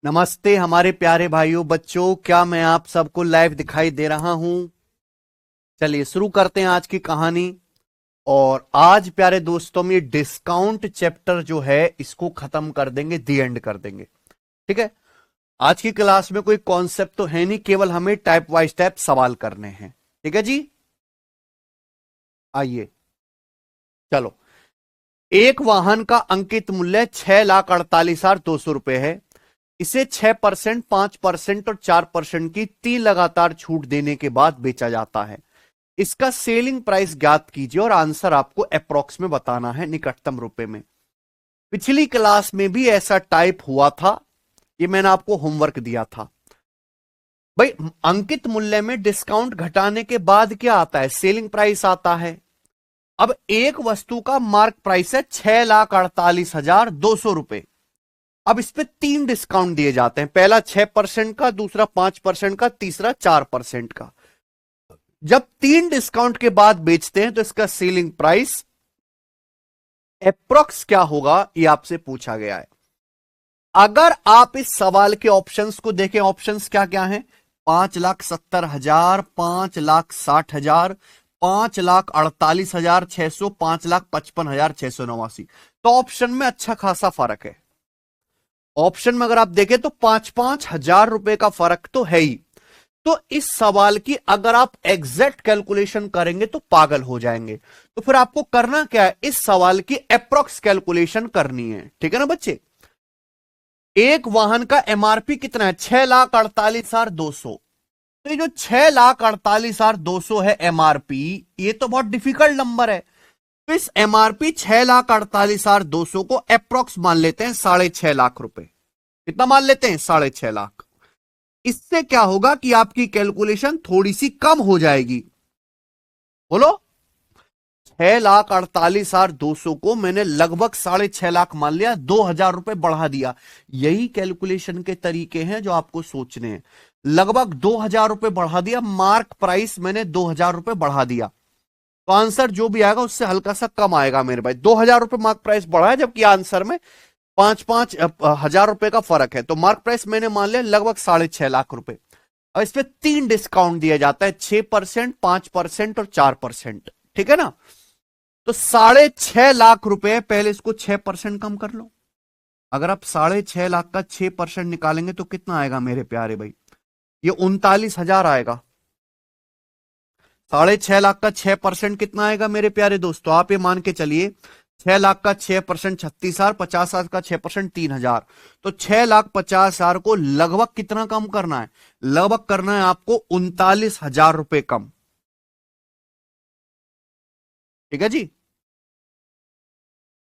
नमस्ते हमारे प्यारे भाइयों बच्चों, क्या मैं आप सबको लाइव दिखाई दे रहा हूं? चलिए शुरू करते हैं आज की कहानी। और आज प्यारे दोस्तों में डिस्काउंट चैप्टर जो है इसको खत्म कर देंगे, दी एंड कर देंगे। ठीक है। आज की क्लास में कोई कॉन्सेप्ट तो है नहीं, केवल हमें टाइप वाइज टाइप सवाल करने हैं। ठीक है जी। आइए चलो। एक वाहन का अंकित मूल्य 6,48,200 रुपए है। इसे 6%, 5% और 4% की 3 लगातार छूट देने के बाद बेचा जाता है। इसका सेलिंग प्राइस ज्ञात कीजिए और आंसर आपको अप्रोक्स में बताना है, निकटतम रुपए में। पिछली क्लास में भी ऐसा टाइप हुआ था, ये मैंने आपको होमवर्क दिया था। भाई अंकित मूल्य में डिस्काउंट घटाने के बाद क्या आता है? सेलिंग प्राइस आता है। अब एक वस्तु का मार्क प्राइस है 6,48,200 रुपए। अब इस पे 3 डिस्काउंट दिए जाते हैं, पहला 6% का, दूसरा 5% का, तीसरा 4% का। जब 3 डिस्काउंट के बाद बेचते हैं तो इसका सेलिंग प्राइस अप्रोक्स क्या होगा, ये आपसे पूछा गया है। अगर आप इस सवाल के ऑप्शंस को देखें, ऑप्शंस क्या क्या हैं? 5,70,000, 5,60,000, 5,48,600, 5,55,689। तो ऑप्शन में अच्छा खासा फर्क है। ऑप्शन में अगर आप देखें तो 5,5,000 रुपए का फर्क तो है ही। तो इस सवाल की अगर आप एग्जैक्ट कैलकुलेशन करेंगे तो पागल हो जाएंगे। तो फिर आपको करना क्या है? इस सवाल की अप्रोक्स कैलकुलेशन करनी है। ठीक है ना बच्चे? एक वाहन का एमआरपी कितना है? 6,48,200। तो ये जो 6,48,200 है एमआरपी, ये तो बहुत डिफिकल्ट नंबर है। तो इस एमआरपी 6,48,200 को अप्रोक्स मान लेते हैं 6.5 लाख रुपए। कितना मान लेते हैं? 6.5 लाख। इससे क्या होगा कि आपकी कैलकुलेशन थोड़ी सी कम हो जाएगी। बोलो। 6,48,200 को मैंने लगभग 6.5 लाख मान लिया, 2,000 रुपए बढ़ा दिया। यही कैलकुलेशन के तरीके हैं जो आपको सोचने हैं। लगभग 2,000 रुपए बढ़ा दिया, मार्क प्राइस मैंने 2,000 रुपए बढ़ा दिया। तो आंसर जो भी आएगा उससे हल्का सा कम आएगा मेरे भाई। 2,000 रुपए मार्क प्राइस बढ़ा है, जबकि आंसर में 5,5,000 रुपए का फर्क है। तो मार्क प्राइस मैंने मान लिया लगभग 6.5 लाख रुपए। अब इस पे 3 डिस्काउंट दिया जाता है, 6%, 5% और 4%। ठीक है ना? तो 6.5 लाख रुपए, पहले इसको 6% कम कर लो। अगर आप 6.5 लाख का 6% निकालेंगे तो कितना आएगा मेरे प्यारे भाई? ये 39,000 आएगा। 6.5 लाख का 6% कितना आएगा मेरे प्यारे दोस्तों? आप ये मान के चलिए, 6 लाख का 6% 36,000, 50,000 का 6% 3,000। तो 6,50,000 को लगभग कितना कम करना है? लगभग करना है आपको 39,000 रुपए कम। ठीक है जी।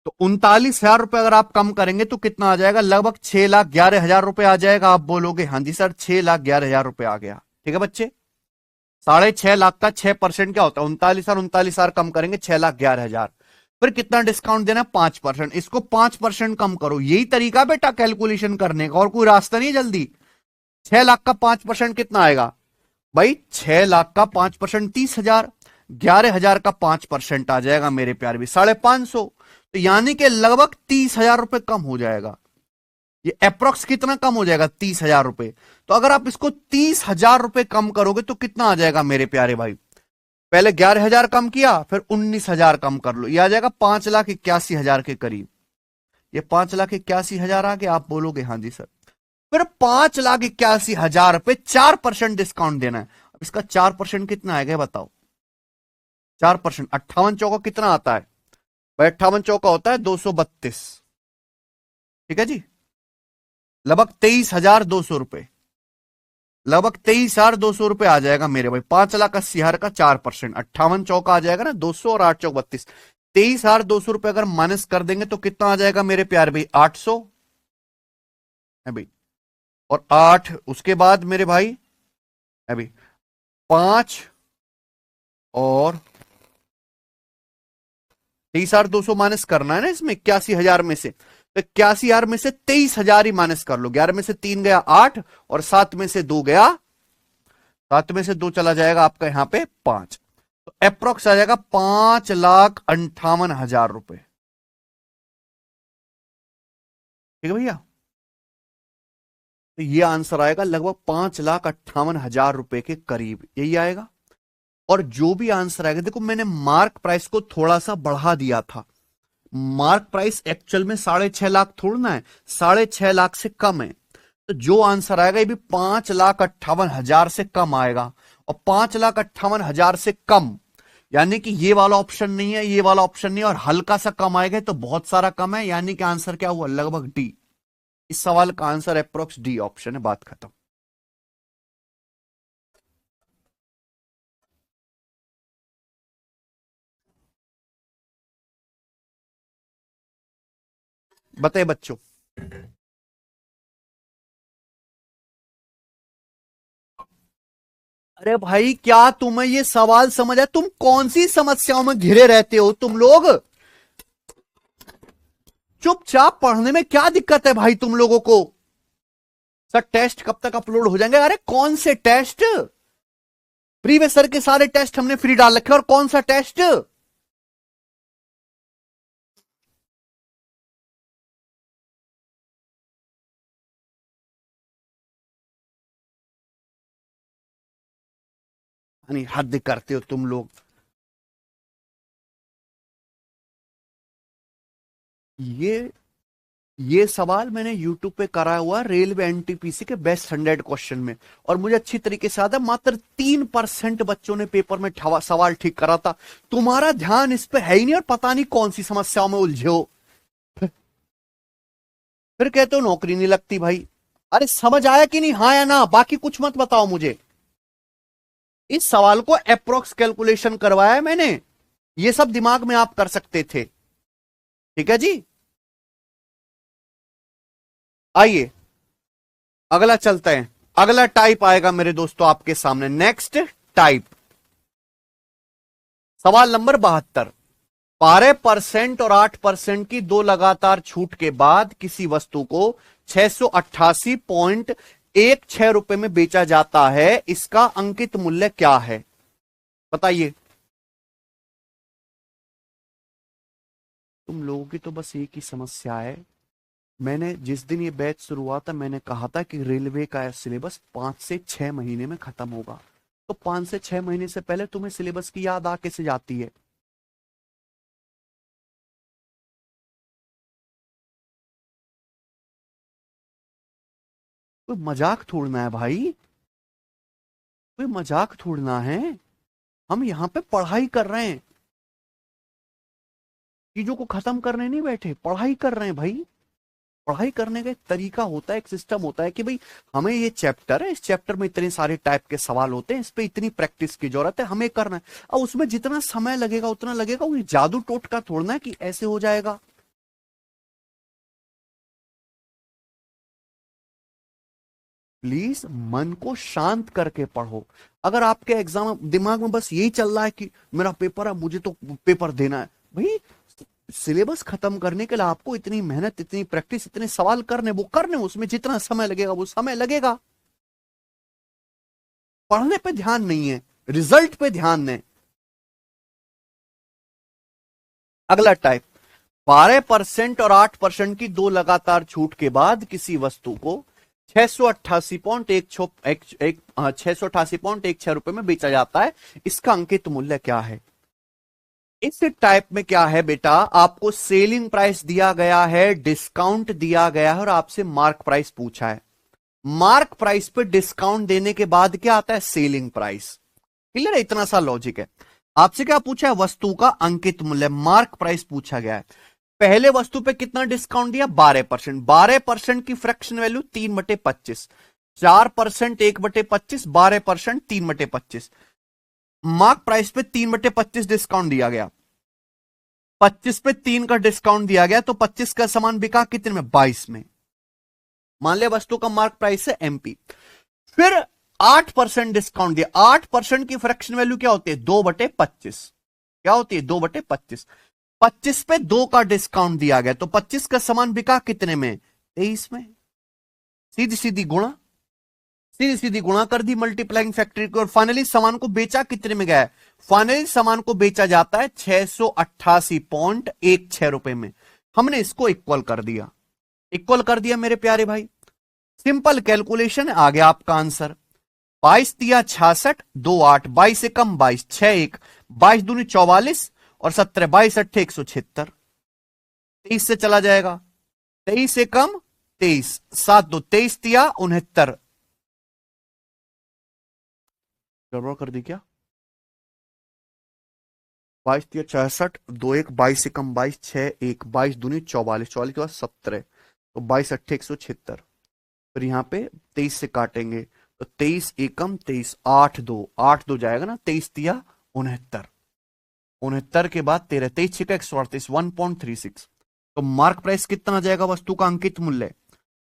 तो 39,000 रुपए अगर आप कम करेंगे तो कितना आ जाएगा? लगभग 6,11,000 रुपए आ जाएगा। आप बोलोगे हाँ जी सर, 6,11,000 रुपए आ गया। ठीक है बच्चे। 6.5 लाख का 6% क्या होता है? 39,000 कम करेंगे 6,11,000। फिर कितना डिस्काउंट देना? 5%। इसको 5% कम करो। यही तरीका बेटा कैलकुलेशन करने का, और कोई रास्ता नहीं जल्दी। 6 लाख का 5% कितना आएगा भाई? 6 लाख का 5% 30,000। 11,000 का 5% आ जाएगा मेरे प्यारे भी 550। तो यानी कि लगभग 30,000 रुपए कम हो जाएगा। ये अप्रोक्स कितना कम हो जाएगा? 30,000 रुपए। तो अगर आप इसको 30,000 रुपए कम करोगे तो कितना आ जाएगा मेरे प्यारे भाई? पहले 11,000 कम किया, फिर 19,000 कम कर लो, ये आ जाएगा 5,81,000 के करीब। ये 5,81,000 आ गया। आप बोलोगे हाँ जी सर। फिर 5,81,000 पे 4% डिस्काउंट देना है। अब इसका 4% कितना आएगा बताओ? 4% 58 चौका कितना आता है भाई? 58 चौका होता है 232। ठीक है जी। लगभग 23,200 रुपए। लगभग 23,200 रुपए आ जाएगा मेरे भाई। 5,80,000 का 4%, 58 चौका आ जाएगा ना 200, और 8 चौक 32। 23,200 रुपए अगर माइनस कर देंगे तो कितना आ जाएगा मेरे प्यारे भाई? 800 है भाई। और 8 उसके बाद मेरे भाई है भाई 5, और 23,200 माइनस करना है ना इसमें 81,000 में से। तो 81,000 में से 23,000 ही माइनस कर लो। 11 में से 3 गया 8, और 7 में से 2 गया, 7 में से 2 चला जाएगा आपका यहां पे 5। तो अप्रोक्स आ जाएगा 5,58,000 रुपए। ठीक है भैया। तो ये आंसर आएगा लगभग 5,58,000 रुपए के करीब, यही आएगा। और जो भी आंसर आएगा, देखो मैंने मार्क प्राइस को थोड़ा सा बढ़ा दिया था। मार्क प्राइस एक्चुअल में 6.5 लाख थोड़ा ना है, 6.5 लाख से कम है। तो जो आंसर आएगा ये भी 5,58,000 से कम आएगा। और 5,58,000 से कम यानी कि ये वाला ऑप्शन नहीं है, ये वाला ऑप्शन नहीं है, और हल्का सा कम आएगा तो बहुत सारा कम है, यानी कि आंसर क्या हुआ, लगभग डी। इस सवाल का आंसर अप्रोक्स डी ऑप्शन है, बात खत्म। बताए बच्चों। अरे भाई क्या तुम्हें ये सवाल समझ है? तुम कौन सी समस्याओं में घिरे रहते हो तुम लोग? चुपचाप पढ़ने में क्या दिक्कत है भाई तुम लोगों को? सर टेस्ट कब तक अपलोड हो जाएंगे? अरे कौन से टेस्ट? प्रीवियस सर के सारे टेस्ट हमने फ्री डाल रखे, और कौन सा टेस्ट? नहीं, हद करते हो तुम लोग। ये ये सवाल मैंने YouTube पे करा हुआ रेलवे एनटीपीसी के बेस्ट 100 क्वेश्चन में, और मुझे अच्छी तरीके से याद है, मात्र 3% बच्चों ने पेपर में सवाल ठीक करा था। तुम्हारा ध्यान इस पे है ही नहीं, और पता नहीं कौन सी समस्याओं में उलझे हो। फिर कहते हो नौकरी नहीं लगती भाई। अरे समझ आया कि नहीं, हाँ या ना? बाकी कुछ मत बताओ मुझे। इस सवाल को अप्रोक्स कैलकुलेशन करवाया है मैंने, ये सब दिमाग में आप कर सकते थे। ठीक है जी, आइए अगला चलते हैं। अगला टाइप आएगा मेरे दोस्तों आपके सामने। नेक्स्ट टाइप, सवाल नंबर 72। 12% और 8% की दो लगातार छूट के बाद किसी वस्तु को 688.16 रुपए में बेचा जाता है, इसका अंकित मूल्य क्या है? बताइए। तुम लोगों की तो बस एक ही समस्या है। मैंने जिस दिन ये बैच शुरू हुआ था, मैंने कहा था कि रेलवे का सिलेबस 5 से 6 महीने में खत्म होगा। तो 5 से 6 महीने से पहले तुम्हें सिलेबस की याद आ कैसे जाती है? कोई मजाक थोड़ना है भाई, कोई मजाक थोड़ना है। हम यहां पे पढ़ाई कर रहे हैं, चीजों को खत्म करने नहीं बैठे, पढ़ाई कर रहे हैं भाई। पढ़ाई करने का एक तरीका होता है, एक सिस्टम होता है कि भाई हमें ये चैप्टर है, इस चैप्टर में इतने सारे टाइप के सवाल होते हैं, इस पे इतनी प्रैक्टिस की जरूरत है, हमें करना है। और उसमें जितना समय लगेगा उतना लगेगा, वो जादू टोटका थोड़ना है कि ऐसे हो जाएगा। प्लीज मन को शांत करके पढ़ो। अगर आपके एग्जाम दिमाग में बस यही चल रहा है कि मेरा पेपर है, मुझे तो पेपर देना है, भाई सिलेबस खत्म करने के लिए आपको इतनी मेहनत, इतनी प्रैक्टिस, इतने सवाल करने, वो करने, उसमें जितना समय लगेगा वो समय लगेगा। पढ़ने पे ध्यान नहीं है, रिजल्ट पे ध्यान दें। अगला टाइप, 12% और 8% की दो लगातार छूट के बाद किसी वस्तु को 688.16 रुपए में बेचा जाता है, इसका अंकित मूल्य क्या है? इस टाइप में क्या है बेटा, आपको सेलिंग प्राइस दिया गया है, डिस्काउंट दिया गया है, और आपसे मार्क प्राइस पूछा है। मार्क प्राइस पे डिस्काउंट देने के बाद क्या आता है? Selling price. क्लियर है? इतना सा लॉजिक है। आपसे क्या पूछा है? वस्तु का अंकित मूल्य, मार्क प्राइस पूछा गया है। पहले वस्तु पे कितना डिस्काउंट दिया? 12%। 12% की फ्रैक्शन वैल्यू 3/25, 4% 1/25, 12% 3/25। मार्क प्राइस पे 3/25 डिस्काउंट दिया गया, 25 पे 3 का डिस्काउंट दिया गया, तो 25 का सामान बिका कितने में? 22 में। मान लिया वस्तु का मार्क प्राइस है MP। फिर 8% डिस्काउंट दिया। 8% की फ्रैक्शन वैल्यू क्या होती है? 2/25। क्या होती है? 2/25। 25 पे 2 का डिस्काउंट दिया गया, तो 25 का सामान बिका कितने में? 23 में। सीधी सीधी गुणा, सीधी सीधी गुणा कर दी मल्टीप्लाइंग फैक्टर को, और फाइनली सामान को बेचा कितने में गया? फाइनली सामान को बेचा जाता है 688.16 रुपए में। हमने इसको इक्वल कर दिया, इक्वल कर दिया मेरे प्यारे भाई। सिंपल कैलकुलेशन, आ गया आपका आंसर। 22 दिया 66, 2 8, 22 से कम 22, 6 1, 22 दूनी 44 और 17, 22 अट्ठे 176, 23 से चला जाएगा, 23 से कम 23, 7 2 23 दिया 69। गड़बड़ कर दी क्या? 22 दिया 66, 2 1, 22 से कम 22, 6 1, 22 दूनी 44, 44 के बाद 17, तो 22 अट्ठे 176। फिर यहां पे 23 से काटेंगे तो 23 एकम 23, 8 2, 8 2 जाएगा ना, 23 दिया 69, 69 के बाद 13, 23 6 138, 1.36। तो मार्क प्राइस कितना आ जाएगा? वस्तु का अंकित मूल्य,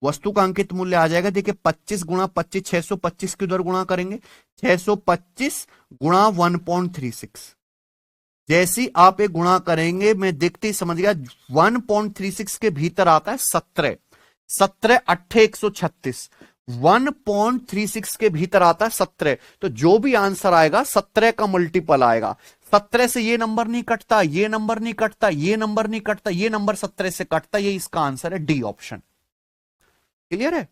वस्तु का अंकित मूल्य आ जाएगा, देखिए 25 गुणा 25, 625 के उधर गुणा करेंगे, 625 गुणा 1.36। जैसी आप एक गुणा करेंगे, मैं देखते ही समझ गया 1.36 के भीतर आता है 17, 17 अट्ठे 136, 1.36 के भीतर आता है 17, तो जो भी आंसर आएगा 17 का मल्टीपल आएगा। 17 से ये नंबर नहीं कटता, ये नंबर नहीं कटता, ये नंबर नहीं कटता, ये नंबर 17 से कटता, ये इसका आंसर है डी ऑप्शन। क्लियर है?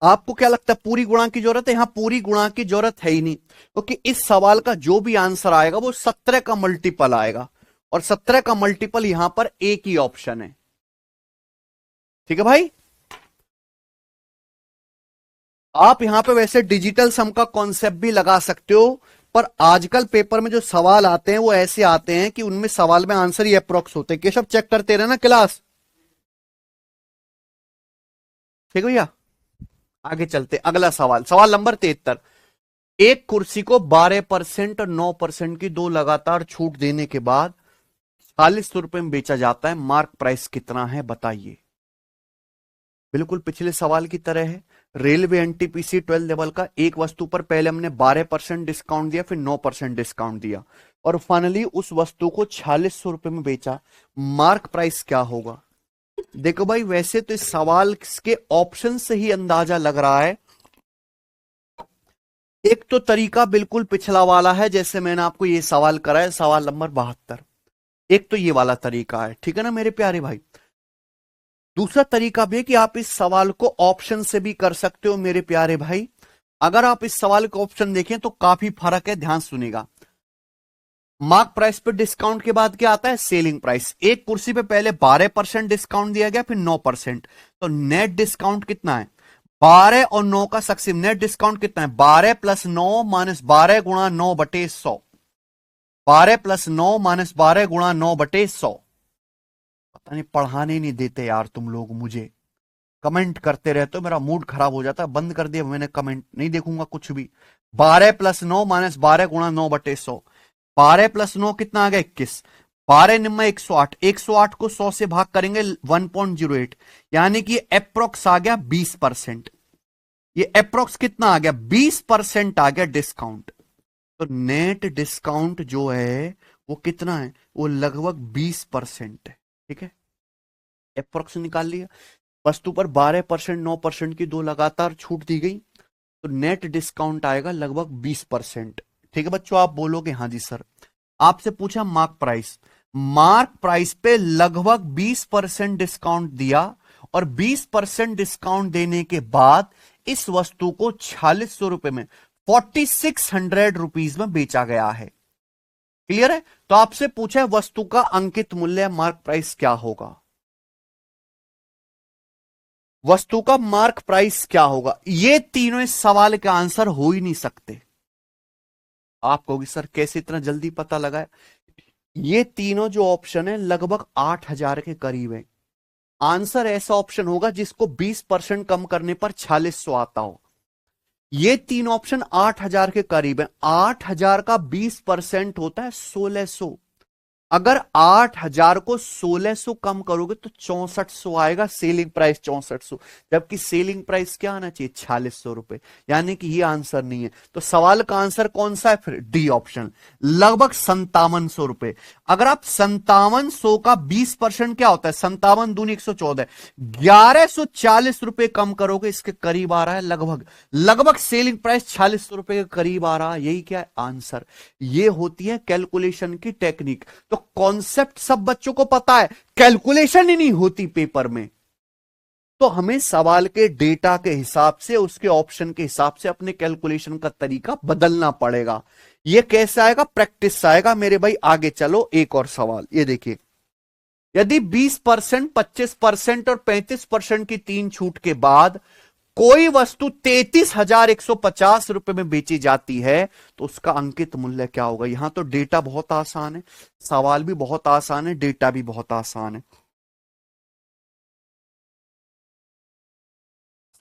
आपको क्या लगता है पूरी गुणा की जरूरत है? यहां पूरी गुणा की जरूरत है ही नहीं, क्योंकि इस सवाल का जो भी आंसर आएगा वो 17 का मल्टीपल आएगा, और 17 का मल्टीपल यहां पर एक ही ऑप्शन है। ठीक है भाई? आप यहां पे वैसे डिजिटल सम का कॉन्सेप्ट भी लगा सकते हो, पर आजकल पेपर में जो सवाल आते हैं वो ऐसे आते हैं कि उनमें सवाल में आंसर ही अप्रोक्स होते हैं। केशव चेक करते रहे ना क्लास। ठीक है भैया, आगे चलते। अगला सवाल, सवाल नंबर 73। एक कुर्सी को 12% और 9% की दो लगातार छूट देने के बाद 40 रुपए में बेचा जाता है, मार्क प्राइस कितना है बताइए। बिल्कुल पिछले सवाल की तरह है। रेलवे एनटीपीसी 12 लेवल का, एक वस्तु पर पहले हमने 12% डिस्काउंट दिया, फिर 9% डिस्काउंट दिया, और फाइनली उस वस्तु को 4600 रुपए में बेचा, मार्क प्राइस क्या होगा? देखो भाई, वैसे तो इस सवाल के ऑप्शन से ही अंदाजा लग रहा है। एक तो तरीका बिल्कुल पिछला वाला है, जैसे मैंने आपको ये सवाल करा है, सवाल नंबर 72। एक तो ये वाला तरीका है, ठीक है ना मेरे प्यारे भाई। दूसरा तरीका भी है कि आप इस सवाल को ऑप्शन से भी कर सकते हो मेरे प्यारे भाई। अगर आप इस सवाल का ऑप्शन देखें तो काफी फर्क है, ध्यान सुनिएगा। मार्क प्राइस पे डिस्काउंट के बाद क्या आता है? Selling price. एक कुर्सी पे पहले 12% डिस्काउंट दिया गया, फिर 9%, तो नेट डिस्काउंट कितना है? 12 और 9 का सक्सेसिव नेट डिस्काउंट कितना है? 12 प्लस 9 माइनस 12 गुणा 9 बटे 100, 12 प्लस 9 माइनस 12 गुणा 9 बटे 100। पता नहीं पढ़ाने नहीं देते यार तुम लोग मुझे, कमेंट करते रहते हो, मेरा मूड खराब हो जाता है। बंद कर दिया मैंने, कमेंट नहीं देखूंगा कुछ भी। 12 प्लस 9 माइनस 12 गुणा 9 बटे 100, 12 प्लस 9 कितना आ गया? 21, 12 निम्मा 108, 108 को 100 से भाग करेंगे 1.08, यानी कि अप्रोक्स आ गया 20%। ये अप्रोक्स कितना आ गया? 20% आ गया डिस्काउंट। तो नेट डिस्काउंट जो है वो कितना है? वो लगभग 20% है। ठीक है, अप्रोक्स निकाल लिया। वस्तु पर 12% 9% की दो लगातार छूट दी गई, तो नेट डिस्काउंट आएगा लगभग 20%। ठीक है बच्चों, आप बोलोगे हाँ जी सर। आपसे पूछा मार्क प्राइस, मार्क प्राइस पे लगभग 20% डिस्काउंट दिया, और 20% डिस्काउंट देने के बाद इस वस्तु को 4600 रुपए में, 4600 रुपीज में बेचा गया है। क्लियर है? तो आपसे पूछा है वस्तु का अंकित मूल्य, मार्क प्राइस क्या होगा? वस्तु का मार्क प्राइस क्या होगा? ये तीनों इस सवाल के आंसर हो ही नहीं सकते। आप कहोगे सर कैसे इतना जल्दी पता लगा है? ये तीनों जो ऑप्शन है लगभग 8000 के करीब है। आंसर ऐसा ऑप्शन होगा जिसको 20% कम करने पर 4600 आता हो। ये तीन ऑप्शन 8000 के करीब है। 8000 का 20% होता है 1600। अगर 8000 को 1600 कम करोगे तो 6400 आएगा, सेलिंग प्राइस 6400, जबकि सेलिंग प्राइस क्या आना चाहिए? 4600 रुपए, यानी कि ये आंसर नहीं है। तो सवाल का आंसर कौन सा है फिर? डी ऑप्शन, लगभग 5700 रुपए। अगर आप 5700 का 20% क्या होता है? 57 दूनी 114, 1140 रुपए कम करोगे, इसके करीब आ रहा है लगभग, लगभग सेलिंग प्राइस 4600 रुपए के करीब आ रहा है। यही क्या है? आंसर। ये होती है कैलकुलेशन की टेक्निक। तो तो कॉन्सेप्ट सब बच्चों को पता है, कैलकुलेशन ही नहीं होती पेपर में। तो हमें सवाल के डेटा के हिसाब से, उसके ऑप्शन के हिसाब से अपने कैलकुलेशन का तरीका बदलना पड़ेगा। ये कैसे आएगा? प्रैक्टिस से आएगा मेरे भाई। आगे चलो, एक और सवाल ये देखिए। यदि 20%, 25% और 35% की तीन छूट के बाद कोई वस्तु 33,150 रुपए में बेची जाती है तो उसका अंकित मूल्य क्या होगा? यहां तो डेटा बहुत आसान है, सवाल भी बहुत आसान है, डेटा भी बहुत आसान है।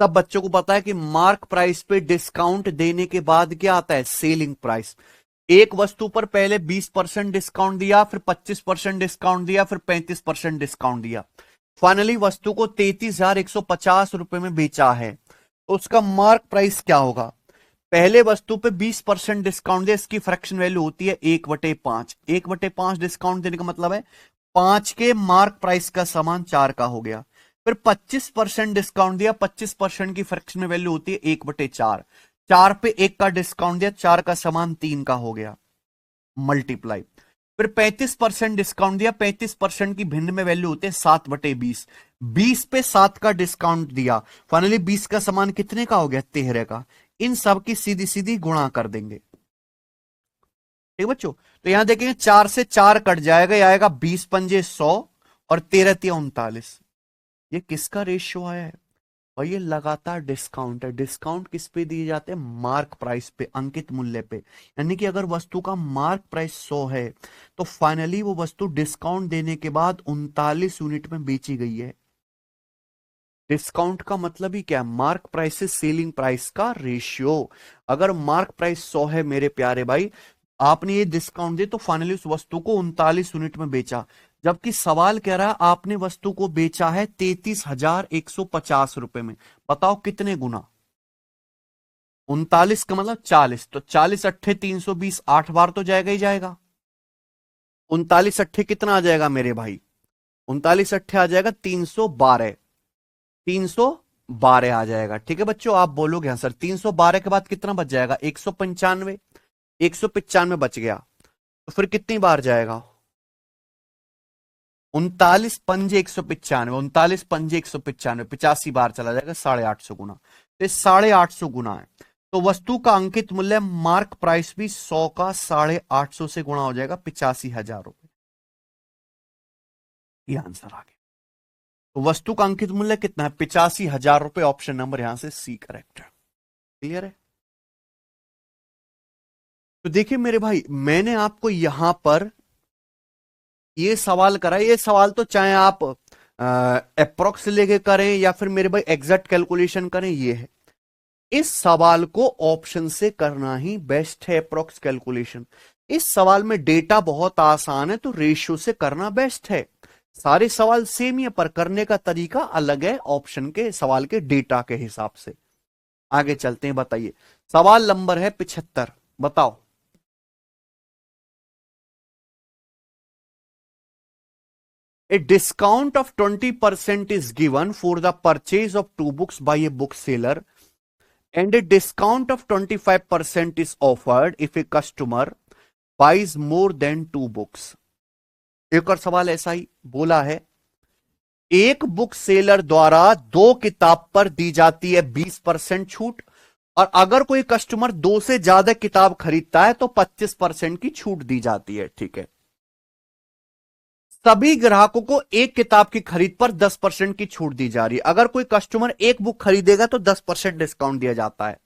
सब बच्चों को पता है कि मार्क प्राइस पे डिस्काउंट देने के बाद क्या आता है? Selling price. एक वस्तु पर पहले 20% डिस्काउंट दिया, फिर 25% डिस्काउंट दिया, फिर 35% डिस्काउंट दिया, फाइनली वस्तु को 33,150 रुपए में बेचा है, तो उसका मार्क प्राइस क्या होगा? पहले वस्तु पे 20% डिस्काउंट दिया, इसकी फ्रैक्शन वैल्यू होती है 1/5। 1/5 डिस्काउंट देने का मतलब है 5 के मार्क प्राइस का समान 4 का हो गया। फिर 25% डिस्काउंट दिया, 25% की फ्रैक्शन में वैल्यू होती है 1/4। 4 पे 1 का डिस्काउंट दिया, 4 का समान 3 का हो गया, मल्टीप्लाई। फिर 35% डिस्काउंट दिया, 35% की भिन्न में वैल्यू होते हैं 7/20। 20 पे 7 का डिस्काउंट दिया, फाइनली 20 का समान कितने का हो गया? 13 का। इन सब की सीधी सीधी गुणा कर देंगे। ठीक बच्चों, तो यहां देखेंगे 4 से 4 कट जाएगा, ये आएगा 20 पंजे 100 और 13 तिया 39। ये किसका रेशियो आया है? और ये लगातार डिस्काउंट है। डिस्काउंट किस पे दिए जाते हैं? मार्क प्राइस पे, अंकित मूल्य पे। यानी कि अगर वस्तु का मार्क प्राइस 100 है तो फाइनली वो वस्तु डिस्काउंट देने के बाद 39 यूनिट में बेची गई है। डिस्काउंट का मतलब ही क्या है? मार्क प्राइस से सेलिंग प्राइस का रेशियो। अगर मार्क प्राइस 100 है मेरे प्यारे भाई, आपने ये डिस्काउंट दिया तो फाइनली उस वस्तु को 39 यूनिट में बेचा, जबकि सवाल कह रहा है आपने वस्तु को बेचा है 33,150 रुपए में। बताओ कितने गुना? 39 का मतलब 40, तो 40 अट्ठे 320, 8 बार तो जाएगा ही जाएगा। 39 अट्ठे कितना आ जाएगा मेरे भाई? 39 अट्ठे आ जाएगा 312। 312 आ जाएगा। ठीक है बच्चों, आप बोलोगे हाँ सर 312 के बाद कितना बच जाएगा? 195। 195 बच गया तो फिर कितनी बार जाएगा? 39 पंजे 195, 39 पंजे 195, 85 बार चला जाएगा, 850 गुना। तो 850 गुना है, तो वस्तु का अंकित मूल्य मार्क प्राइस भी 100 का 850 से गुणा हो जाएगा, 85,000 रुपए। ये आंसर आ गया। तो वस्तु का अंकित मूल्य कितना है? 85,000 रुपए। ऑप्शन नंबर यहां से सी करेक्ट है। क्लियर है? तो देखिए मेरे भाई, मैंने आपको यहां पर ये सवाल करा। ये सवाल तो चाहे आप अप्रोक्स लेके करें या फिर मेरे भाई एग्जैक्ट कैलकुलेशन करें, ये है। इस सवाल को ऑप्शन से करना ही बेस्ट है, अप्रोक्स कैलकुलेशन। इस सवाल में डेटा बहुत आसान है तो रेशियो से करना बेस्ट है। सारे सवाल सेम ही है पर करने का तरीका अलग है, ऑप्शन के सवाल के डेटा के हिसाब से। आगे चलते हैं, बताइए सवाल नंबर है 75। बताओ A discount of 20% is given for the purchase of 2 books by a bookseller and a discount of 25% is offered if a customer buys more than 2 books। एक और सवाल ऐसा ही बोला है, एक बुक सेलर द्वारा 2 किताब पर दी जाती है 20% छूट, और अगर कोई कस्टमर 2 से ज्यादा किताब खरीदता है तो 25% की छूट दी जाती है। ठीक है, सभी ग्राहकों को एक किताब की खरीद पर 10% की छूट दी जा रही है। अगर कोई कस्टमर एक बुक खरीदेगा तो 10% डिस्काउंट दिया जाता है।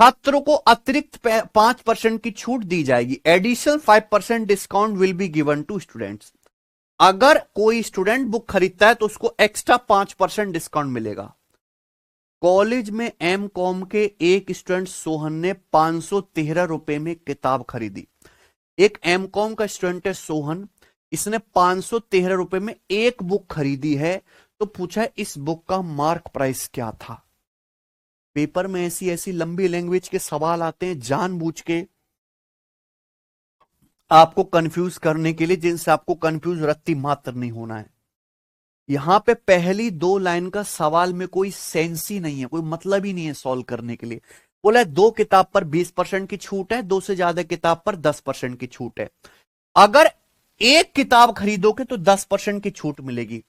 छात्रों को अतिरिक्त 5% की छूट दी जाएगी। Additional 5% discount will be given to students. अगर कोई स्टूडेंट बुक खरीदता है तो उसको एक्स्ट्रा 5% डिस्काउंट मिलेगा। कॉलेज में एम.कॉम के एक स्टूडेंट सोहन ने 513 रुपए में किताब खरीदी। एक एम.कॉम का स्टूडेंट है सोहन, इसने 513 रुपए में एक बुक खरीदी है। तो पूछा है इस बुक का मार्क प्राइस क्या था। पेपर में ऐसी ऐसी लंबी लैंग्वेज के सवाल आते हैं जानबूझ के आपको कंफ्यूज करने के लिए, जिनसे आपको कंफ्यूज रत्ती मात्र नहीं होना है। यहां पे पहली 2 लाइन का सवाल में कोई सेंस ही नहीं है, कोई मतलब ही नहीं है सॉल्व करने के लिए। बोला है 2 किताब पर 20% की छूट है, 2 से ज्यादा किताब पर 10% की छूट है। अगर एक किताब खरीदोगे तो 10% की छूट मिलेगी।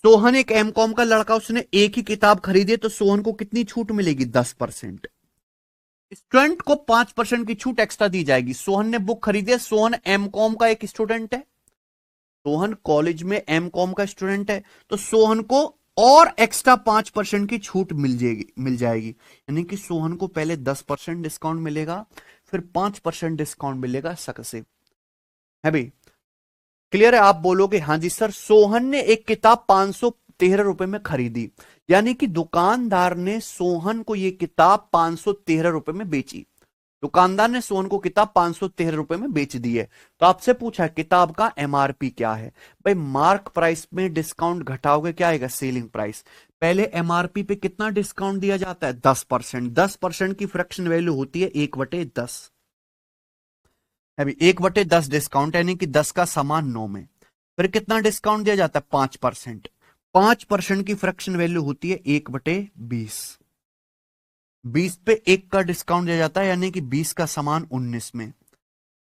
सोहन एक एमकॉम का लड़का, उसने एक ही किताब खरीदी तो सोहन को कितनी छूट मिलेगी? 10%। स्टूडेंट को 5% की छूट एक्स्ट्रा दी जाएगी। सोहन ने बुक खरीदी है, सोहन एमकॉम का एक स्टूडेंट है, सोहन कॉलेज में एमकॉम का स्टूडेंट है, तो सोहन को और एक्स्ट्रा 5% की छूट मिल जाएगी। यानी कि सोहन को पहले 10% डिस्काउंट मिलेगा, फिर 5% डिस्काउंट मिलेगा सक्सेसिव। है भाई, क्लियर है? आप बोलोगे हाँ जी सर। सोहन ने एक किताब 513 रुपए में खरीदी, यानी कि दुकानदार ने सोहन को यह किताब 513 रुपए में बेची। दुकानदार ने सोहन को किताब 513 रुपए में बेच दी है। तो आपसे पूछा किताब का एमआरपी क्या है? भाई मार्क प्राइस में डिस्काउंट घटाओगे क्या आएगा? Selling price. पहले एमआरपी पे कितना डिस्काउंट दिया जाता है? 10%। 10% की फ्रैक्शन वैल्यू होती है 1/10। अभी 1/10 डिस्काउंट, यानी कि 10 का सामान 9 में। फिर कितना डिस्काउंट दिया जाता है? 5%। 5% की फ्रैक्शन वैल्यू होती है 1/20। 20 पे 1 का डिस्काउंट दिया जाता है, यानी कि 20 का सामान 19 में।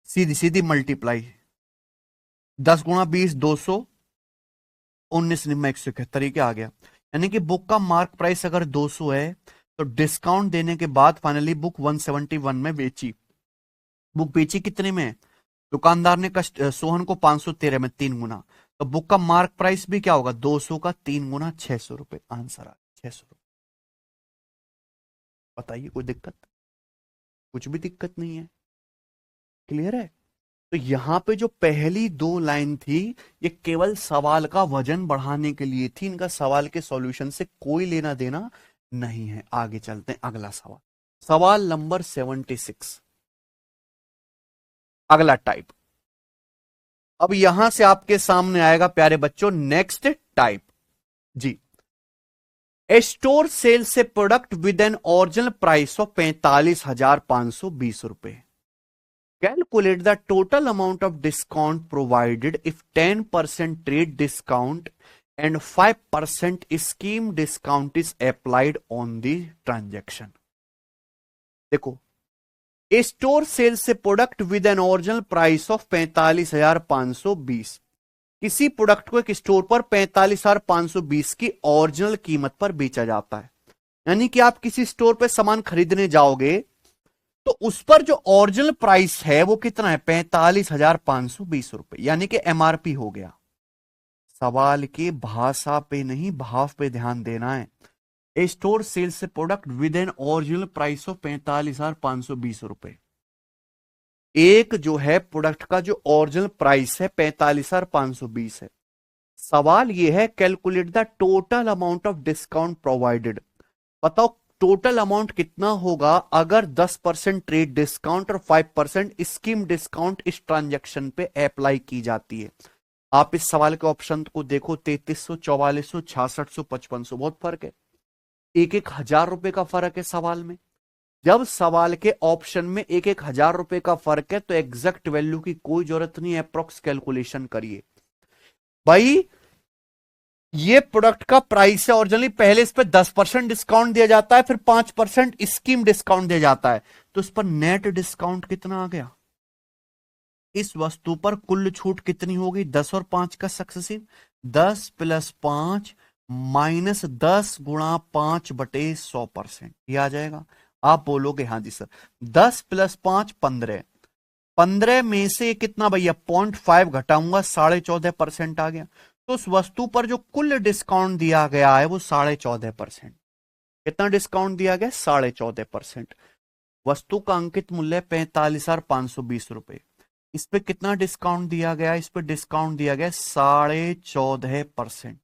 सीधी सीधी मल्टीप्लाई, 10 गुणा 20 200, 19 निम्मा 171 के आ गया। यानी कि बुक का मार्क प्राइस अगर 200 है तो डिस्काउंट देने के बाद फाइनली बुक 171 में बेची। बुक बेची कितने में? दुकानदार ने सोहन को 513 में 3 गुना, तो बुक का मार्क प्राइस भी क्या होगा? 200 का 3 गुना 600 रुपए। आंसर आ 600 रुपए। बताइए कोई दिक्कत? कुछ भी दिक्कत नहीं है। क्लियर है? तो यहां पे जो पहली दो लाइन थी ये केवल सवाल का वजन बढ़ाने के लिए थी, इनका सवाल के सॉल्यूशन से कोई लेना देना नहीं है। आगे चलते हैं, अगला सवाल, सवाल नंबर 76। अगला टाइप। अब यहां से आपके सामने आएगा प्यारे बच्चों नेक्स्ट टाइप जी। ए स्टोर सेल से product with an original price of 45,520 रुपए। Calculate the total amount of discount provided if 10% trade discount and 5% scheme discount is applied on the transaction। देखो, ए स्टोर सेल से product with an original price of 45,520। किसी product को एक store पर 45,520 की original कीमत पर बेचा जाता है। यानी कि आप किसी स्टोर पर सामान खरीदने जाओगे तो उस पर जो ओरिजिनल प्राइस है वो कितना है? 45,520 रुपए, यानी कि एमआरपी हो गया। सवाल के भाषा पे नहीं भाव पे ध्यान देना है। ए स्टोर सेल से product with an original price of 45,520 रुपए। एक जो है प्रोडक्ट का जो ओरिजिनल प्राइस है 45,520 है। सवाल यह है calculate the total amount of discount provided. बताओ टोटल अमाउंट कितना होगा अगर 10% ट्रेड डिस्काउंट और 5% स्कीम डिस्काउंट इस ट्रांजैक्शन पे अप्लाई की जाती है। आप इस सवाल के ऑप्शन को देखो, 3300, 4400, 6600, 5500, बहुत फर्क है। 1,000 रुपए का फर्क है सवाल में। जब सवाल के ऑप्शन में 1,000 रुपए का फर्क है तो एग्जैक्ट वैल्यू की कोई जरूरत नहीं है, अप्रोक्स कैलकुलेशन करिए। भाई ये प्रोडक्ट का प्राइस है ओरिजिनली, पहले इस पर 10% डिस्काउंट दिया जाता है, फिर 5% स्कीम डिस्काउंट दिया जाता है, तो इस पर नेट डिस्काउंट कितना आ गया? इस वस्तु पर कुल छूट कितनी होगी? 10 और 5 का सक्सेसिव, 10 + 5 - 10 गुणा 5/100%, ये आ जाएगा। आप बोलोगे हाँ जी सर। 10 + 5 15, 15 में से कितना भैया? 0.5 घटाऊंगा, 14.5% आ गया। तो उस वस्तु पर जो कुल डिस्काउंट दिया गया है वो 14.5%। कितना डिस्काउंट दिया गया? 14.5%। वस्तु का अंकित मूल्य 45,520 रुपए। इस पे कितना डिस्काउंट दिया गया? इस पे डिस्काउंट दिया गया 14.5%।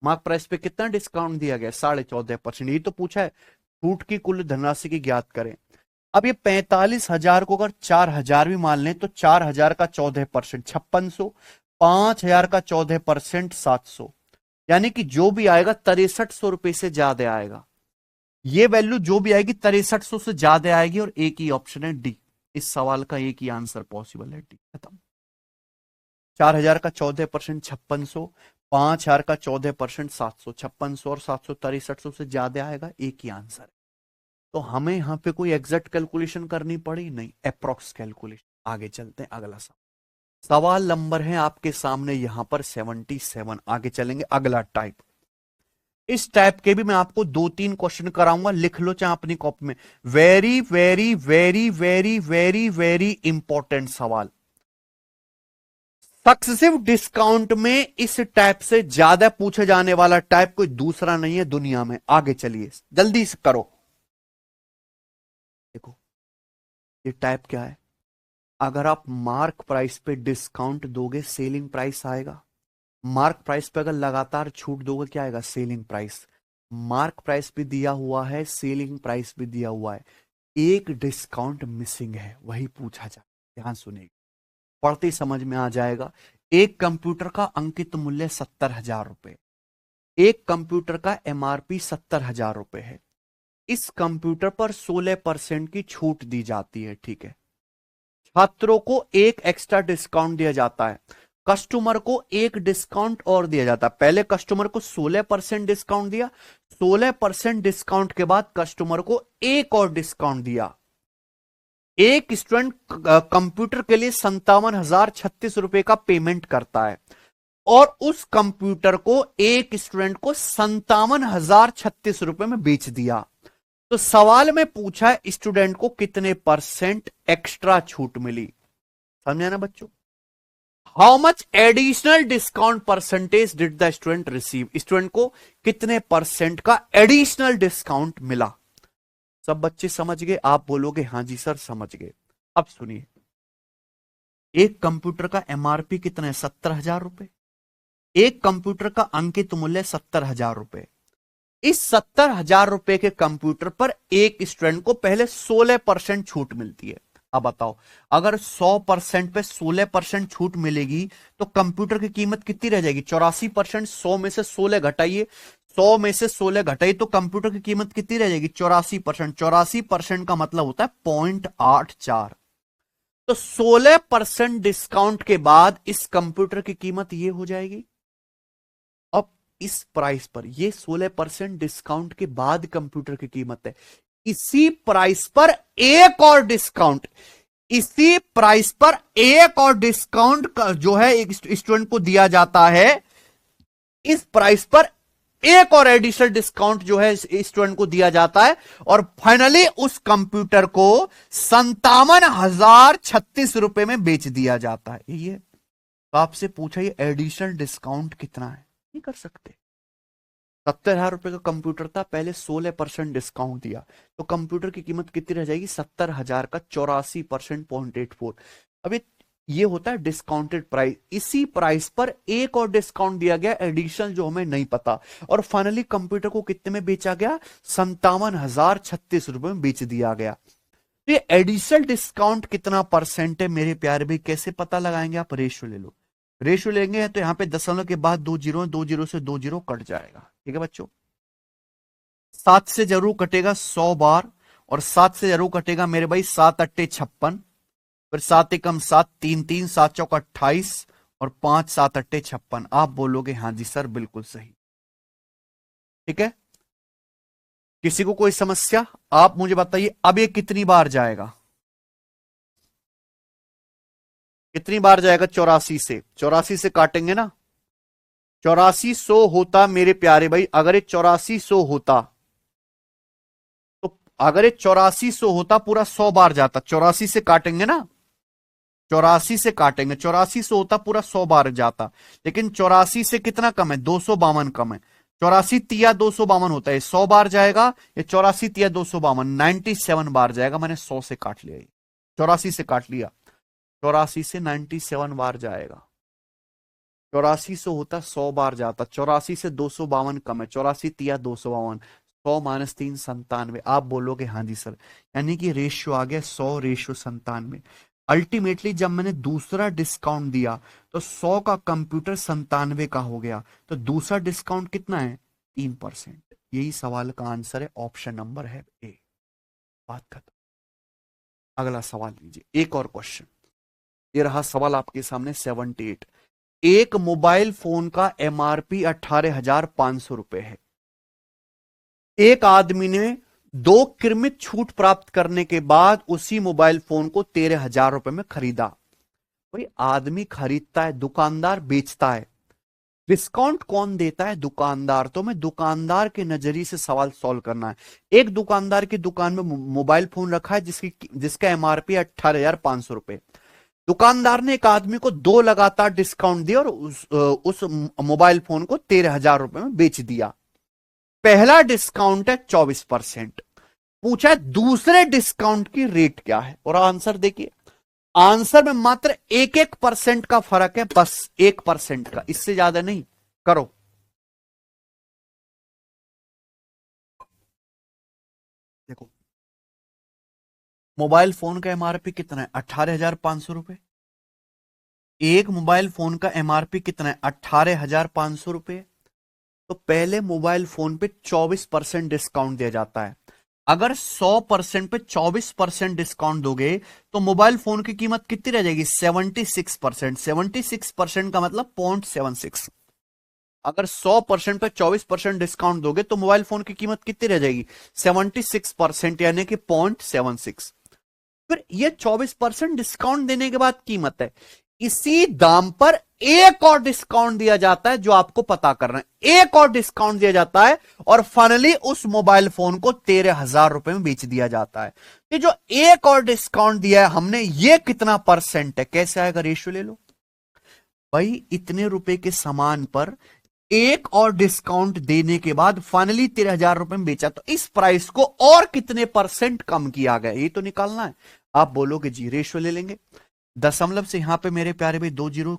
मार्क प्राइस पे कितना डिस्काउंट दिया गया? 14.5%। यही तो पूछा है, छूट की कुल धनराशि की ज्ञात करें। अब ये 45,000 को अगर 4,000 भी मान लें तो 4,000 का 14% 5600, 5,000 का 14% 700, यानी कि जो भी आएगा 6300 रुपए से ज्यादा आएगा। ये वैल्यू जो भी आएगी 6300 से ज्यादा आएगी, और एक ही ऑप्शन है डी। इस सवाल का एक ही आंसर पॉसिबल है, डी। खत्म। 4,000 का 14% 5600, 5,000 का 14% 700, 5600 और 700 6300 से ज्यादा आएगा, एक ही आंसर है। तो हमें यहां पे कोई एग्जैक्ट कैलकुलेशन करनी पड़ी नहीं, अप्रोक्स कैलकुलेशन। आगे चलते हैं, अगला सवाल नंबर है आपके सामने यहां पर 77। आगे चलेंगे, अगला टाइप। इस टाइप के भी मैं आपको 2-3 क्वेश्चन कराऊंगा, लिख लो चाहे अपनी कॉपी में। Very very very very very very important सवाल। सक्सेसिव डिस्काउंट में इस टाइप से ज्यादा पूछे जाने वाला टाइप कोई दूसरा नहीं है दुनिया में। आगे चलिए, जल्दी से करो। देखो ये टाइप क्या है। अगर आप मार्क प्राइस पे डिस्काउंट दोगे, सेलिंग प्राइस आएगा। मार्क प्राइस पे अगर लगातार छूट दोगे, क्या आएगा? Selling price. मार्क प्राइस भी दिया हुआ है, सेलिंग प्राइस भी दिया हुआ है, एक डिस्काउंट मिसिंग है, वही पूछा जाए। ध्यान सुनिए, पढ़ते ही समझ में आ जाएगा। एक कंप्यूटर का अंकित मूल्य 70,000 रुपए, एक कंप्यूटर का एमआरपी 70,000 रुपए है। इस कंप्यूटर पर 16% की छूट दी जाती है, ठीक है। छात्रों को एक एक्स्ट्रा डिस्काउंट दिया जाता है, कस्टमर को एक डिस्काउंट और दिया जाता है। पहले कस्टमर को 16% डिस्काउंट दिया, 16% डिस्काउंट के बाद कस्टमर को एक और डिस्काउंट दिया। एक स्टूडेंट कंप्यूटर के लिए 57,036 रुपए का पेमेंट करता है और उस कंप्यूटर को एक स्टूडेंट को 57,036 रुपए में बेच दिया। तो सवाल में पूछा है स्टूडेंट को कितने परसेंट एक्स्ट्रा छूट मिली। समझा ना बच्चों? How much additional discount percentage did the student receive. Student को कितने परसेंट का एडिशनल डिस्काउंट मिला। सब बच्चे समझ गए? आप बोलोगे हां जी सर समझ गए। अब सुनिए, एक कंप्यूटर का एमआरपी कितना है? 70,000 रुपए। एक कंप्यूटर का अंकित मूल्य 70,000 रुपए। इस 70,000 रुपए के कंप्यूटर पर एक स्टूडेंट को पहले 16% छूट मिलती है। अब बताओ, अगर 100% पे 16% छूट मिलेगी तो कंप्यूटर की कीमत कितनी रह जाएगी? 84%। 100 में से 16 घटाइए, 100 में से 16 घटाइए तो कंप्यूटर की कीमत कितनी रह जाएगी? 84%। 84% का मतलब होता है 0.84। तो 16% डिस्काउंट के बाद इस कंप्यूटर की कीमत ये हो जाएगी। अब इस प्राइस पर, ये 16% डिस्काउंट के बाद कंप्यूटर की कीमत है। इसी प्राइस पर एक और डिस्काउंट, इसी प्राइस पर एक और डिस्काउंट जो है एक स्टूडेंट को दिया जाता है। इस प्राइस पर एक और एडिशनल डिस्काउंट जो है स्टूडेंट को दिया जाता है और फाइनली उस कंप्यूटर को 57,036 रुपए में बेच दिया जाता है। ये तो आपसे पूछा ये एडिशनल डिस्काउंट कितना है, नहीं कर सकते। 70,000 रुपए का कंप्यूटर था, पहले 16% डिस्काउंट दिया तो कंप्यूटर की कीमत कितनी रह जाएगी? 70,000 का 84% 0.84। अब ये होता है डिस्काउंटेड प्राइस। इसी प्राइस पर एक और डिस्काउंट दिया गया एडिशनल, जो हमें नहीं पता, और फाइनली कंप्यूटर को कितने में बेचा गया? 57,036 रुपए में बेच दिया गया। तो ये एडिशनल डिस्काउंट कितना परसेंट है मेरे प्यारे भाई? कैसे पता लगाएंगे? आप रेशियो ले लो। रेशियो लेंगे तो यहां पे दशमलव के बाद 2 जीरो, 2 जीरो से 2 जीरो कट जाएगा, ठीक है बच्चों। 7 से जरूर कटेगा 100 बार, और 7 से जरूर कटेगा मेरे भाई 7 अट्टे 56, फिर 7 एकम 7, 3 3, 7 चौक 28 और 5 7 अट्टे 56। आप बोलोगे हां जी सर बिल्कुल सही, ठीक है। किसी को कोई समस्या? आप मुझे बताइए अब ये कितनी बार जाएगा? कितनी बार जाएगा? 84 से, 84 से काटेंगे ना। 8400 होता मेरे प्यारे भाई, अगर ये 8400 होता तो, अगर ये 8400 होता पूरा 100 बार जाता। 84 से काटेंगे ना, 84 से काटेंगे, 8400 होता पूरा 100 बार जाता, लेकिन 84 से कितना कम है? 252 कम है। 84 तिया 252 होता है, 100 बार जाएगा। ये 84 तिया 252, 97 बार जाएगा। मैंने 100 से काट लिया, 84 से काट लिया, 84 से 97 बार जाएगा। 8400 होता 100 बार जाता, 84 से 252 कम है, 84 तिया 252, 100 माइनस 3 97। आप बोलोगे हाँ जी सर, यानी कि रेशियो आ गया 100 रेशियो 97। अल्टीमेटली जब मैंने दूसरा डिस्काउंट दिया तो 100 का कंप्यूटर 97 का हो गया, तो दूसरा डिस्काउंट कितना है? 3%। यही सवाल का आंसर है, ऑप्शन नंबर है ए। बात खत्म। अगला सवाल लीजिए, एक और क्वेश्चन। ये रहा सवाल आपके सामने 78। एक मोबाइल फोन का एमआरपी 18,500 रुपए है। एक आदमी ने दो क्रमिक छूट प्राप्त करने के बाद उसी मोबाइल फोन को 13,000 में खरीदा। भाई आदमी खरीदता है, दुकानदार बेचता है, डिस्काउंट कौन देता है? दुकानदार। तो मैं दुकानदार के नजरिए से सवाल सॉल्व करना है। एक दुकानदार की दुकान में मोबाइल फोन रखा है जिसका एमआरपी 18,500 दुकानदार ने एक आदमी को दो लगातार डिस्काउंट दिया और उस मोबाइल फोन को 13,000 में बेच दिया। पहला डिस्काउंट है 24%। पूछा है दूसरे डिस्काउंट की रेट क्या है, और आंसर देखिए, आंसर में मात्र 1% का फर्क है, बस 1% का, इससे ज्यादा नहीं। करो। देखो मोबाइल फोन का एमआरपी कितना है? 18,500 एक मोबाइल फोन का एमआरपी कितना है? 18,500 तो पहले मोबाइल फोन पे 24% डिस्काउंट दिया जाता है। अगर 100% पे 24% डिस्काउंट दोगे तो मोबाइल फोन की कीमत कितनी रह जाएगी? 76%। 76% का मतलब 0.76। अगर 100% पे 24% डिस्काउंट दोगे तो मोबाइल फोन की कीमत कितनी रह जाएगी? 76%, यानी कि 0.76। फिर ये 24% डिस्काउंट देने के बाद कीमत है, इसी दाम पर एक और डिस्काउंट दिया जाता है, जो आपको पता करना है। एक और डिस्काउंट दिया जाता है और फाइनली उस मोबाइल फोन को 13,000 में बेच दिया जाता है। ये जो एक और डिस्काउंट दिया है हमने, ये कितना परसेंट है? कैसे आएगा? रेशियो ले लो भाई। इतने रुपए के सामान पर एक और डिस्काउंट देने के बाद फाइनली 13,000 में बेचा, तो इस प्राइस को और कितने परसेंट कम किया गया, ये तो निकालना है। आप बोलोगे जी रेशियो ले लेंगे, दशमलव से यहां पे मेरे प्यारे भाई 2 जीरो,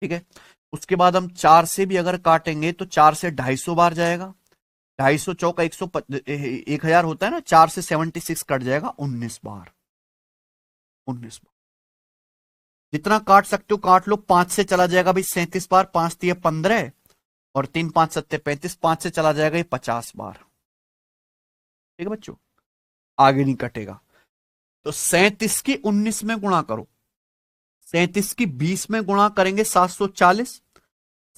ठीक है। उसके बाद हम 4 से भी अगर काटेंगे तो 4 से 250 बार जाएगा, 250 चौका 1,000 होता है ना, 4 से 76 कट जाएगा, 19 बार। 19 बार जितना काट सकते हो काट लो। 5 से चला जाएगा भाई 37 बार, 5 तिया 15 और 3 5 7 35, 5 से चला जाएगा ये 50 बार। ठीक है बच्चों, आगे नहीं कटेगा। तो 37 की 19 में गुणा करो, 37 की 20 में गुणा करेंगे 740,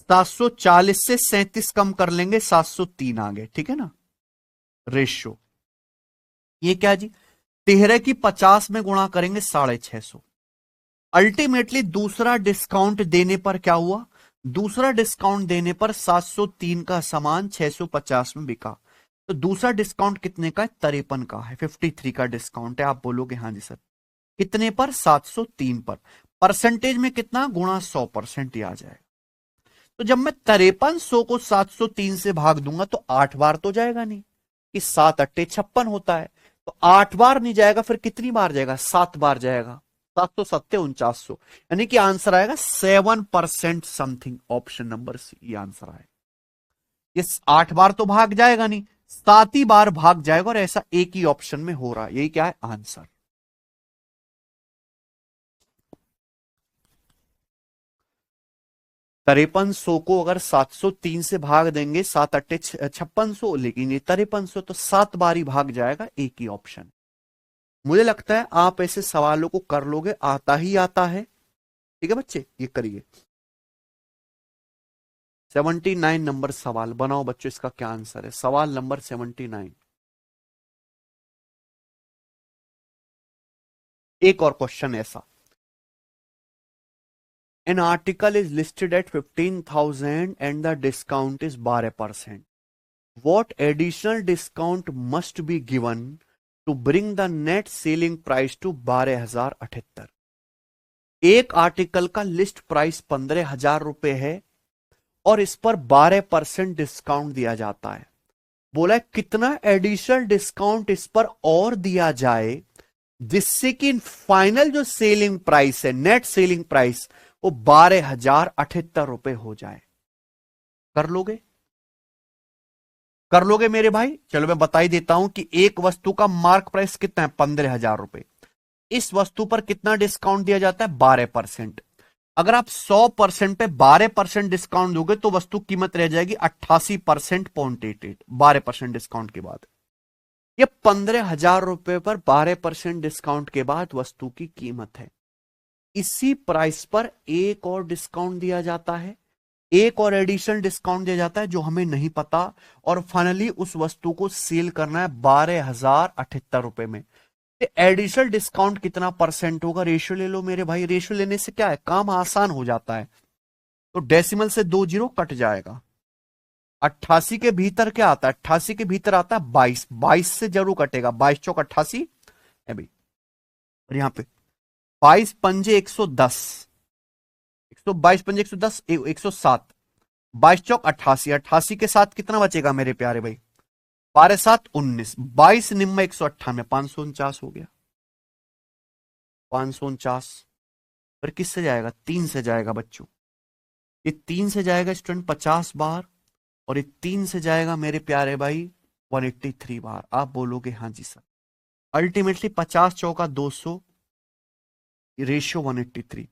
740 से 37 कम कर लेंगे 703 आ गए, ठीक है ना रेशियो। ये क्या जी? 13 की 50 में गुणा करेंगे 650। अल्टीमेटली दूसरा डिस्काउंट देने पर क्या हुआ? दूसरा डिस्काउंट देने पर 703 का सामान 650 में बिका। तो दूसरा डिस्काउंट कितने का है? 53 का है, 53 का डिस्काउंट है। आप बोलोगे हाँ जी सर, कितने पर? 703 पर। परसेंटेज में कितना? गुणा 100% ही आ जाएगा। तो जब मैं 5300 को 703 से भाग दूंगा तो 8 बार तो जाएगा नहीं, कि 7 अट्टे 56 होता है, तो 8 बार नहीं जाएगा, फिर कितनी बार जाएगा? 7 बार जाएगा, 700 7 4900, यानी कि आंसर आएगा 7% समथिंग। ऑप्शन नंबर सी ये आंसर आएगा। ये 8 बार तो भाग जाएगा नहीं, 7 ही बार भाग जाएगा, और ऐसा एक ही ऑप्शन में हो रहा है। यही क्या है? आंसर। 5300 को अगर 703 से भाग देंगे, 7 अट्टे 5600, लेकिन ये 5300 तो 7 बार ही भाग जाएगा, एक ही ऑप्शन। मुझे लगता है आप ऐसे सवालों को कर लोगे, आता ही आता है। ठीक है बच्चे, ये करिए। 79 नंबर सवाल बनाओ बच्चों, इसका क्या आंसर है? सवाल नंबर 79। एक और क्वेश्चन ऐसा, an article is listed at 15,000 and the discount is 12%. What additional discount must be given to bring the net selling price to 12,078? एक आर्टिकल का लिस्ट प्राइस 15,000 रुपए है और इस पर 12% डिस्काउंट दिया जाता है। बोला कितना एडिशनल डिस्काउंट इस पर और दिया जाए जिससे कि फाइनल जो सेलिंग प्राइस है, नेट सेलिंग प्राइस, वो 12,078 हो जाए। कर लोगे? कर लोगे मेरे भाई? चलो मैं बता ही देता हूं कि एक वस्तु का मार्क प्राइस कितना है? 15,000 रुपए। इस वस्तु पर कितना डिस्काउंट दिया जाता है? 12%। अगर आप 100% पे 12% डिस्काउंट दोगे तो वस्तु कीमत रह जाएगी 88%, 0.88। 12% डिस्काउंट के बाद ये 15,000 रुपए पर 12% डिस्काउंट के बाद वस्तु की कीमत है। इसी प्राइस पर एक और डिस्काउंट दिया जाता है, एक और एडिशनल डिस्काउंट दिया जाता है जो हमें नहीं पता, और फाइनली उस वस्तु को सेल करना है 12,078 रुपए में। एडिशनल डिस्काउंट कितना परसेंट होगा, रेशियो ले लो मेरे भाई। रेशियो लेने से क्या है, काम आसान हो जाता है। तो डेसिमल से 2 जीरो कट जाएगा। 88 के भीतर क्या आता है, 88 के भीतर आता है 22, 22 से जरूर कटेगा, 22 चौक 88 है भाई। और यहां पे 22 पंजे 110, 122 पंजे 110, 107, 22 चौक 88, 88 के साथ कितना बचेगा मेरे प्यारे भाई, 12 7 19, 22 निम्न 198, 549 हो गया। 549 पर किससे जाएगा, 3 से जाएगा बच्चों। ये 3 से जाएगा स्टूडेंट 50 बार, और ये 3 से जाएगा मेरे प्यारे भाई 183 बार। आप बोलोगे हाँ जी सर। अल्टीमेटली 50 चौका 200, रेशियो 183।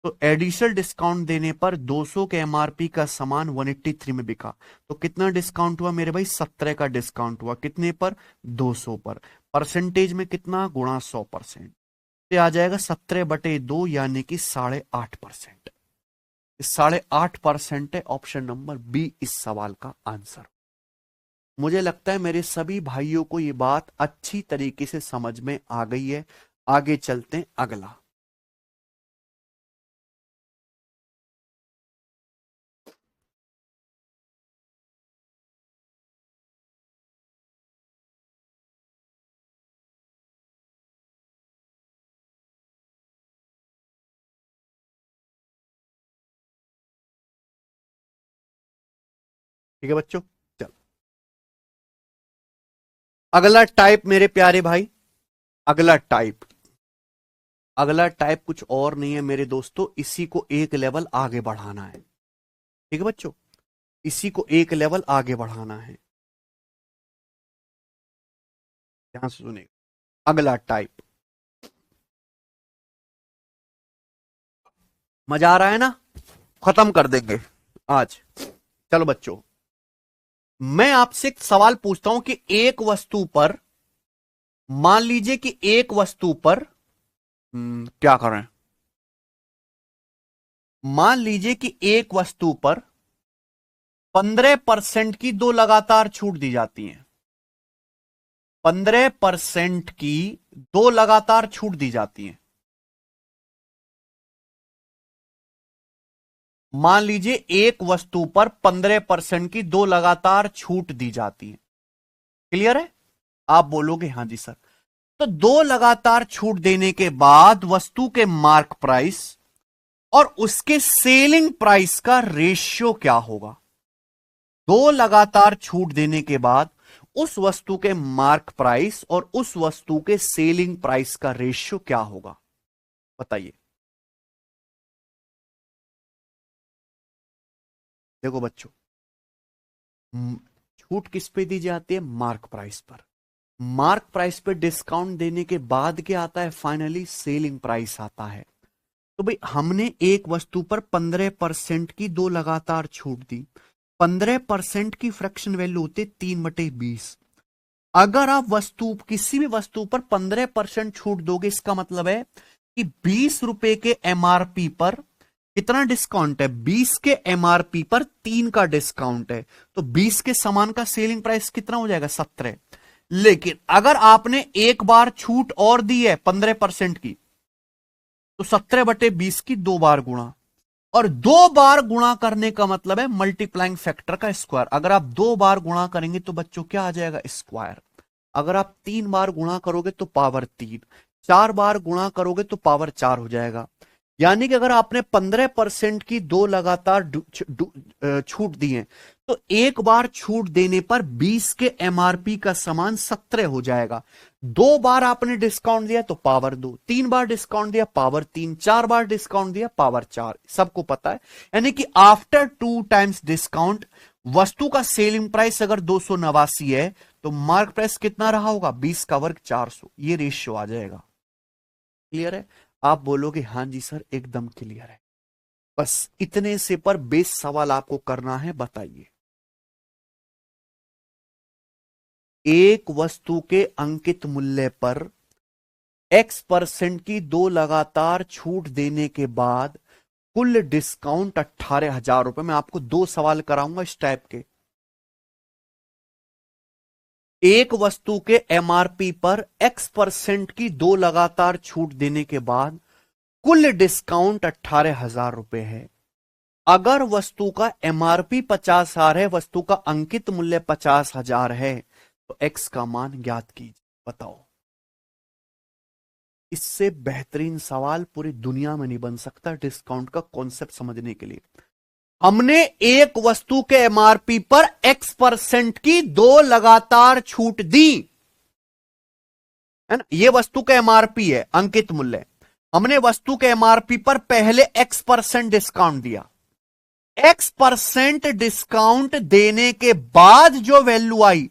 तो एडिशनल डिस्काउंट देने पर 200 के एमआरपी का सामान 183 में बिका। तो कितना डिस्काउंट हुआ मेरे भाई, 17 का डिस्काउंट हुआ। कितने पर, 200 पर। परसेंटेज में कितना, गुणा 100%। तो आ जाएगा 17/2 यानी कि 8.5%। 8.5% है ऑप्शन नंबर बी इस सवाल का आंसर। मुझे लगता है मेरे सभी भाइयों को यह बात अच्छी तरीके से समझ में आ गई है। आगे चलते हैं अगला। ठीक है बच्चों, चलो अगला टाइप मेरे प्यारे भाई। अगला टाइप, अगला टाइप कुछ और नहीं है मेरे दोस्तों, इसी को एक लेवल आगे बढ़ाना है। ठीक है बच्चों, इसी को एक लेवल आगे बढ़ाना है। ध्यान से सुनिएगा, अगला टाइप। मजा आ रहा है ना, खत्म कर देंगे आज। चलो बच्चों, मैं आपसे एक सवाल पूछता हूं कि एक वस्तु पर, मान लीजिए कि एक वस्तु पर क्या करें, मान लीजिए कि एक वस्तु पर 15% की दो लगातार छूट दी जाती है। 15% की दो लगातार छूट दी जाती है। मान लीजिए एक वस्तु पर 15% की दो लगातार छूट दी जाती है। क्लियर है, आप बोलोगे हाँ जी सर। तो दो लगातार छूट देने के बाद वस्तु के मार्क प्राइस और उसके सेलिंग प्राइस का रेशियो क्या होगा। दो लगातार छूट देने के बाद उस वस्तु के मार्क प्राइस और उस वस्तु के सेलिंग प्राइस का रेशियो क्या होगा, बताइए। देखो बच्चों, छूट किस पे दी जाती है, मार्क प्राइस पर। मार्क प्राइस पे डिस्काउंट देने के बाद क्या आता है, फाइनली सेलिंग प्राइस आता है। तो भाई हमने एक वस्तु पर 15% की दो लगातार छूट दी। 15% की फ्रैक्शन वैल्यू होती 3/20। अगर आप वस्तु, किसी भी वस्तु पर 15% छूट दोगे, इसका मतलब है कि 20 रुपए के एमआरपी पर कितना डिस्काउंट है, 20 के एमआरपी पर 3 का डिस्काउंट है। तो 20 के सामान का सेलिंग प्राइस कितना हो जाएगा, 17। लेकिन अगर आपने एक बार छूट और दी है 15% की, तो 17/20 की दो बार गुणा, और दो बार गुणा करने का मतलब है मल्टीप्लाइंग फैक्टर का स्क्वायर। अगर आप दो बार गुणा करेंगे तो बच्चों क्या आ जाएगा, स्क्वायर। अगर आप 3 बार गुणा करोगे तो पावर 3, 4 बार गुणा करोगे तो पावर 4 हो जाएगा। यानी कि अगर आपने 15% की दो लगातार छूट दी है, तो एक बार छूट देने पर 20 के एमआरपी का समान 17 हो जाएगा। दो बार आपने डिस्काउंट दिया तो पावर 2, 3 बार डिस्काउंट दिया पावर 3, 4 बार डिस्काउंट दिया पावर 4। सबको पता है, यानी कि आफ्टर 2 टाइम्स डिस्काउंट वस्तु का सेलिंग प्राइस अगर 289 है, तो मार्क प्राइस कितना रहा होगा, 20 का वर्ग 400। ये रेशियो आ जाएगा। क्लियर है, आप बोलोगे हाँ जी सर एकदम क्लियर है। बस इतने से पर बेस सवाल आपको करना है, बताइए। एक वस्तु के अंकित मूल्य पर X% की दो लगातार छूट देने के बाद कुल डिस्काउंट 18,000 रुपए। मैं आपको दो सवाल कराऊंगा इस टाइप के। एक वस्तु के एमआरपी पर X% की दो लगातार छूट देने के बाद कुल डिस्काउंट 18,000 रुपए है। अगर वस्तु का एमआरपी 50,000 है, वस्तु का अंकित मूल्य 50,000 है, तो एक्स का मान ज्ञात कीजिए। बताओ, इससे बेहतरीन सवाल पूरी दुनिया में नहीं बन सकता डिस्काउंट का कॉन्सेप्ट समझने के लिए। हमने एक वस्तु के एमआरपी पर X% की दो लगातार छूट दी, है ना। यह वस्तु का एमआरपी है, अंकित मूल्य। हमने वस्तु के एमआरपी पर पहले X% डिस्काउंट दिया। X% डिस्काउंट देने के बाद जो वैल्यू आई,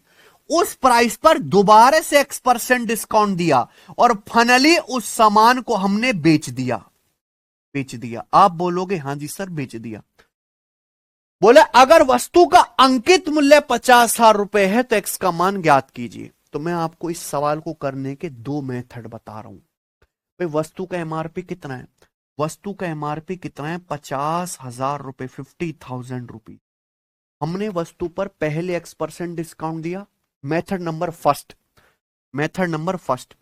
उस प्राइस पर दोबारा से X% डिस्काउंट दिया और फाइनली उस सामान को हमने बेच दिया। बेच दिया। आप बोलोगे हां जी सर बेच दिया। बोले अगर वस्तु का अंकित मूल्य 50,000 रुपए है तो एक्स का मान ज्ञात कीजिए। तो मैं आपको इस सवाल को करने के दो मेथड बता रहा हूं। भाई वस्तु का एमआरपी कितना है? वस्तु का एमआरपी कितना है? 50,000 रुपए, 50,000 रुपीज। हमने वस्तु पर पहले X% डिस्काउंट दिया। Method number first, method number first,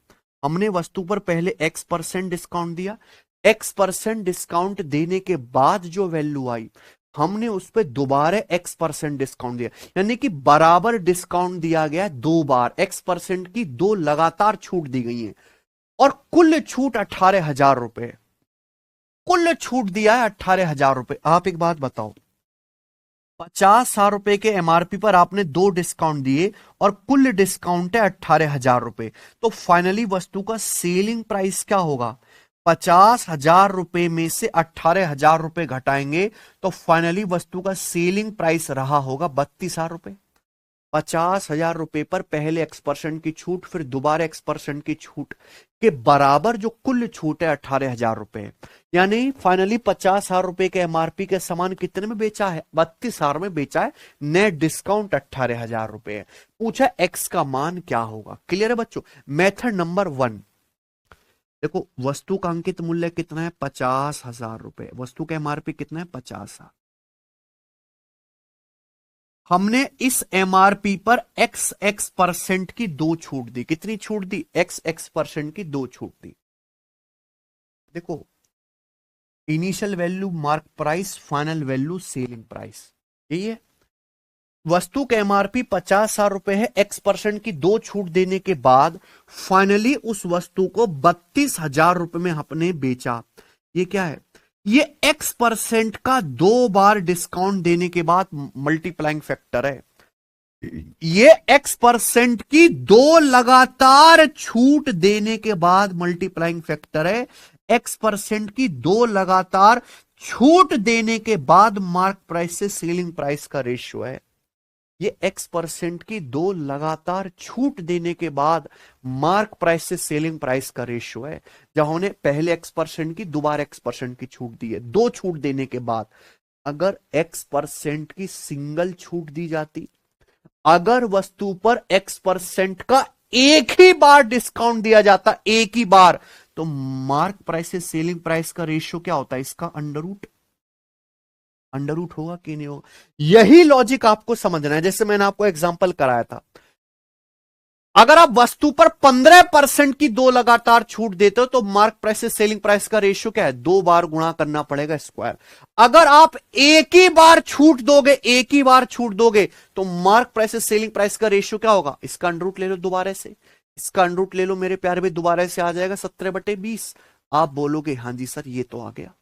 हमने वस्तु पर पहले X% डिस्काउंट दिया। X% डिस्काउंट देने के बाद जो वैल्यू आई, हमने उस पर दोबारा X% डिस्काउंट दिया, यानी कि बराबर डिस्काउंट दिया गया दो बार। X% की दो लगातार छूट दी गई है और कुल छूट 18,000 रुपए। कुल छूट दिया है 18,000 रुपए। आप एक बात बताओ, 50,000 रुपए के एमआरपी पर आपने दो डिस्काउंट दिए और कुल डिस्काउंट है 18,000 रुपए, तो फाइनली वस्तु का सेलिंग प्राइस क्या होगा? 50,000 रुपए में से 18,000 रुपए घटाएंगे तो फाइनली वस्तु का सेलिंग प्राइस रहा होगा 32,000 रुपए। 50,000 रुपए पर पहले X% की छूट, फिर दोबारा X% की छूट के बराबर जो कुल छूट है 18,000 रुपए, यानी फाइनली 50,000 रुपए के एमआरपी के सामान कितने में बेचा है? 32,000 में बेचा है। नेट डिस्काउंट 18,000 रुपए है। पूछा एक्स का मान क्या होगा। क्लियर है बच्चों? मेथड नंबर 1, देखो वस्तु का अंकित मूल्य कितना है? 50,000 रुपए। वस्तु का एमआरपी कितना है? 50,000। हमने इस एमआरपी पर X% की दो छूट दी। कितनी छूट दी? X% की दो छूट दी। देखो, initial value mark price, final value selling price, यही है। वस्तु का एमआरपी 50,000 रुपए है। X% की दो छूट देने के बाद फाइनली उस वस्तु को 32,000 रुपए में हमने बेचा। ये क्या है? ये X% का दो बार डिस्काउंट देने के बाद मल्टीप्लाइंग फैक्टर है। ये X% की दो लगातार छूट देने के बाद मल्टीप्लाइंग फैक्टर है। X% की दो लगातार छूट देने के बाद मार्क प्राइस से सेलिंग प्राइस का रेशियो है। ये X% की दो लगातार छूट देने के बाद मार्क प्राइस से सेलिंग प्राइस का रेशियो है। जब हमने पहले X% की दोबारा X% की छूट दी है, दो छूट देने के बाद। अगर X% की सिंगल छूट दी जाती, अगर वस्तु पर X% का एक ही बार डिस्काउंट दिया जाता, एक ही बार, तो मार्क प्राइस से सेलिंग प्राइस का रेशियो क्या होता है? इसका अंडर रूट। अंडर रूट होगा कि नहीं होगा? यही लॉजिक आपको समझना है। जैसे मैंने आपको एग्जांपल कराया था, अगर आप वस्तु पर 15% की दो लगातार छूट देते हो तो मार्क प्राइस से सेलिंग प्राइस का रेशियो क्या है? दो बार गुणा करना पड़ेगा, स्क्वायर। अगर आप एक ही बार छूट दोगे, एक ही बार छूट दोगे, तो मार्क प्राइस से सेलिंग प्राइस का रेशियो क्या होगा? इसका अंडर रूट ले लो दोबारा से, इसका अंडर रूट ले लो मेरे प्यारे भाई, दोबारा से आ जाएगा 17/20। आप बोलोगे हां जी सर ये तो आ गया।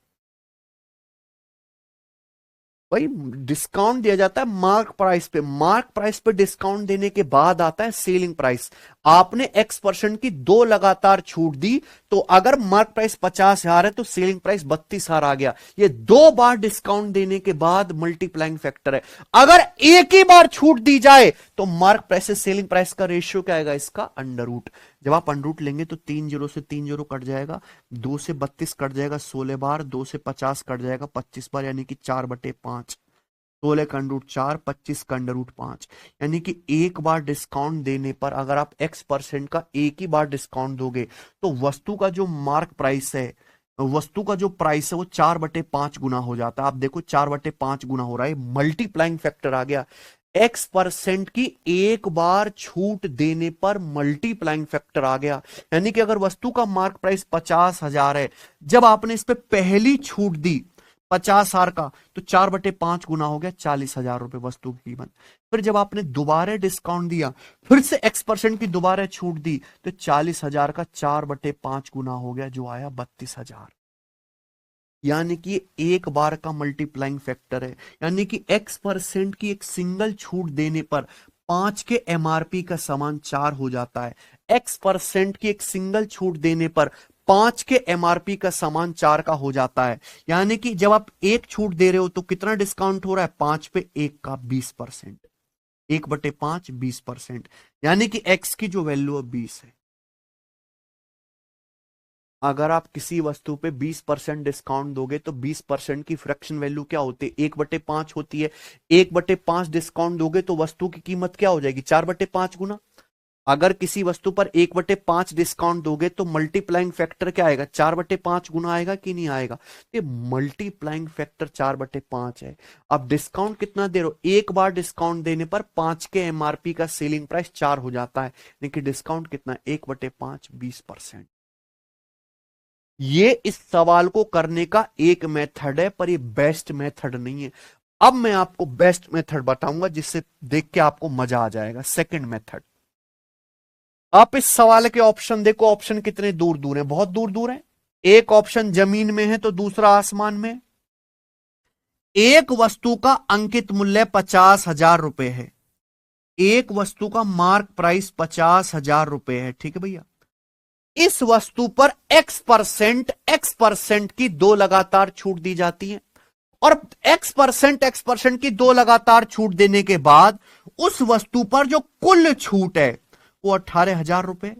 भाई डिस्काउंट दिया जाता है मार्क प्राइस पे, मार्क प्राइस पे डिस्काउंट देने के बाद आता है सेलिंग प्राइस। आपने X% की दो लगातार छूट दी, तो अगर मार्क प्राइस 50,000 है तो सेलिंग प्राइस 32,000 आ गया। ये दो बार डिस्काउंट देने के बाद मल्टीप्लाइंग फैक्टर है। अगर एक ही बार छूट दी जाए तो मार्क प्राइस से सेलिंग प्राइस का रेशियो क्या आएगा? इसका अंडर रूट। जब आप अंडर रूट लेंगे तो 3 जीरो से 3 जीरो कट जाएगा, 2 से 32 कट जाएगा 16 बार, 2 से 50 कट जाएगा 25 बार, यानी कि 4/5। 16 का अंडर रूट 4, 25 का अंडर रूट 5, यानी कि एक बार डिस्काउंट देने पर अगर आप X% का एक ही बार डिस्काउंट दोगे तो वस्तु का जो मार्क प्राइस है, वस्तु का जो प्राइस है वो 4/5 गुना हो जाता है। आप देखो 4/5 गुना हो रहा है, मल्टीप्लाइंग फैक्टर आ गया। X% की एक बार छूट देने पर मल्टीप्लाइंग फैक्टर आ गया। यानी कि अगर वस्तु का मार्क प्राइस 50,000 है, जब आपने इस पे पहली छूट दी 50,000 का, तो 4/5 गुना हो गया 40,000 रुपए वस्तु की कीमत। फिर जब आपने दोबारा डिस्काउंट दिया, फिर से X% की दोबारा छूट दी, तो 40,000 का 4/5 गुना हो गया, जो आया 32,000। यानी कि एक बार का मल्टीप्लाइंग फैक्टर है। यानी कि X% की एक सिंगल छूट देने पर 5 के MRP का सामान 4 हो जाता है। X% की एक सिंगल छूट देने पर 5 के MRP का सामान 4 का हो जाता है। यानी कि जब आप एक छूट दे रहे हो तो कितना डिस्काउंट हो रहा है? 5 पे 1 का 20%। 1/5 20%। यानी कि X की जो वैल्यू है 20 है। अगर आप किसी वस्तु पे 20% डिस्काउंट दोगे तो 20% की फ्रैक्शन वैल्यू क्या होती है? 1/5 होती है। 1/5 डिस्काउंट दोगे तो वस्तु की कीमत क्या हो जाएगी? 4/5 गुना। अगर किसी वस्तु पर 1/5 डिस्काउंट दोगे तो मल्टीप्लाइंग फैक्टर क्या आएगा? 4/5 गुना आएगा कि नहीं आएगा? ये मल्टीप्लाइंग फैक्टर 4/5 है। अब डिस्काउंट कितना दे रहे हो? एक बार डिस्काउंट देने पर 5 के MRP का सेलिंग प्राइस 4 हो जाता है, लेकिन डिस्काउंट कितना? 1/5 20%। ये इस सवाल को करने का एक मेथड है, पर ये बेस्ट मेथड नहीं है। अब मैं आपको बेस्ट मेथड बताऊंगा जिससे देख के आपको मजा आ जाएगा। Second method. आप इस सवाल के ऑप्शन देखो, ऑप्शन कितने दूर दूर है, बहुत दूर दूर है। एक ऑप्शन जमीन में है तो दूसरा आसमान में। एक वस्तु का अंकित मूल्य 50,000 रुपए है। एक वस्तु का मार्क प्राइस 50,000 रुपए है, ठीक है भैया। इस वस्तु पर X% की दो लगातार छूट दी जाती है, और X% की दो लगातार छूट देने के बाद उस वस्तु पर जो कुल छूट है वो 18,000 रुपए।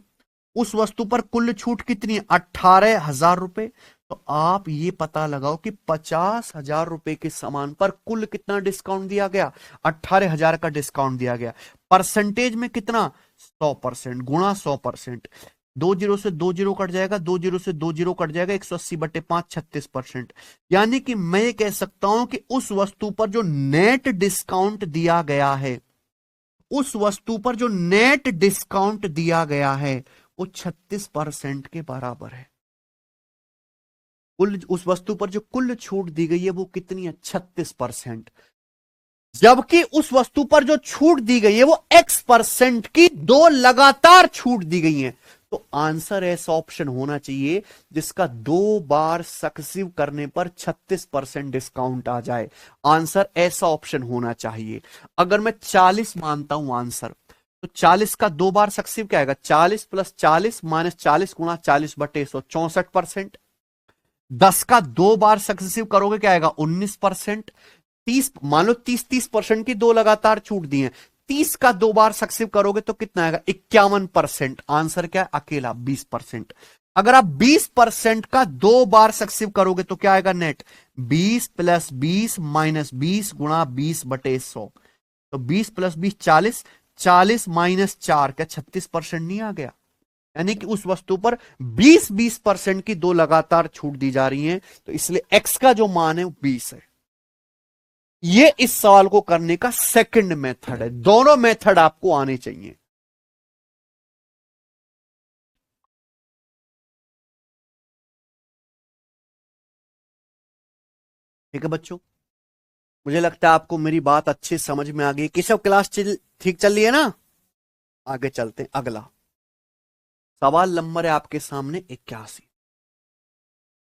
उस वस्तु पर कुल छूट कितनी है? 18,000 रुपए। तो आप ये पता लगाओ कि 50,000 रुपए के सामान पर कुल कितना डिस्काउंट दिया गया? 18,000 का डिस्काउंट दिया गया। परसेंटेज में कितना? 100%। गुणा 100%। 2 जीरो से 2 जीरो कट जाएगा, 2 जीरो से 2 जीरो कट जाएगा, 180/5 36%। यानी कि मैं ये कह सकता हूं कि उस वस्तु पर जो नेट डिस्काउंट दिया गया है, उस वस्तु पर जो नेट डिस्काउंट दिया गया है वो 36% के बराबर है। कुल उस वस्तु पर जो कुल छूट दी गई है वो कितनी है? 36%। जबकि उस वस्तु पर जो छूट दी गई है वो X% की दो लगातार छूट दी गई है। तो आंसर ऐसा ऑप्शन होना चाहिए जिसका दो बार सक्सेसिव करने पर 36% डिस्काउंट आ जाए। आंसर ऐसा ऑप्शन होना चाहिए। अगर मैं 40 मानता हूं आंसर, तो 40 का दो बार सक्सेसिव क्या आएगा? 40 + 40 - 40 गुणा 40/100 64%। 10 का दो बार सक्सेसिव करोगे क्या आएगा? 19%। 30 मान लो 30% की दो लगातार छूट दी है, 30 का दो बार सक्सेसिव करोगे तो कितना आएगा? 51%। आंसर क्या है? अकेला 20%। अगर आप 20% का दो बार सक्सेसिव करोगे तो क्या आएगा नेट? 20 + 20 - 20 गुणा 20/100। तो 20 + 20 40, 40 - 4 क्या 36% नहीं आ गया? यानी कि उस वस्तु पर 20% की दो लगातार छूट दी जा रही है, तो इसलिए एक्स का जो मान है वो 20 है। ये इस सवाल को करने का सेकंड मेथड है। दोनों मेथड आपको आने चाहिए। ठीक है बच्चों, मुझे लगता है आपको मेरी बात अच्छी समझ में आ गई। केशव, क्लास ठीक चल रही है ना? आगे चलते हैं। अगला सवाल नंबर है आपके सामने 81।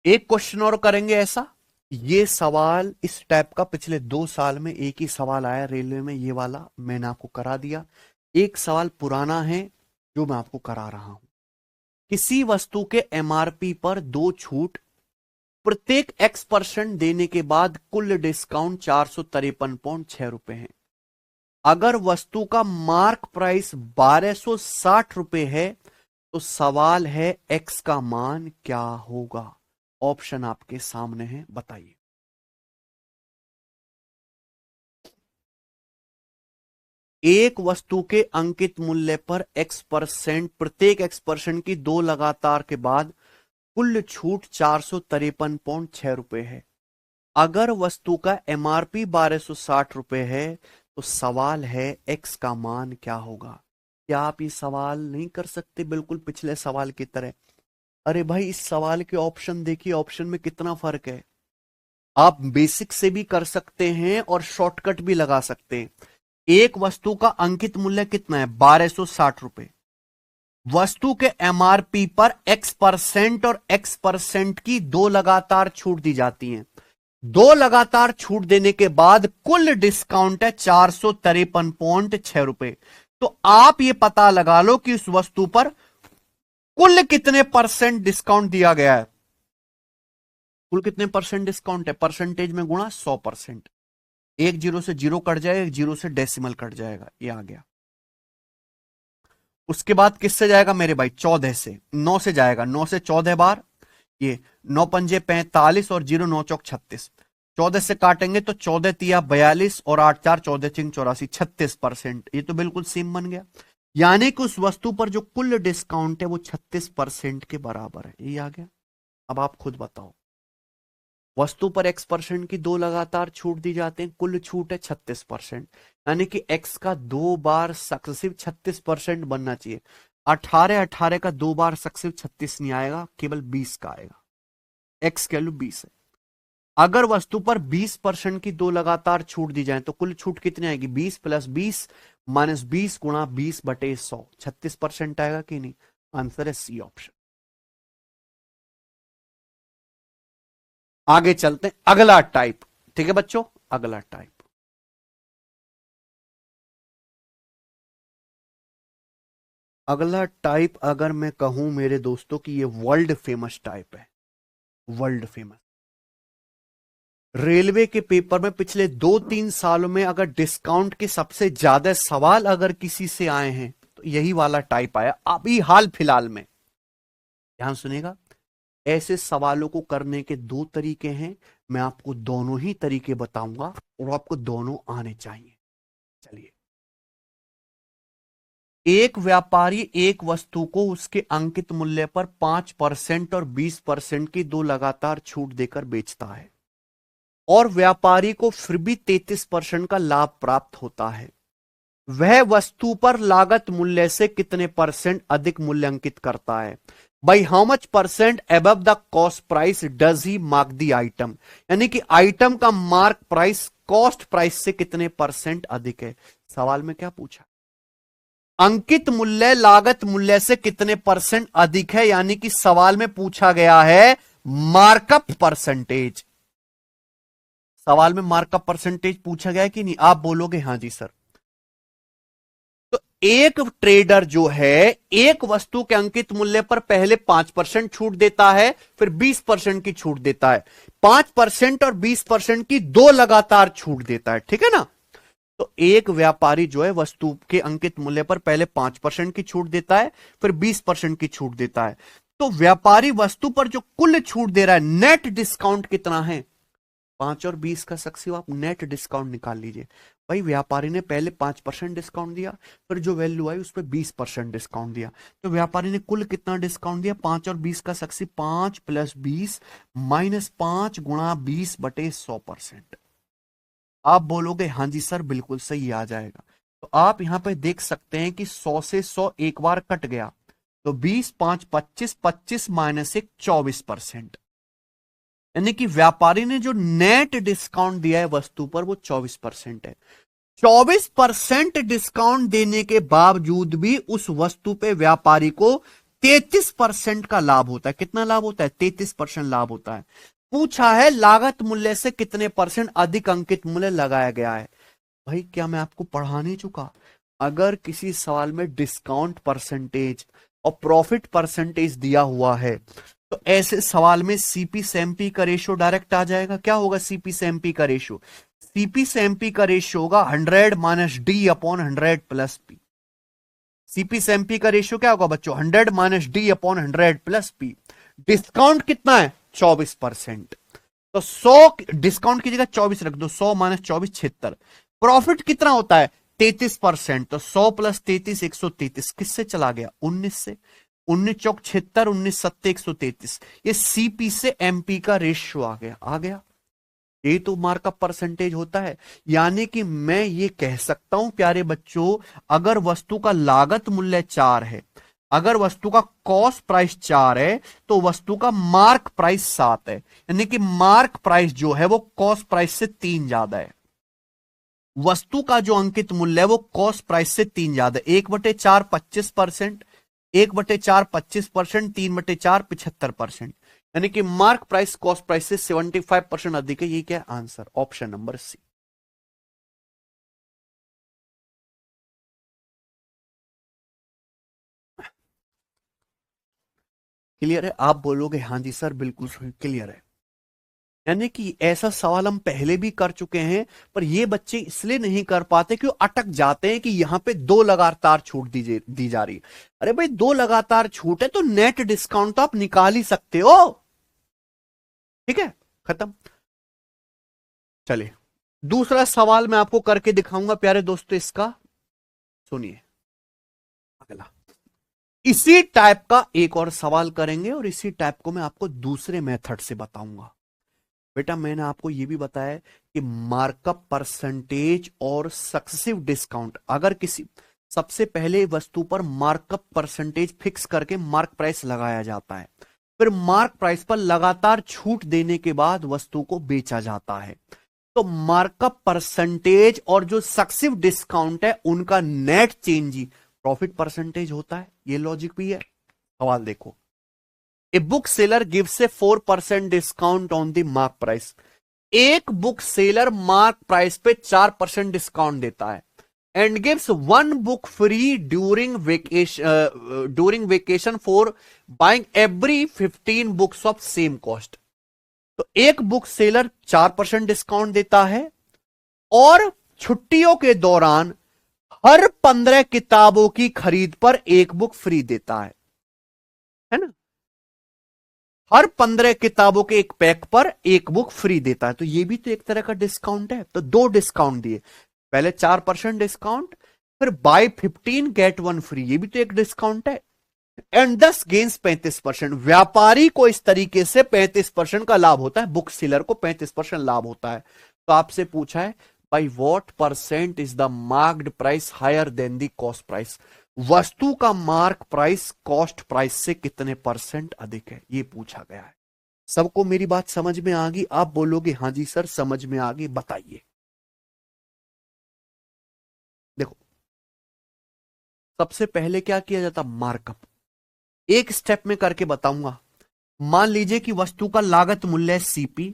एक क्वेश्चन और करेंगे ऐसा। ये सवाल इस टाइप का पिछले 2 साल में एक ही सवाल आया रेलवे में, ये वाला मैंने आपको करा दिया। एक सवाल पुराना है जो मैं आपको करा रहा हूं। किसी वस्तु के MRP पर दो छूट, प्रत्येक X% देने के बाद कुल डिस्काउंट 453.6 रुपए है। अगर वस्तु का मार्क प्राइस 1260 रुपए है तो सवाल है X का मान क्या होगा? ऑप्शन आपके सामने है, बताइए। एक वस्तु के अंकित मूल्य पर X%, प्रत्येक X% की दो लगातार के बाद कुल छूट 453.6 रुपए है। अगर वस्तु का एमआरपी 1260 रुपए है तो सवाल है एक्स का मान क्या होगा। क्या आप ये सवाल नहीं कर सकते बिल्कुल पिछले सवाल की तरह? अरे भाई, इस सवाल के ऑप्शन देखिए, ऑप्शन में कितना फर्क है। आप बेसिक से भी कर सकते हैं और शॉर्टकट भी लगा सकते हैं। एक वस्तु का अंकित मूल्य कितना है? 1260 रुपए। वस्तु के एमआरपी पर x% और x% की दो लगातार छूट दी जाती है। दो लगातार छूट देने के बाद कुल डिस्काउंट है 453.6 रुपए। तो आप ये पता लगा लो कि उस वस्तु पर कुल कितने परसेंट डिस्काउंट दिया गया है। कुल कितने परसेंट डिस्काउंट है? परसेंटेज में गुणा 100%। एक जीरो से जीरो कट जाएगा, एक जीरो से डेसिमल कट जाएगा, ये आ गया। उसके बाद किससे जाएगा मेरे भाई? 14 से। 9 से जाएगा, 9 से 14 बार, ये 9 पंजे 45 और 0 9 चौक 36। 14 से काटेंगे तो 14 तिया 42 और 8 4 14 चिंग 84, 36%। ये तो बिल्कुल सेम बन गया। यानी कि उस वस्तु पर जो कुल डिस्काउंट है वो 36% के बराबर है। ये आ गया। अब आप खुद बताओ, वस्तु पर x% की दो लगातार छूट दी जाते हैं, कुल छूट है 36%। यानी कि x का दो बार सक्सेसिव 36% बनना चाहिए। 18 का दो बार सक्सेसिव 36 नहीं आएगा, केवल 20 का आएगा। x की वैल्यू 20 है। अगर वस्तु पर 20% की दो लगातार छूट दी जाए तो कुल छूट कितनी आएगी? 20 + 20 - 20 गुणा 20/100, 36% आएगा कि नहीं? आंसर है सी ऑप्शन। आगे चलते हैं, अगला टाइप। ठीक है बच्चों, अगला टाइप। अगला टाइप अगर मैं कहूं मेरे दोस्तों कि ये वर्ल्ड फेमस टाइप है। World famous. रेलवे के पेपर में पिछले 2-3 सालों में अगर डिस्काउंट के सबसे ज्यादा सवाल अगर किसी से आए हैं तो यही वाला टाइप आया अभी हाल फिलहाल में। ध्यान सुनेगा, ऐसे सवालों को करने के दो तरीके हैं। मैं आपको दोनों ही तरीके बताऊंगा और आपको दोनों आने चाहिए। चलिए, एक व्यापारी एक वस्तु को उसके अंकित मूल्य पर 5% और 20% की दो लगातार छूट देकर बेचता है और व्यापारी को फिर भी 33% का लाभ प्राप्त होता है। वह वस्तु पर लागत मूल्य से कितने परसेंट अधिक मूल्यांकित करता है? By how much percent above the cost price does he mark the item? यानी कि आइटम का मार्क प्राइस कॉस्ट प्राइस से कितने परसेंट अधिक है। सवाल में क्या पूछा? अंकित मूल्य लागत मूल्य से कितने परसेंट अधिक है, यानी कि सवाल में पूछा गया है मार्कअप परसेंटेज। सवाल में मार्कअप परसेंटेज पूछा गया है कि नहीं? आप बोलोगे हां जी सर। तो एक ट्रेडर जो है एक वस्तु के अंकित मूल्य पर पहले 5% छूट देता है, फिर 20% की छूट देता है। 5% और 20% की दो लगातार छूट देता है, ठीक है ना? तो एक व्यापारी जो है वस्तु के अंकित मूल्य पर पहले 5% की छूट देता है, फिर 20% की छूट देता है। तो व्यापारी वस्तु पर जो कुल छूट दे रहा है, नेट डिस्काउंट कितना है? 5 और 20 का सक्सेसिव आप नेट डिस्काउंट निकाल लीजिए। भाई, व्यापारी ने पहले 5% डिस्काउंट दिया, फिर जो वैल्यू आई उस पर 20% डिस्काउंट दिया, तो व्यापारी ने कुल कितना डिस्काउंट दिया? 5 और 20 का सक्सेसिव 5 + 20 - 5 गुणा 20/100%। आप बोलोगे हां जी सर बिल्कुल सही आ जाएगा। तो आप यहां पे देख सकते हैं कि 100 से 100 एक बार कट गया, तो 20 5 25 25 - 1 24%। यानी कि व्यापारी ने जो नेट डिस्काउंट दिया है वस्तु पर वो 24% है। 24% डिस्काउंट देने के बावजूद भी उस वस्तु पे व्यापारी को 33% का लाभ होता है। कितना लाभ होता है? 33% लाभ होता है। पूछा है लागत मूल्य से कितने परसेंट अधिक अंकित मूल्य लगाया गया है। भाई, क्या मैं आपको पढ़ा नहीं चुका? अगर किसी सवाल में डिस्काउंट परसेंटेज और प्रॉफिट परसेंटेज दिया हुआ है तो ऐसे सवाल में सीपी से एमपी का रेशियो डायरेक्ट आ जाएगा। क्या होगा सीपी से एमपी का रेशियो? सीपी से एमपी का रेशियो होगा 100 - d/100 + p। सीपी से एमपी का रेशियो क्या होगा बच्चों? 100 - d/100 + p। डिस्काउंट कितना है? 24%। तो 100 डिस्काउंट की जगह 24 रख दो, 100 - 24 76। प्रॉफिट कितना होता है? 33%। तो 100 + 33 133। किससे चला गया? 19 से। 19 चौक 76, 19 सत्ते 133। ये सीपी से एमपी का रेशियो आ गया, आ गया। ये तो मार्कअप परसेंटेज होता है। यानी कि मैं ये कह सकता हूं प्यारे बच्चों, अगर वस्तु का लागत मूल्य 4 है, अगर वस्तु का कॉस्ट प्राइस 4 है, तो वस्तु का मार्क प्राइस 7 है। यानी कि मार्क प्राइस जो है वो कॉस्ट प्राइस से 3 ज्यादा है। वस्तु का जो अंकित मूल्य है वो कॉस्ट प्राइस से 3 ज्यादा है। 1/4 25%, 1/4 25%, 3/4 75%। यानी कि मार्क प्राइस कॉस्ट प्राइस से 75% अधिक है। ये क्या है answer, option number C. Clear है? आप बोलोगे हां जी सर बिल्कुल क्लियर है। यानी कि ऐसा सवाल हम पहले भी कर चुके हैं, पर ये बच्चे इसलिए नहीं कर पाते कि वो अटक जाते हैं कि यहां पे 2 लगातार छूट दी जा रही। अरे भाई 2 लगातार छूट है तो नेट डिस्काउंट तो आप निकाल ही सकते हो। ठीक है, खत्म। चलिए दूसरा सवाल मैं आपको करके दिखाऊंगा प्यारे दोस्तों, इसका सुनिए। अगला इसी टाइप का एक और सवाल करेंगे और इसी टाइप को मैं आपको दूसरे मेथड से बताऊंगा। बेटा मैंने आपको यह भी बताया कि मार्कअप परसेंटेज और सक्सेसिव डिस्काउंट, अगर किसी सबसे पहले वस्तु पर मार्कअप परसेंटेज फिक्स करके मार्क प्राइस लगाया जाता है, फिर मार्क प्राइस पर लगातार छूट देने के बाद वस्तु को बेचा जाता है। तो मार्कअप परसेंटेज और जो सक्सेसिव डिस्काउंट है उनका नेट चेंज ही प्रॉफिट परसेंटेज होता है। ये लॉजिक भी है। सवाल देखो, a book seller gives A 4% discount on the mark price. एक बुक सेलर मार्क प्राइस पे 4% डिस्काउंट देता है and gives 1 book free during vacation for buying every 15 books of same cost. तो एक बुक सेलर 4% डिस्काउंट देता है और छुट्टियों के दौरान हर 15 किताबों की खरीद पर एक बुक फ्री देता है ना। हर 15 किताबों के एक पैक पर एक बुक फ्री देता है। तो ये भी तो एक तरह का डिस्काउंट है। तो 2 डिस्काउंट दिए, पहले 4% डिस्काउंट, फिर बाय 15 गेट 1 फ्री, ये भी तो एक डिस्काउंट है। And 10 gains 35%। व्यापारी को इस तरीके से 35% का लाभ होता है, बुक सेलर को 35% लाभ होता है। तो आपसे पूछा है by what percent is the marked price higher than the cost price. वस्तु का मार्क प्राइस कॉस्ट प्राइस से कितने परसेंट अधिक है, ये पूछा गया है। सबको मेरी बात समझ में आ गई? आप बोलोगे हां जी सर समझ में आ गई, बताइए। देखो सबसे पहले क्या किया जाता, मार्कअप। एक स्टेप में करके बताऊंगा। मान लीजिए कि वस्तु का लागत मूल्य सीपी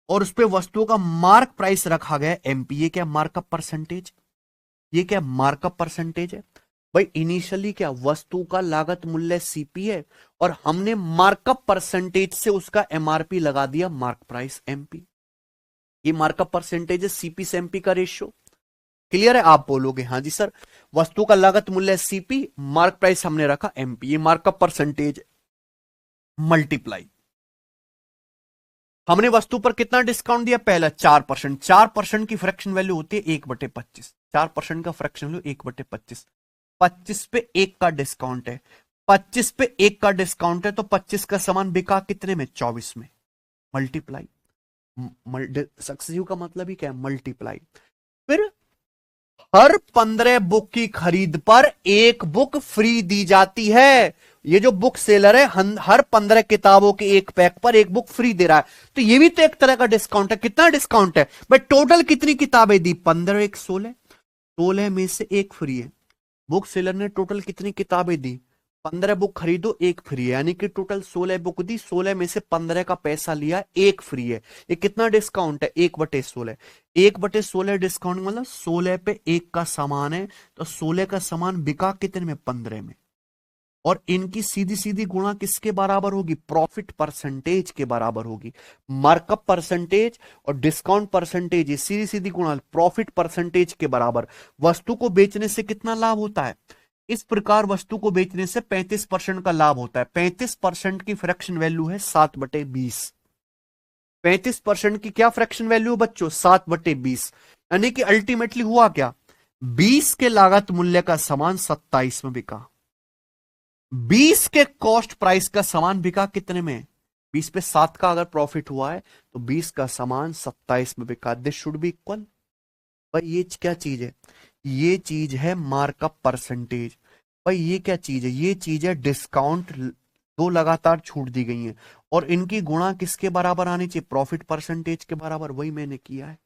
और उस पे वस्तुओं का मार्क प्राइस रखा गया एमपी। ये क्या मार्कअप परसेंटेज, ये क्या मार्कअप परसेंटेज है भाई। इनिशियली क्या वस्तु का लागत मूल्य सीपी है और हमने मार्कअप परसेंटेज से उसका एमआरपी लगा दिया मार्क प्राइस एमपी। ये मार्कअप परसेंटेज है, सीपी से एमपी का रेशियो। क्लियर है? आप बोलोगे हां जी सर। वस्तु का लागत मूल्य सीपी, मार्क प्राइस हमने रखा एमपी, ये मार्कअप परसेंटेज मल्टीप्लाई। हमने वस्तु पर कितना डिस्काउंट दिया, पहला 4%। 4% की फ्रैक्शन वैल्यू होती है 1/25। 4% का फ्रैक्शन वैल्यू 1/25। 25 पे 1 का डिस्काउंट है, 25 पे 1 का डिस्काउंट है, तो 25 का सामान बिका कितने में, 24 में। मल्टीप्लाई, सक्सेसिव का मतलब ही क्या है, मल्टीप्लाई। फिर हर 15 बुक की खरीद पर एक बुक फ्री दी जाती है। ये जो बुक सेलर है हर 15 किताबों के एक पैक पर एक बुक फ्री दे रहा है। तो ये भी तो एक तरह का डिस्काउंट है। कितना डिस्काउंट है भाई, टोटल कितनी किताबें दी, 15 1 16, 16 में से एक फ्री है। बुक सेलर ने टोटल कितनी किताबें दी, 15 बुक खरीदो एक फ्री है, यानी कि टोटल 16 बुक दी, 16 में से 15 का पैसा लिया, एक फ्री है। ये कितना डिस्काउंट है, 1/16। 1/16 डिस्काउंट मतलब 16 पे 1 का सामान है, तो 16 का सामान बिका कितने में, 15 में। और इनकी सीधी सीधी गुणा किसके बराबर होगी, प्रॉफिट परसेंटेज के बराबर होगी। मार्कअप परसेंटेज और डिस्काउंट परसेंटेज ये सीधी सीधी गुणा प्रॉफिट परसेंटेज के बराबर। वस्तु को बेचने से कितना लाभ होता है, इस प्रकार वस्तु को बेचने से 35% का लाभ होता है। 35% की फ्रैक्शन वैल्यू है 7/20। 35% की क्या फ्रैक्शन वैल्यू बच्चों, 7/20। यानी कि अल्टीमेटली हुआ क्या, 20 के लागत मूल्य का सामान 27 में बिका। 20 के कॉस्ट प्राइस का सामान बिका कितने में? 20 पे 7 का अगर प्रॉफिट हुआ है तो 20 का सामान 27 में बिका। This should be equal. भाई ये क्या चीज है? ये चीज है मार्कअप परसेंटेज। भाई ये क्या चीज है? ये चीज है डिस्काउंट। दो लगातार छूट दी गई है और इनकी गुणा किसके बराबर आनी चाहिए? प्रॉफिट परसेंटेज के बराबर। वही मैंने किया है।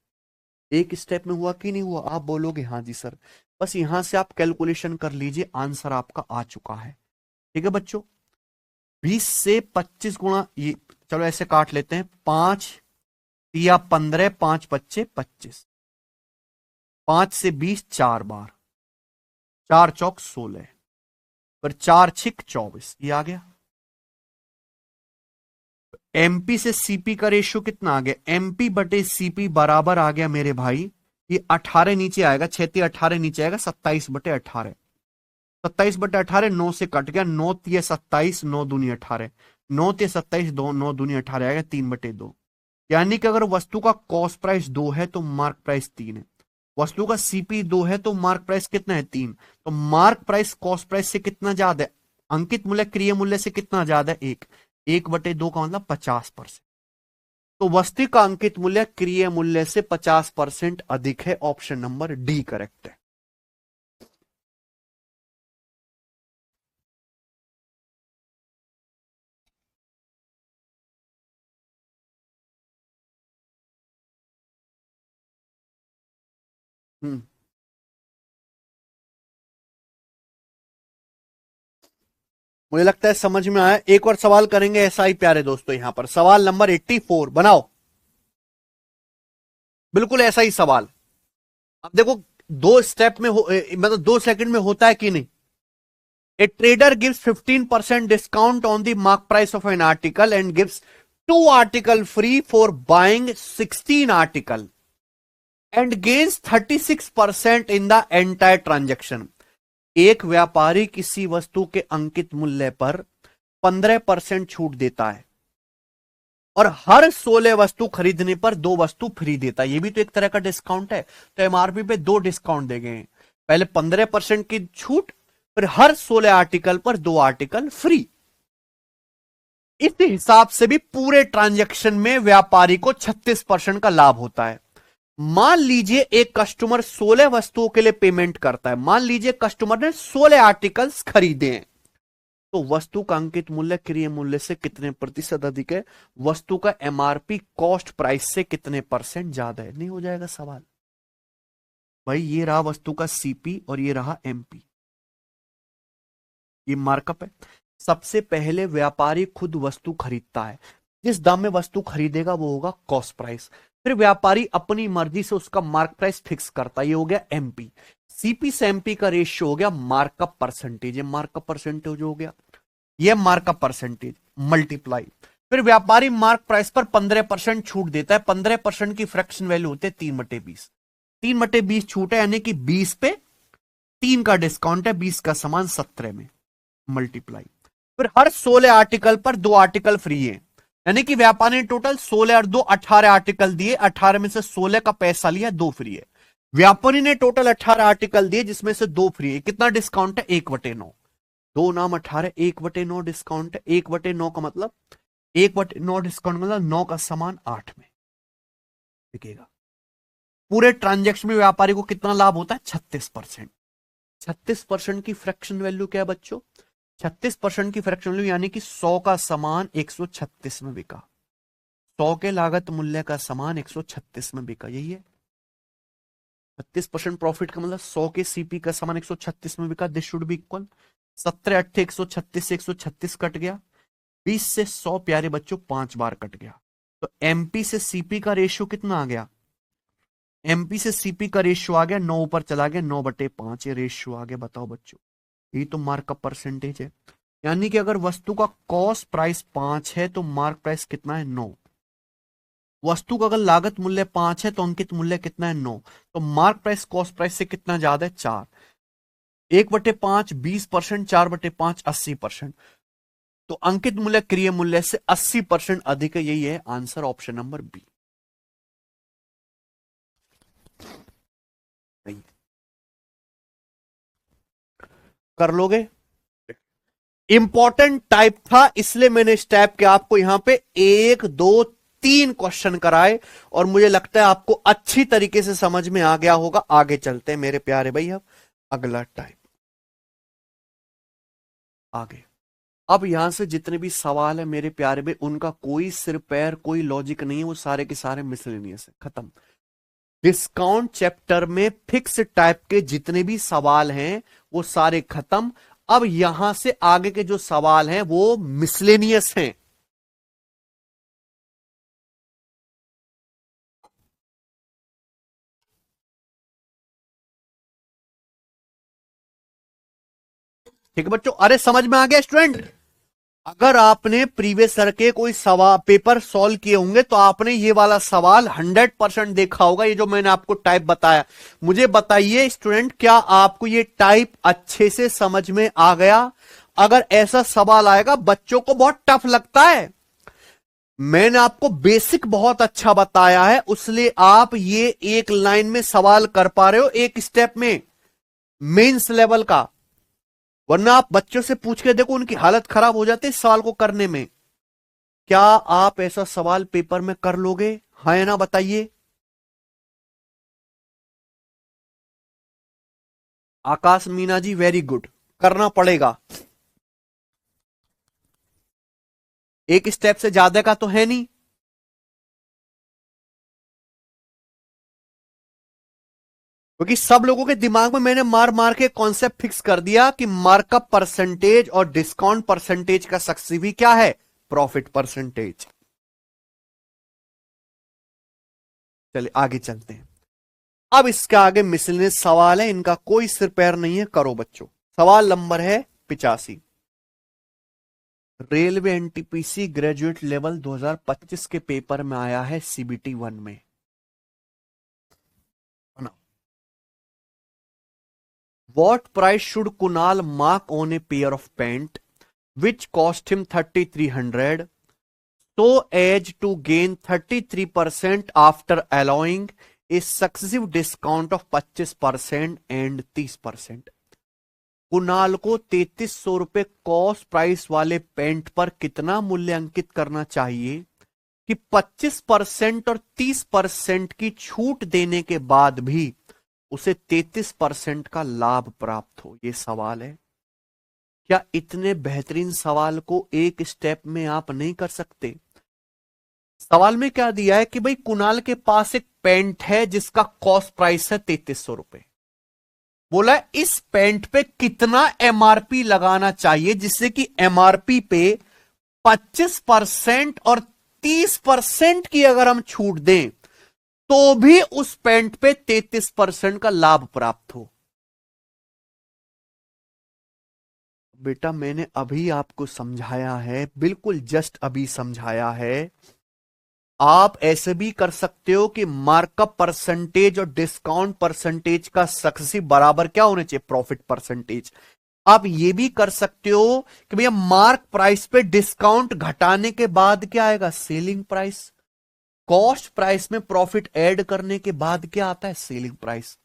एक स्टेप में हुआ कि नहीं हुआ? आप बोलोगे हाँ जी सर। बस यहां से आप कैलकुलेशन कर लीजिए, आंसर आपका आ चुका है। ठीक है बच्चों। 20 से 25 गुणा ये, चलो ऐसे काट लेते हैं। 5 या 15, 5 बच्चे 25, 5 से 20 4 बार, 4 चौक 16, पर 4 छिक 24, ये आ गया। एमपी से सीपी का रेशियो कितना आ गया? एमपी बटे सीपी बराबर आ गया मेरे भाई, ये 18 नीचे आएगा, 6 18 नीचे आएगा, 27 बटे 18। 27 बटे 18, 9 से कट गया, 9 तिये 27, 9 दूनी 18, 9 तिये 27, 2 9 दूनी 18 आएगा, 3/2। यानी कि अगर वस्तु का कॉस्ट प्राइस 2 है तो मार्क प्राइस 3 है। वस्तु का सीपी 2 है तो मार्क प्राइस कितना है? 3। तो मार्क प्राइस कॉस्ट प्राइस से कितना ज्यादा है? अंकित मूल्य क्रिय मूल्य से कितना ज्यादा है? 1। 1/2 का मतलब 50%। तो वस्तु का अंकित मूल्य क्रिय मूल्य से 50% अधिक है। ऑप्शन नंबर डी करेक्ट है। हम्म मुझे लगता है समझ में आया। एक और सवाल करेंगे ऐसा ही प्यारे दोस्तों। यहां पर सवाल नंबर 84 बनाओ। बिल्कुल ऐसा ही सवाल। अब देखो, दो स्टेप में मतलब 2 सेकंड में होता है कि नहीं। A trader gives 15% discount on the mark price of an article and gives 2 article free for buying 16 article and gains 36% in the entire transaction. एक व्यापारी किसी वस्तु के अंकित मूल्य पर 15% छूट देता है और हर 16 वस्तु खरीदने पर 2 वस्तु फ्री देता है। ये भी तो एक तरह का डिस्काउंट है। तो एमआरपी पे 2 डिस्काउंट दे गए हैं। पहले 15% की छूट, फिर हर 16 आर्टिकल पर 2 आर्टिकल फ्री। इस हिसाब से भी पूरे ट्रांजैक्शन में व्यापारी को 36% का लाभ होता है। मान लीजिए एक कस्टमर 16 वस्तुओं के लिए पेमेंट करता है। मान लीजिए कस्टमर ने 16 आर्टिकल्स खरीदे हैं, तो वस्तु का अंकित मूल्य क्रिय मूल्य से कितने प्रतिशत अधिक है? वस्तु का एमआरपी कॉस्ट प्राइस से कितने परसेंट ज्यादा है? नहीं हो जाएगा सवाल। भाई ये रहा वस्तु का सीपी और ये रहा एमपी। ये मार्कअप है। सबसे पहले व्यापारी खुद वस्तु खरीदता है। जिस दाम में वस्तु खरीदेगा वो होगा कॉस्ट प्राइस। फिर व्यापारी अपनी मर्जी से उसका मार्क प्राइस फिक्स करता है। ये हो गया एमपी। सीपी से एमपी का रेशियो हो गया मार्कअप परसेंटेज। ये मार्कअप परसेंटेज हो गया। ये मार्कअप परसेंटेज मल्टीप्लाई। फिर व्यापारी मार्क प्राइस पर 15% छूट देता है। 15% की फ्रैक्शन वैल्यू होते हैं 3/20। 3/20 छूट है, यानी कि 20 पे 3 का डिस्काउंट है, 20 का सामान 17 में मल्टीप्लाई। फिर हर 16 आर्टिकल पर 2 आर्टिकल फ्री है, यानी कि व्यापारी ने टोटल 16 और 2 18 आर्टिकल दिए। 18 में से 16 का पैसा लिया, 2 फ्री है। व्यापारी ने टोटल 18 आर्टिकल दिए जिसमें से 2 फ्री है। कितना डिस्काउंट है? 1/9। 2 नाम 18, 1/9 डिस्काउंट है। 1/9 का मतलब 1/9 डिस्काउंट मतलब 9 का सामान 8 में बिकेगा। पूरे ट्रांजेक्शन में व्यापारी को कितना लाभ होता है? 36%। 36% की फ्रैक्शन वैल्यू क्या है बच्चों? 36% की फ्रैक्शन वैल्यू यानी कि 100 का सामान 136 में बिका। 100 के लागत मूल्य का सामान 136 में बिका। यही है 36% प्रॉफिट का मतलब 100 के सीपी का सामान 136 में बिका। दिस शुड बी इक्वल 17 8 136 से 136 कट गया। 20 से 100 प्यारे बच्चों 5 बार कट गया। तो एमपी से सीपी का रेशियो कितना आ गया? एमपी से सीपी का रेशियो आ गया 9 ऊपर चला गया 9/5। ये रेशियो आ गया। बताओ बच्चों, ये तो मार्कअप परसेंटेज है। यानी कि अगर वस्तु का कॉस्ट प्राइस 5 है तो मार्क प्राइस कितना है? 9। वस्तु का अगर लागत मूल्य 5 है तो अंकित मूल्य कितना है? 9। तो मार्क प्राइस कॉस्ट प्राइस से कितना ज्यादा है? 4। 1/5 20%, 4/5 80%। तो अंकित मूल्य क्रिय मूल्य से 80% अधिक है। यही है आंसर, ऑप्शन नंबर बी। कर लोगे? इंपॉर्टेंट टाइप था, इसलिए मैंने इस टाइप के आपको यहां पे 1 2 3 क्वेश्चन कराए और मुझे लगता है आपको अच्छी तरीके से समझ में आ गया होगा। आगे चलते हैं मेरे प्यारे भाई, अब अगला टाइप आगे। अब यहां से जितने भी सवाल है मेरे प्यारे भाई, उनका कोई सिर पैर कोई लॉजिक नहीं है, वो सारे के सारे मिसलेनियस है, खत्म। डिस्काउंट चैप्टर में फिक्स टाइप के जितने भी सवाल हैं वो सारे खत्म। अब यहां से आगे के जो सवाल हैं वो मिसलेनियस हैं। ठीक है बच्चों, अरे समझ में आ गया स्टूडेंट? अगर आपने प्रीवियस सर के कोई सवाल पेपर सॉल्व किए होंगे तो आपने ये वाला सवाल 100% देखा होगा, ये जो मैंने आपको टाइप बताया। मुझे बताइए स्टूडेंट, क्या आपको ये टाइप अच्छे से समझ में आ गया? अगर ऐसा सवाल आएगा, बच्चों को बहुत टफ लगता है, मैंने आपको बेसिक बहुत अच्छा बताया है, इसलिए आप ये एक लाइन में सवाल कर पा रहे हो, एक स्टेप में मेंस लेवल का। वरना आप बच्चों से पूछ के देखो, उनकी हालत खराब हो जाती है इस सवाल को करने में। क्या आप ऐसा सवाल पेपर में कर लोगे? हाँ या ना बताइए। आकाश मीना जी वेरी गुड, करना पड़ेगा। एक स्टेप से ज्यादा का तो है नहीं। क्योंकि सब लोगों के दिमाग में मैंने मार मार के कॉन्सेप्ट फिक्स कर दिया कि मार्कअप परसेंटेज और डिस्काउंट परसेंटेज का सक्सीवी क्या है? Profit percentage. चलिए आगे चलते हैं। अब इसके आगे मिसलेनियस सवाल है, इनका कोई सिर पैर नहीं है, करो बच्चों। सवाल नंबर है 85। रेलवे एनटीपीसी ग्रेजुएट लेवल 2025 के पेपर में आया है सीबीटी 1 में। What price should Kunal mark on a pair of pant which cost him 3300 so as to gain 33% after allowing a successive discount of 25% and 30%? Kunal को 3300 रुपए cost price वाले paint पर कितना मूल्य अंकित करना चाहिए कि 25% और 30% की छूट देने के बाद भी उसे 33% का लाभ प्राप्त हो? ये सवाल है। क्या इतने बेहतरीन सवाल को एक स्टेप में आप नहीं कर सकते? सवाल में क्या दिया है कि भाई कुणाल के पास एक पेंट है जिसका कॉस्ट प्राइस है 3300 रुपए। बोला है इस पेंट पे कितना एमआरपी लगाना चाहिए जिससे कि एमआरपी पे 25% और 30% की अगर हम छूट दें तो भी उस पेंट पे 33% का लाभ प्राप्त हो। बेटा मैंने अभी आपको समझाया है, बिल्कुल जस्ट अभी समझाया है। आप ऐसे भी कर सकते हो कि मार्कअप परसेंटेज और डिस्काउंट परसेंटेज का सक्सेसिव बराबर क्या होने चाहिए? Profit percentage. आप ये भी कर सकते हो कि भैया मार्क प्राइस पे डिस्काउंट घटाने के बाद क्या आएगा? Selling price. कॉस्ट प्राइस में प्रॉफिट ऐड करने के बाद क्या आता है? Selling price.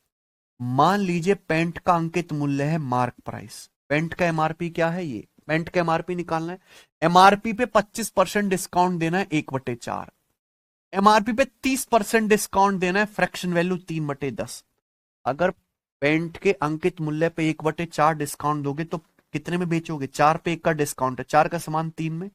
मान लीजिए पेंट का अंकित मूल्य है मार्क प्राइस, पेंट का एमआरपी क्या है? ये पेंट का एमआरपी निकालना है। एमआरपी पे 25% डिस्काउंट देना है 1/4। एमआरपी पे 30% डिस्काउंट देना है, फ्रैक्शन वैल्यू 3/10। अगर पेंट के अंकित मूल्य पे 1/4 डिस्काउंट दोगे तो कितने में बेचोगे? 4 पे 1 का डिस्काउंट है, 4 का समान 3 में।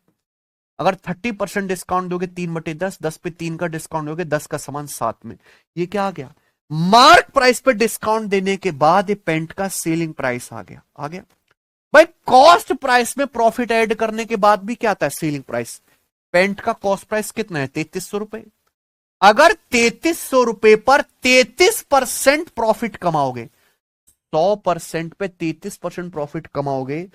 अगर 30% डिस्काउंट दोगे 3/10, 10 पे 3 का डिस्काउंट दोगे 10 का समान 7 में। ये क्या आ गया? मार्क प्राइस पे डिस्काउंट देने के बाद ये पेंट का सेलिंग प्राइस आ गया। आ गया भाई। कॉस्ट प्राइस में प्रॉफिट ऐड करने के बाद भी क्या आता है? Selling price. पेंट का कॉस्ट प्राइस कितना है? 3300 रुपए। अगर 3300 रुपए पर 33% प्रॉफिट कमाओगे, 100% पे 33% प्रॉफिट कमाओगे,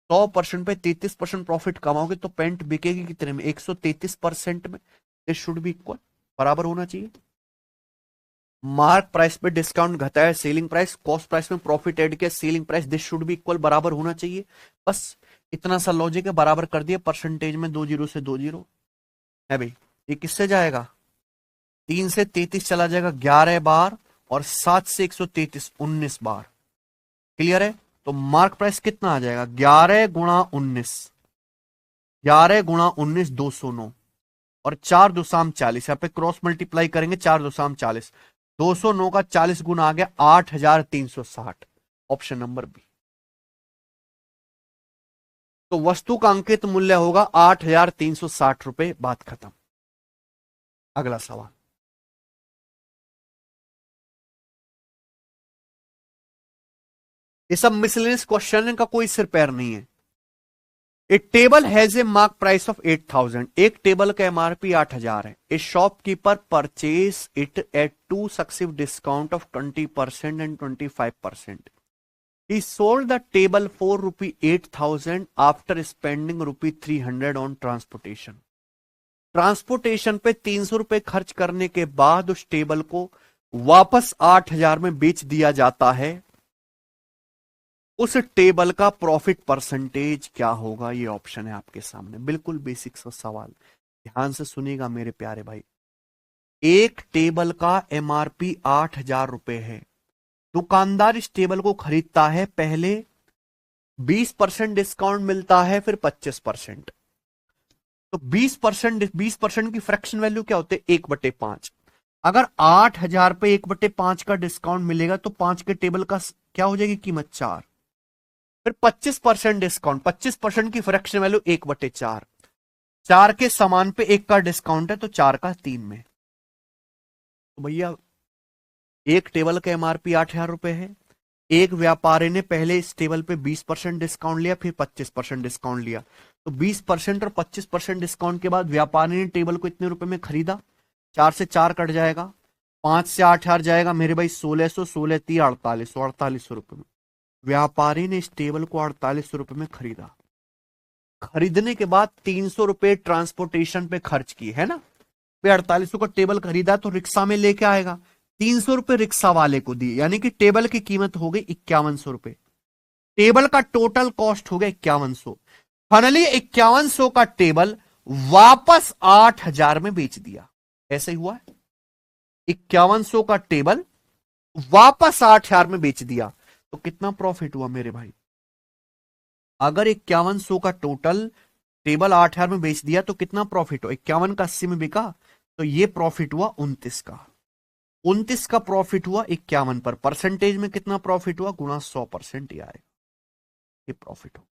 100% पे 33% प्रॉफिट कमाओगे तो पेंट बिकेगी कितने में? 133% में। दिस शुड बी इक्वल, बराबर होना चाहिए। मार्क प्राइस पे डिस्काउंट घटाया सेलिंग प्राइस, कॉस्ट प्राइस में प्रॉफिट ऐड किया selling price, this should be equal, बराबर होना चाहिए। बस इतना सा लॉजिक है, बराबर कर दिया। परसेंटेज में 2 जीरो से 2 जीरो है भाई। ये किससे जाएगा? 3 से 33 चला जाएगा 11 बार, और 7 से 133 19 बार। क्लियर है? तो मार्क प्राइस कितना आ जाएगा, 11 × 19, 11 × 19 209, और 4 2 40, यहां पे क्रॉस मल्टीप्लाई करेंगे, 4 2 40, 209 का 40 गुना आ गया 8360, ऑप्शन नंबर बी। तो वस्तु का अंकित मूल्य होगा 8360 रुपए, बात खत्म। अगला सवाल, ये सब मिसलेनियस क्वेश्चन का कोई सिर पैर नहीं है। A table has a mark price of 8000, एक टेबल का एमआरपी 8000 है। A shopkeeper purchase it at 2 successive discount of 20% and 25%। He sold the table for ₹8,000 after spending ₹300 on transportation. Transportation पे 300 रुपए खर्च करने के बाद उस टेबल को वापस 8000 में बेच दिया जाता है। उस टेबल का प्रॉफिट परसेंटेज क्या होगा, ये ऑप्शन है आपके सामने। बिल्कुल बेसिक सा सवाल, ध्यान से सुनिएगा मेरे प्यारे भाई। एक टेबल का एमआरपी 8000 रुपए है। दुकानदार इस टेबल को खरीदता है, पहले 20% डिस्काउंट मिलता है, फिर 25%। तो 20% की फ्रैक्शन वैल्यू क्या होते हैं, 1/5। अगर 8000 पे 1/5 का डिस्काउंट मिलेगा तो 5 के टेबल का क्या हो जाएगी कीमत, 4। फिर 25% डिस्काउंट, 25% की फ्रैक्शन वैल्यू 1/4। 4 के समान पे 1 का डिस्काउंट है तो 4 का 3 में। तो भैया एक टेबल का एमआरपी 8000 रुपए है। एक व्यापारी ने पहले इस टेबल पे 20% डिस्काउंट लिया, फिर 25% डिस्काउंट लिया। तो 20% और 25% डिस्काउंट के बाद व्यापारी ने टेबल को इतने रुपए में खरीदा। 4 से 4 कट जाएगा, 5 से 8000 जाएगा मेरे भाई 1600, 16 3 4800, 4800 रुपए में व्यापारी ने इस टेबल को 4800 रुपए में खरीदा। खरीदने के बाद 300 रुपए ट्रांसपोर्टेशन पे खर्च किए, है ना। 4800 का टेबल खरीदा तो रिक्शा में लेके आएगा, 300 रुपए रिक्शा वाले को दिए, यानी कि टेबल की कीमत हो गई 5100 रुपए। टेबल का टोटल कॉस्ट हो गया 5100। फाइनली 5100 का टेबल वापस 8000 में बेच दिया। ऐसे ही हुआ है, 5100 का टेबल वापस 8000 में बेच दिया तो कितना प्रॉफिट हुआ मेरे भाई। अगर 5100 का टोटल टेबल 8000 में बेच दिया तो कितना प्रॉफिट हुआ, 51 का 80 में बिका तो ये प्रॉफिट हुआ 29 का। 29 का प्रॉफिट हुआ 51 पर, परसेंटेज में कितना प्रॉफिट हुआ, गुणा 100% ही आएगा, ये प्रॉफिट हो।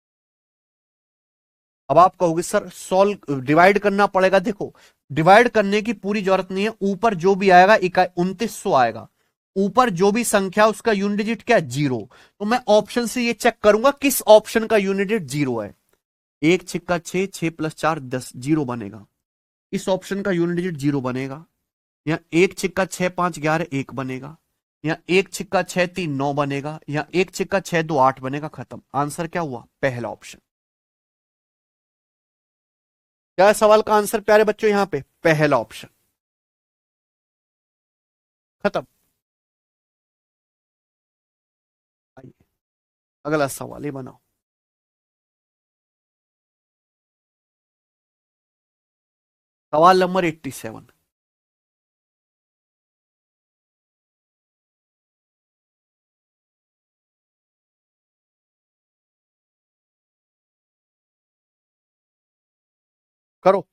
अब आप कहोगे सर सॉल्व डिवाइड करना पड़ेगा। देखो डिवाइड करने की पूरी जरूरत नहीं है, ऊपर जो भी आएगा 2900 आएगा, ऊपर जो भी संख्या उसका यूनिट डिजिट क्या, 0। तो मैं ऑप्शन से ये चेक करूंगा किस ऑप्शन का यूनिट डिजिट 0 है। 1 छिक्का 6, 6 + 4 10, 0 बनेगा। इस ऑप्शन का यूनिट डिजिट 0 बनेगा। या 1 छिक्का 6 5 11 1 बनेगा, या 1 छिक्का 6 3 9 बनेगा, या 1 छिक्का 6 2 8 बनेगा। खत्म। आंसर क्या हुआ, पहला ऑप्शन। क्या है सवाल का आंसर प्यारे बच्चों, यहां पे पहला ऑप्शन। खत्म। आइए अगला सवाल ये बनाओ। सवाल नंबर 87। करो।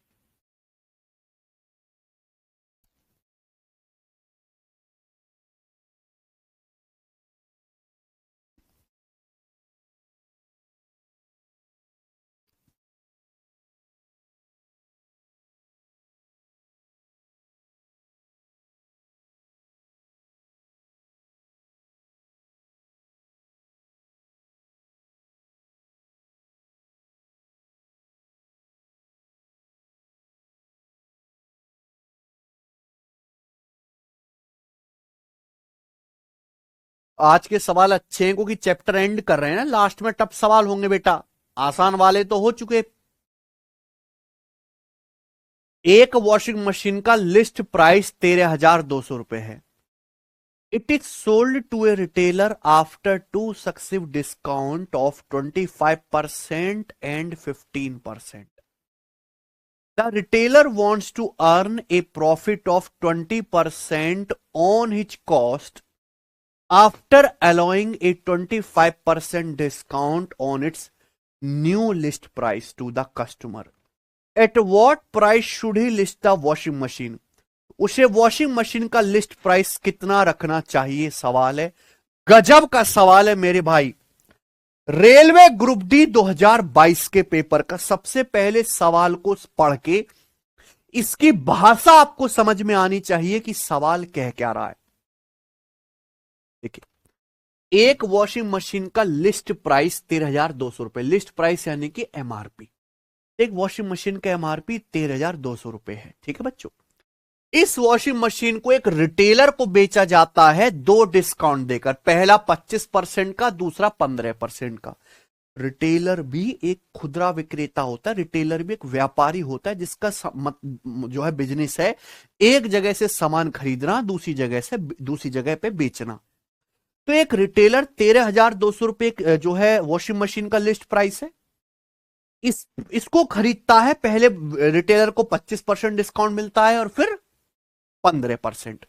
आज के सवाल अच्छे हैं क्योंकि चैप्टर एंड कर रहे हैं ना, लास्ट में टफ सवाल होंगे बेटा, आसान वाले तो हो चुके। एक वॉशिंग मशीन का लिस्ट प्राइस 13,200 रुपए है। It is sold to a retailer after 2 successive discount of 25% and 15%। The retailer wants to earn a profit of 20% on his cost after allowing a 25% discount on its new list price to the customer, at what price should he list the washing machine? उसे washing machine का list price कितना रखना चाहिए? सवाल है, गजब का सवाल है मेरे भाई। रेलवे ग्रुप डी 2022 के पेपर का सबसे पहले सवाल को पढ़ के इसकी भाषा आपको समझ में आनी चाहिए कि सवाल कह क्या रहा है। देखिए, एक वॉशिंग मशीन का लिस्ट प्राइस 13,200 रुपए, लिस्ट प्राइस यानी कि एमआरपी। एक वॉशिंग मशीन का एमआरपी 13,200 रुपए है, ठीक है बच्चों। इस वॉशिंग मशीन को एक रिटेलर को बेचा जाता है दो डिस्काउंट देकर, पहला 25% का, दूसरा 15% का। रिटेलर भी एक खुदरा विक्रेता होता है, रिटेलर भी एक व्यापारी होता है जिसका जो है बिजनेस है एक जगह से सामान खरीदना, दूसरी जगह पे बेचना। तो एक रिटेलर 13,200 रुपए जो है वॉशिंग मशीन का लिस्ट प्राइस है, इसको खरीदता है। पहले रिटेलर को 25% डिस्काउंट मिलता है और फिर 15%।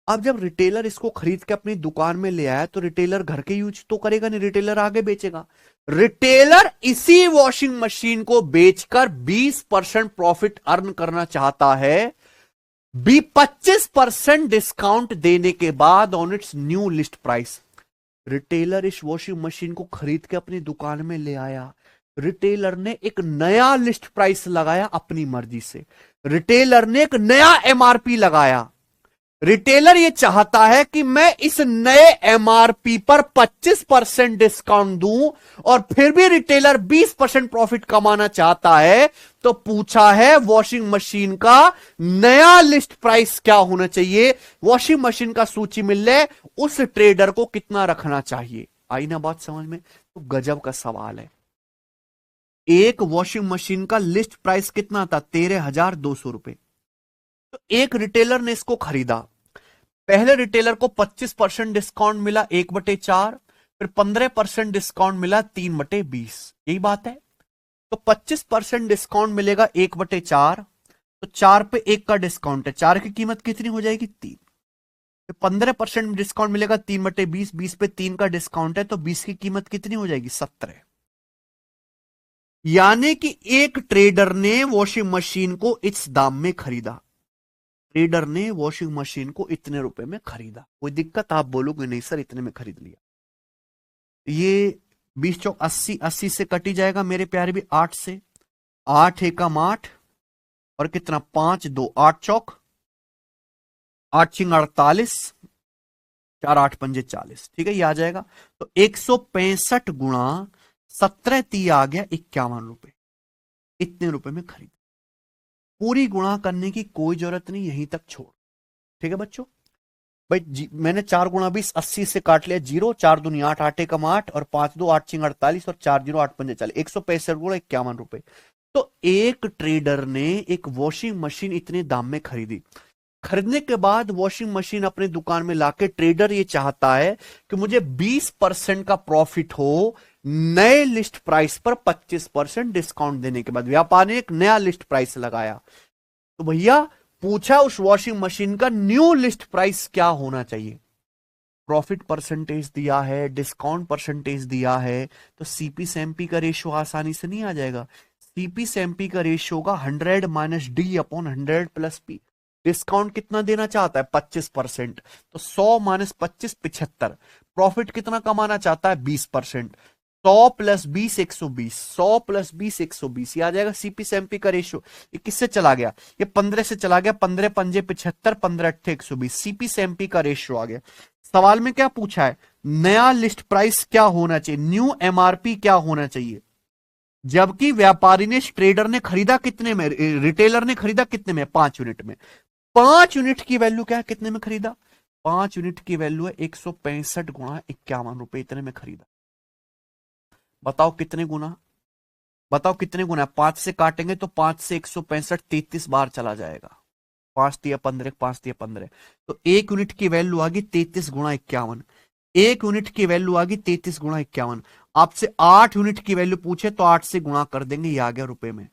अब जब रिटेलर इसको खरीद के अपनी दुकान में ले आया तो रिटेलर घर के यूज तो करेगा नहीं, रिटेलर आगे बेचेगा। रिटेलर इसी वॉशिंग मशीन को बेचकर 20% प्रॉफिट अर्न करना चाहता है, 25% डिस्काउंट देने के बाद on its new list price. Retailer इस वॉशिंग मशीन को खरीद के अपनी दुकान में ले आया, रिटेलर ने एक नया लिस्ट प्राइस लगाया अपनी मर्जी से, रिटेलर ने एक नया एमआरपी लगाया। रिटेलर ये चाहता है कि मैं इस नए एमआरपी पर 25% डिस्काउंट दूं और फिर भी रिटेलर 20% प्रॉफिट कमाना चाहता है। तो पूछा है वॉशिंग मशीन का नया लिस्ट प्राइस क्या होना चाहिए? वॉशिंग मशीन का सूची मिल ले, उस ट्रेडर को कितना रखना चाहिए? आई ना बात समझ में? तो गजब का सवाल है। एक वॉशिंग मशीन का लिस्ट प्राइस कितना था? 13,200 रुपए। तो एक रिटेलर ने इसको खरीदा, पहले रिटेलर को 25% डिस्काउंट मिला 1/4, फिर 15% डिस्काउंट मिला 3/20। यही बात है। तो 25% डिस्काउंट मिलेगा 1/4, तो 4 पे 1 का डिस्काउंट है, 4 की कीमत कितनी हो जाएगी? 3। फिर 15% डिस्काउंट मिलेगा 3/20, 20 पे 3 का डिस्काउंट है तो 20 की कीमत कितनी हो जाएगी? 17। यानी कि एक ट्रेडर ने वॉशिंग मशीन को इस दाम में खरीदा, ट्रेडर ने वॉशिंग मशीन को इतने रुपए में खरीदा। कोई दिक्कत? आप बोलोगे नहीं सर इतने में खरीद लिया। ये 20 चौक 80, 80 से कटी जाएगा मेरे प्यारे भी, 8 से, 8 एकम 8 और कितना 5 2 8 चौक 8 छिंग 48, 4 8 पंजे 40। ठीक है, ये आ जाएगा। तो 165 गुणा 17 ती आ गया 51 रुपए, इतने रुपए में खरीद। पूरी गुणा करने की कोई जरूरत नहीं, यहीं तक छोड़। ठीक है बच्चों, भाई मैंने 4 गुणा 20 80 से काट लिया 0, 4 दूनी 8, 8 एकम 8 और 5 2 8 छिंग 48 और 4 0 8 पंजे 40, 165 गुणा 51 रुपए। तो एक ट्रेडर ने एक वॉशिंग मशीन इतने दाम में खरीदी। खरीदने के बाद वॉशिंग मशीन अपने दुकान में लाके ट्रेडर ये चाहता है कि मुझे 20% का प्रॉफिट हो नए लिस्ट प्राइस पर 25% डिस्काउंट देने के बाद। व्यापारी ने एक नया लिस्ट प्राइस लगाया, तो भैया पूछा उस वॉशिंग मशीन का न्यू लिस्ट प्राइस क्या होना चाहिए? प्रॉफिट परसेंटेज दिया है, डिस्काउंट परसेंटेज दिया है, तो सीपी से एमपी का रेशियो आसानी से नहीं आ जाएगा। सीपी से एमपी का रेशियो होगा 100 minus D upon 100 plus P. Discount कितना देना चाहता है? 25%, तो 100 माइनस 25 75। प्रॉफिट कितना कमाना चाहता है? 20%। 100 प्लस 20 120, 100 प्लस 20 120, ये आ जाएगा सीपी से एमपी का रेशियो। ये किससे चला गया? ये 15 से चला गया, 15 पंजे 75, 15 अट्ठे 120, सीपी से एमपी का रेशियो आ गया। सवाल में क्या पूछा है? नया लिस्ट प्राइस क्या होना चाहिए, न्यू एमआरपी क्या होना चाहिए? जबकि व्यापारी ने, ट्रेडर ने खरीदा कितने में, रिटेलर ने खरीदा कितने में? 5 यूनिट में। 5 यूनिट की वैल्यू क्या है? कितने में खरीदा? 5 यूनिट की वैल्यू है 165 गुणा 51 रुपए, इतने में खरीदा। बताओ कितने गुना? बताओ कितने गुना? 5 से काटेंगे तो 5 से 165 33 बार चला जाएगा। 5 तिया 15, 5 तिया 15, तो 1 यूनिट की वैल्यू आ गई 33 गुणा 51। 1 यूनिट की वैल्यू आ गई 33 गुणा 51। आपसे 8 यूनिट की वैल्यू पूछे तो 8 से गुणा कर देंगे, ये आ गया रुपए में।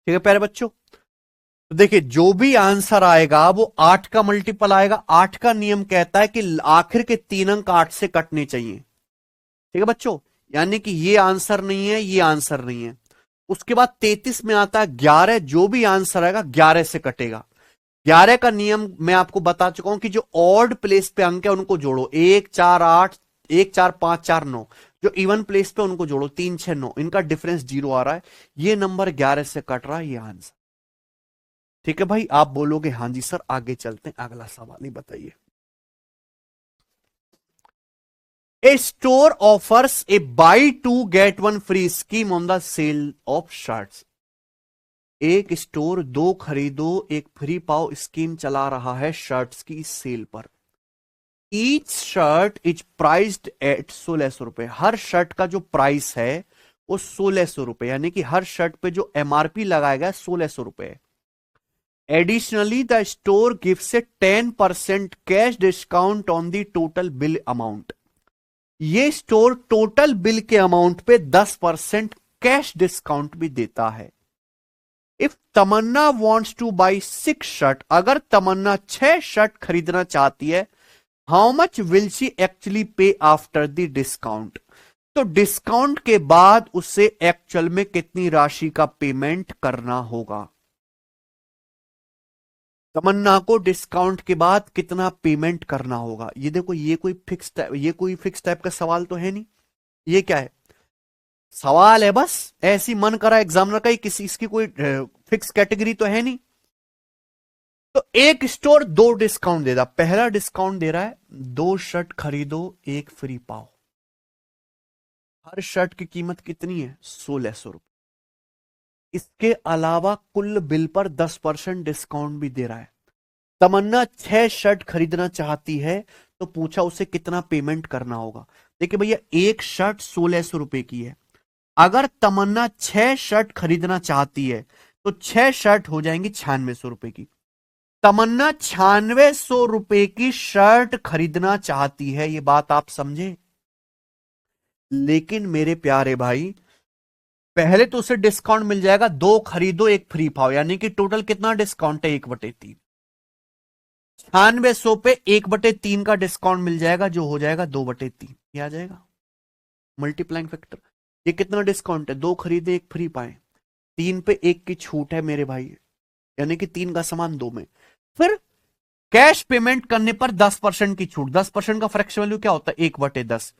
ठीक है प्यारे बच्चों, तो देखिए जो भी आंसर आएगा वो 8 का मल्टीपल आएगा। 8 का नियम कहता है कि आखिर के 3 अंक 8 से कटने चाहिए। ठीक है बच्चों, यानी कि ये आंसर नहीं है, ये आंसर नहीं है। उसके बाद 33 में आता है 11, जो भी आंसर आएगा 11 से कटेगा। 11 का नियम मैं आपको बता चुका हूं कि जो ऑड प्लेस पे अंक है उनको जोड़ो, 1 4 8, 1 4 5 4 9। जो इवन प्लेस पे उनको जोड़ो, 3 6 9, इनका डिफरेंस 0 आ रहा है, ये नंबर 11 से कट रहा है, ये आंसर। ठीक है भाई, आप बोलोगे हाँ जी सर। आगे चलते हैं, अगला सवाल ही बताइए। A store offers a buy two get one free scheme on the sale of shirts. एक स्टोर 2 खरीदो 1 फ्री पाओ स्कीम चला रहा है शर्ट्स की सेल पर। Each shirt is priced eight 1600 रुपए। हर शर्ट का जो प्राइस है वो 1600 रुपए, यानी कि हर शर्ट पे जो एमआरपी लगाया गया 1600 रुपए। Additionally the store gives a 10% cash discount on the total bill amount. ये स्टोर टोटल बिल के अमाउंट पे 10% कैश डिस्काउंट भी देता है। If Tamanna wants to buy 6 shirt, अगर तमन्ना 6 शर्ट खरीदना चाहती है, how much will she actually pay after the discount. तो डिस्काउंट के बाद उसे एक्चुअल में कितनी राशि का पेमेंट करना होगा। तमन्ना को डिस्काउंट के बाद कितना पेमेंट करना होगा। ये देखो, ये कोई फिक्स टाइप का सवाल तो है नहीं। ये क्या है, सवाल है बस ऐसी मन करा एग्जामिनर का ही, किसी इसकी कोई फिक्स कैटेगरी तो है नहीं। तो एक स्टोर 2 डिस्काउंट दे रहा। पहला डिस्काउंट दे रहा है 2 शर्ट खरीदो 1 फ्री पाओ। हर शर्ट की कीमत कितनी है, 1600 रुपए। इसके अलावा कुल बिल पर 10% डिस्काउंट भी दे रहा है। तमन्ना 6 शर्ट खरीदना चाहती है, तो पूछा उसे कितना पेमेंट करना होगा। देखिए भैया, एक शर्ट 1600 रुपए की है। अगर तमन्ना 6 शर्ट खरीदना चाहती है तो 6 शर्ट हो जाएंगी 9600 रुपए की। तमन्ना 9600 रुपए की शर्ट खरीदना चाहती है, ये बात आप समझे। लेकिन मेरे प्यारे भाई, पहले तो उसे डिस्काउंट मिल जाएगा 2 खरीदो 1 फ्री पाओ, यानी कि टोटल कितना डिस्काउंट है, 1/3। 9600 पे 1/3 का डिस्काउंट मिल जाएगा, जो हो जाएगा 2/3। ये आ जाएगा मल्टीप्लाइंग फैक्टर। ये कितना डिस्काउंट है, 2 खरीदे 1 फ्री पाए, 3 पे 1 की छूट है मेरे भाई, यानी कि 3 का सामान 2 में। फिर कैश पेमेंट करने पर 10% की छूट। 10% का फ्रैक्शन वैल्यू क्या होता है, 1/10।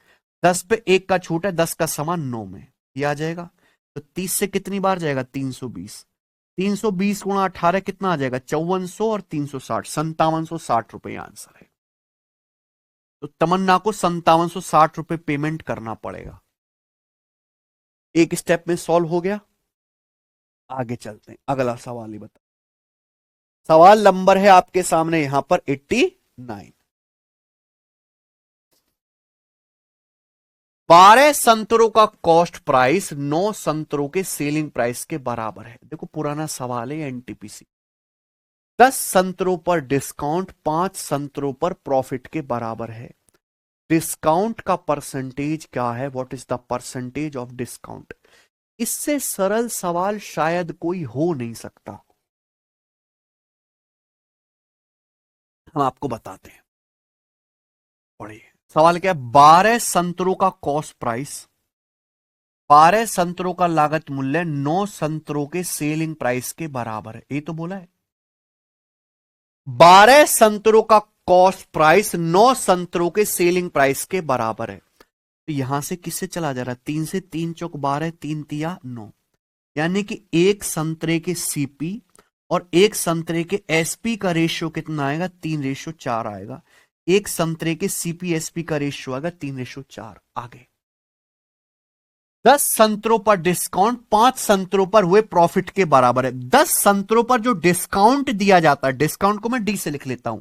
10 पे 1 का छूट है, 10 का सामान 9 में। ये आ जाएगा। तो 30 से कितनी बार जाएगा, 320। 320 गुणा 18 कितना आ जाएगा, 5400 और 360, 5760 रुपए आंसर है। तो तमन्ना को 5760 रुपए पेमेंट करना पड़ेगा। एक स्टेप में सॉल्व हो गया। आगे चलते हैं, अगला सवाल ही बता। सवाल नंबर है आपके सामने यहां पर 89। 12 संतरों का कॉस्ट प्राइस 9 संतरों के सेलिंग प्राइस के बराबर है। देखो पुराना सवाल है एनटीपीसी। 10 संतरों पर डिस्काउंट 5 संतरों पर प्रॉफिट के बराबर है। डिस्काउंट का परसेंटेज क्या है, what is the percentage of discount. इससे सरल सवाल शायद कोई हो नहीं सकता। हम आपको बताते हैं, पढ़िए सवाल क्या है। 12 संतरों का कॉस्ट प्राइस, 12 संतरों का लागत मूल्य 9 संतरों के सेलिंग प्राइस के बराबर है। ये तो बोला है 12 संतरों का कॉस्ट प्राइस 9 संतरों के सेलिंग प्राइस के बराबर है। तो यहां से किससे चला जा रहा है, 3 से, 3 चौक 12, 3 तिया 9, यानी कि एक संतरे के सीपी और एक संतरे के एसपी का रेशियो कितना आएगा, 3:4 आएगा। एक संतरे के सीपी एसपी का रेशियो आएगा 3:4। आगे 10 संतरों पर डिस्काउंट 5 संतरों पर हुए प्रॉफिट के बराबर है। 10 संतरों पर जो डिस्काउंट दिया जाता है, डिस्काउंट को मैं डी से लिख लेता हूं,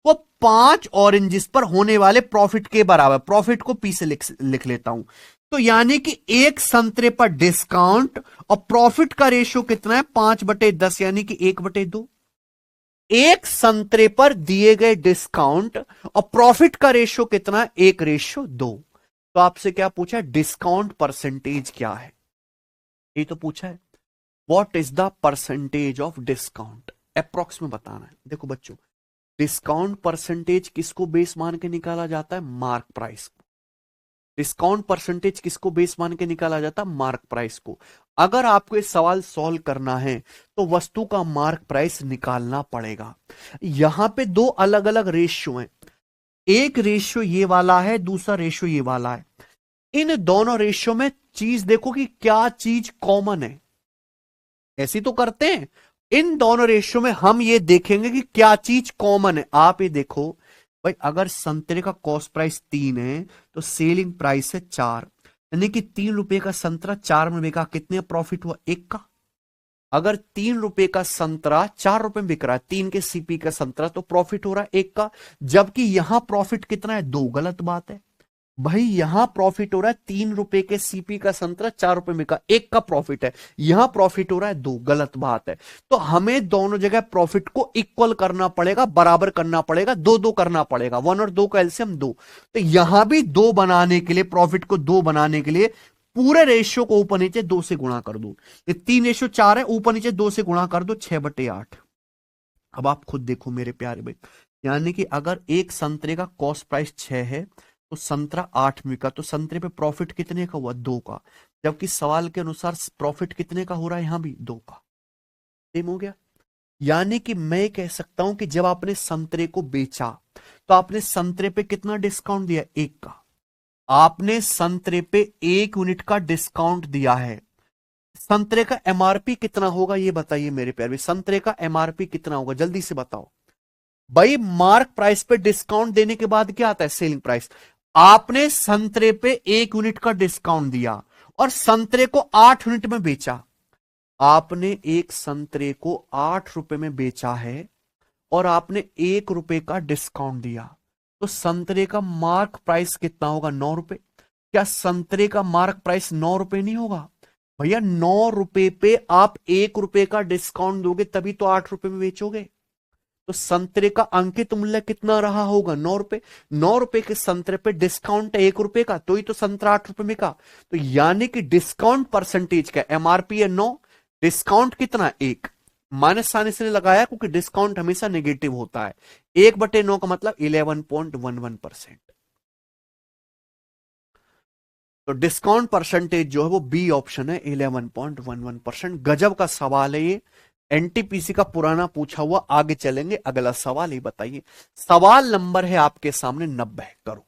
वो 5 ऑरेंजेस पर होने वाले प्रॉफिट के बराबर। प्रॉफिट को पी से लिख लेता हूं। तो यानी कि एक संतरे पर डिस्काउंट और प्रॉफिट का रेशियो कितना है, 5/10, यानी कि 1/2। एक संतरे पर दिए गए डिस्काउंट और प्रॉफिट का रेशियो कितना है, 1:2। तो आपसे क्या पूछा है, डिस्काउंट परसेंटेज क्या है, ये तो पूछा है। What is the percentage of discount, approx में बताना है। देखो बच्चों, डिस्काउंट परसेंटेज किसको बेस मान के निकाला जाता है? मार्क प्राइस को। डिस्काउंट परसेंटेज किसको बेस मान के निकाला जाता है? मार्क प्राइस को। अगर आपको ये सवाल सॉल्व करना है तो वस्तु का मार्क प्राइस निकालना पड़ेगा। यहां पे दो अलग अलग रेशियो हैं, एक रेशियो ये वाला है, दूसरा रेशियो ये वाला है। इन दोनों रेशियो में चीज देखो कि क्या चीज कॉमन है, ऐसी तो करते हैं। इन दोनों रेशियो में हम ये देखेंगे कि क्या चीज कॉमन है। आप ये देखो भाई, अगर संतरे का कॉस्ट प्राइस 3 है तो सेलिंग प्राइस है 4, यानी कि 3 रुपए का संतरा 4 में बिका, कितने प्रॉफिट हुआ? 1 का। अगर 3 रुपए का संतरा 4 रुपए में बिक रहा है, 3 के सीपी का संतरा, तो प्रॉफिट हो रहा है 1 का। जबकि यहां प्रॉफिट कितना है? 2। गलत बात है भाई, यहां प्रॉफिट हो रहा है 3 रुपए के सीपी का संतरा 4 रुपए में का, 1 का प्रॉफिट है। यहां प्रॉफिट हो रहा है 2। गलत बात है। तो हमें दोनों जगह प्रॉफिट को इक्वल करना पड़ेगा, बराबर करना पड़ेगा, 2-2 करना पड़ेगा। 1 और 2 का एलसीएम 2। तो यहां भी 2 बनाने के लिए, प्रॉफिट को 2 बनाने के लिए पूरे रेशियो को ऊपर नीचे 2 से गुणा कर दो। ये 3:4 है, ऊपर नीचे 2 से गुणा कर दो, 6/8। अब आप खुद देखो मेरे प्यारे भाई, यानी कि अगर एक संतरे का कॉस्ट प्राइस 6 है तो संतरा 8 में का, तो संतरे पे प्रॉफिट कितने का हुआ? 2 का। जबकि सवाल के अनुसार प्रॉफिट कितने का हो रहा है? यहां भी 2 का। सेम हो गया। यानी कि मैं कह सकता हूं कि जब आपने संतरे को बेचा तो आपने संतरे पे कितना डिस्काउंट दिया? 1 का। आपने संतरे पे 1 यूनिट का डिस्काउंट दिया है। संतरे का एमआरपी कितना होगा ये बताइए मेरे प्यारे, संतरे का एमआरपी कितना होगा जल्दी से बताओ भाई। मार्क प्राइस पे डिस्काउंट देने के बाद क्या आता है? Selling price. आपने संतरे पे 1 यूनिट का डिस्काउंट दिया और संतरे को 8 यूनिट में बेचा। आपने एक संतरे को 8 रुपए में बेचा है और आपने 1 रुपए का डिस्काउंट दिया, तो संतरे का मार्क प्राइस कितना होगा? 9 रुपए। क्या संतरे का मार्क प्राइस 9 रुपए नहीं होगा? भैया 9 रुपए पे आप 1 रुपए का डिस्काउंट दोगे तभी तो 8 रुपए में बेचोगे। तो संतरे का अंकित मूल्य कितना रहा होगा? 9 रुपए। 9 रुपए के संतरे पे डिस्काउंट है 1 रुपए का, तो ही तो संतरा 8 रुपए में का। तो यानी कि डिस्काउंट परसेंटेज का एमआरपी है 9, डिस्काउंट कितना? 1। माइनस साइन इसलिए लगाया क्योंकि डिस्काउंट हमेशा नेगेटिव होता है। 1/9 का मतलब 11.11%। तो डिस्काउंट परसेंटेज जो है वो बी ऑप्शन है, 11.11%। गजब का सवाल है ये, एनटीपीसी का पुराना पूछा हुआ। आगे चलेंगे, अगला सवाल ही बताइए। सवाल नंबर है आपके सामने 90। करो।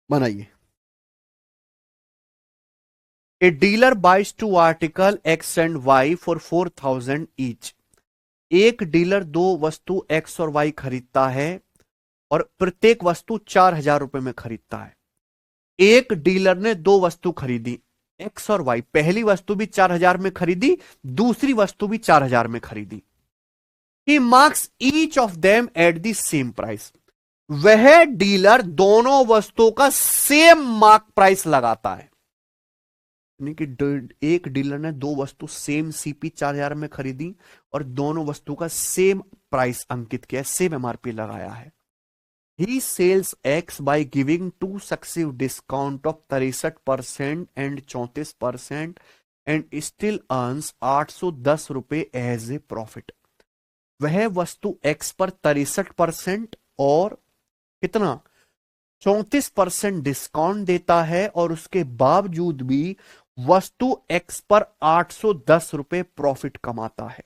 बनाइए। A dealer buys 2 article x and y for 4,000 each. एक डीलर 2 वस्तु एक्स और वाई खरीदता है और प्रत्येक वस्तु 4,000 रुपए में खरीदता है। एक डीलर ने 2 वस्तु खरीदी, एक्स और वाई। पहली वस्तु भी 4,000 में खरीदी, दूसरी वस्तु भी 4,000 में खरीदी। He marks each of them at the same price. वह डीलर दोनों वस्तुओं का सेम मार्क प्राइस लगाता है। यानी कि एक डीलर ने 2 वस्तु सेम सीपी 4,000 में खरीदी और दोनों वस्तु का सेम प्राइस अंकित किया, सेम एमआरपी लगाया है। He sells X by giving 2 successive discount of 63% and 34% and still earns 810 रुपए एज ए प्रॉफिट। वह वस्तु X पर 63% और कितना 34% डिस्काउंट देता है और उसके बावजूद भी वस्तु X पर 810 रुपए प्रॉफिट कमाता है।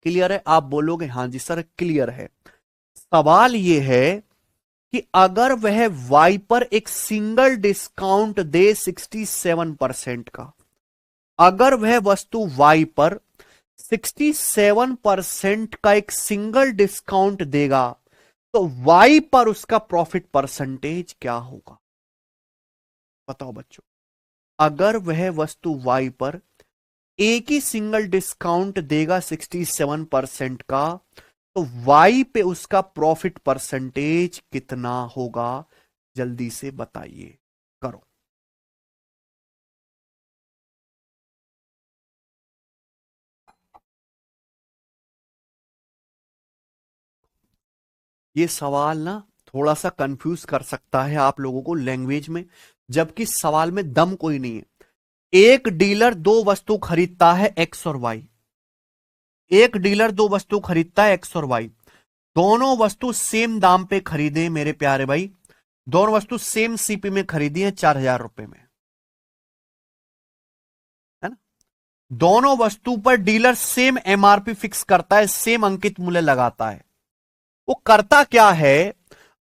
क्लियर है? आप बोलोगे हां जी सर क्लियर है। सवाल यह है कि अगर वह वाई पर एक सिंगल डिस्काउंट दे 67% का, अगर वह वस्तु वाई पर 67% का एक सिंगल डिस्काउंट देगा तो वाई पर उसका प्रॉफिट परसेंटेज क्या होगा? बताओ बच्चों। अगर वह वस्तु वाई पर एक ही सिंगल डिस्काउंट देगा 67% का, तो वाई पे उसका प्रॉफिट परसेंटेज कितना होगा? जल्दी से बताइए। करो। ये सवाल ना थोड़ा सा कंफ्यूज कर सकता है आप लोगों को लैंग्वेज में, जबकि सवाल में दम कोई नहीं है। एक डीलर दो वस्तु खरीदता है एक्स और वाई। एक डीलर दो वस्तु खरीदता है एक्स और वाई। दोनों वस्तु सेम दाम पे खरीदे मेरे प्यारे भाई, दोनों वस्तु सेम सीपी में खरीदी है 4,000 रुपए में, है ना। दोनों वस्तु पर डीलर सेम एमआरपी फिक्स करता है, सेम अंकित मूल्य लगाता है। वो करता क्या है,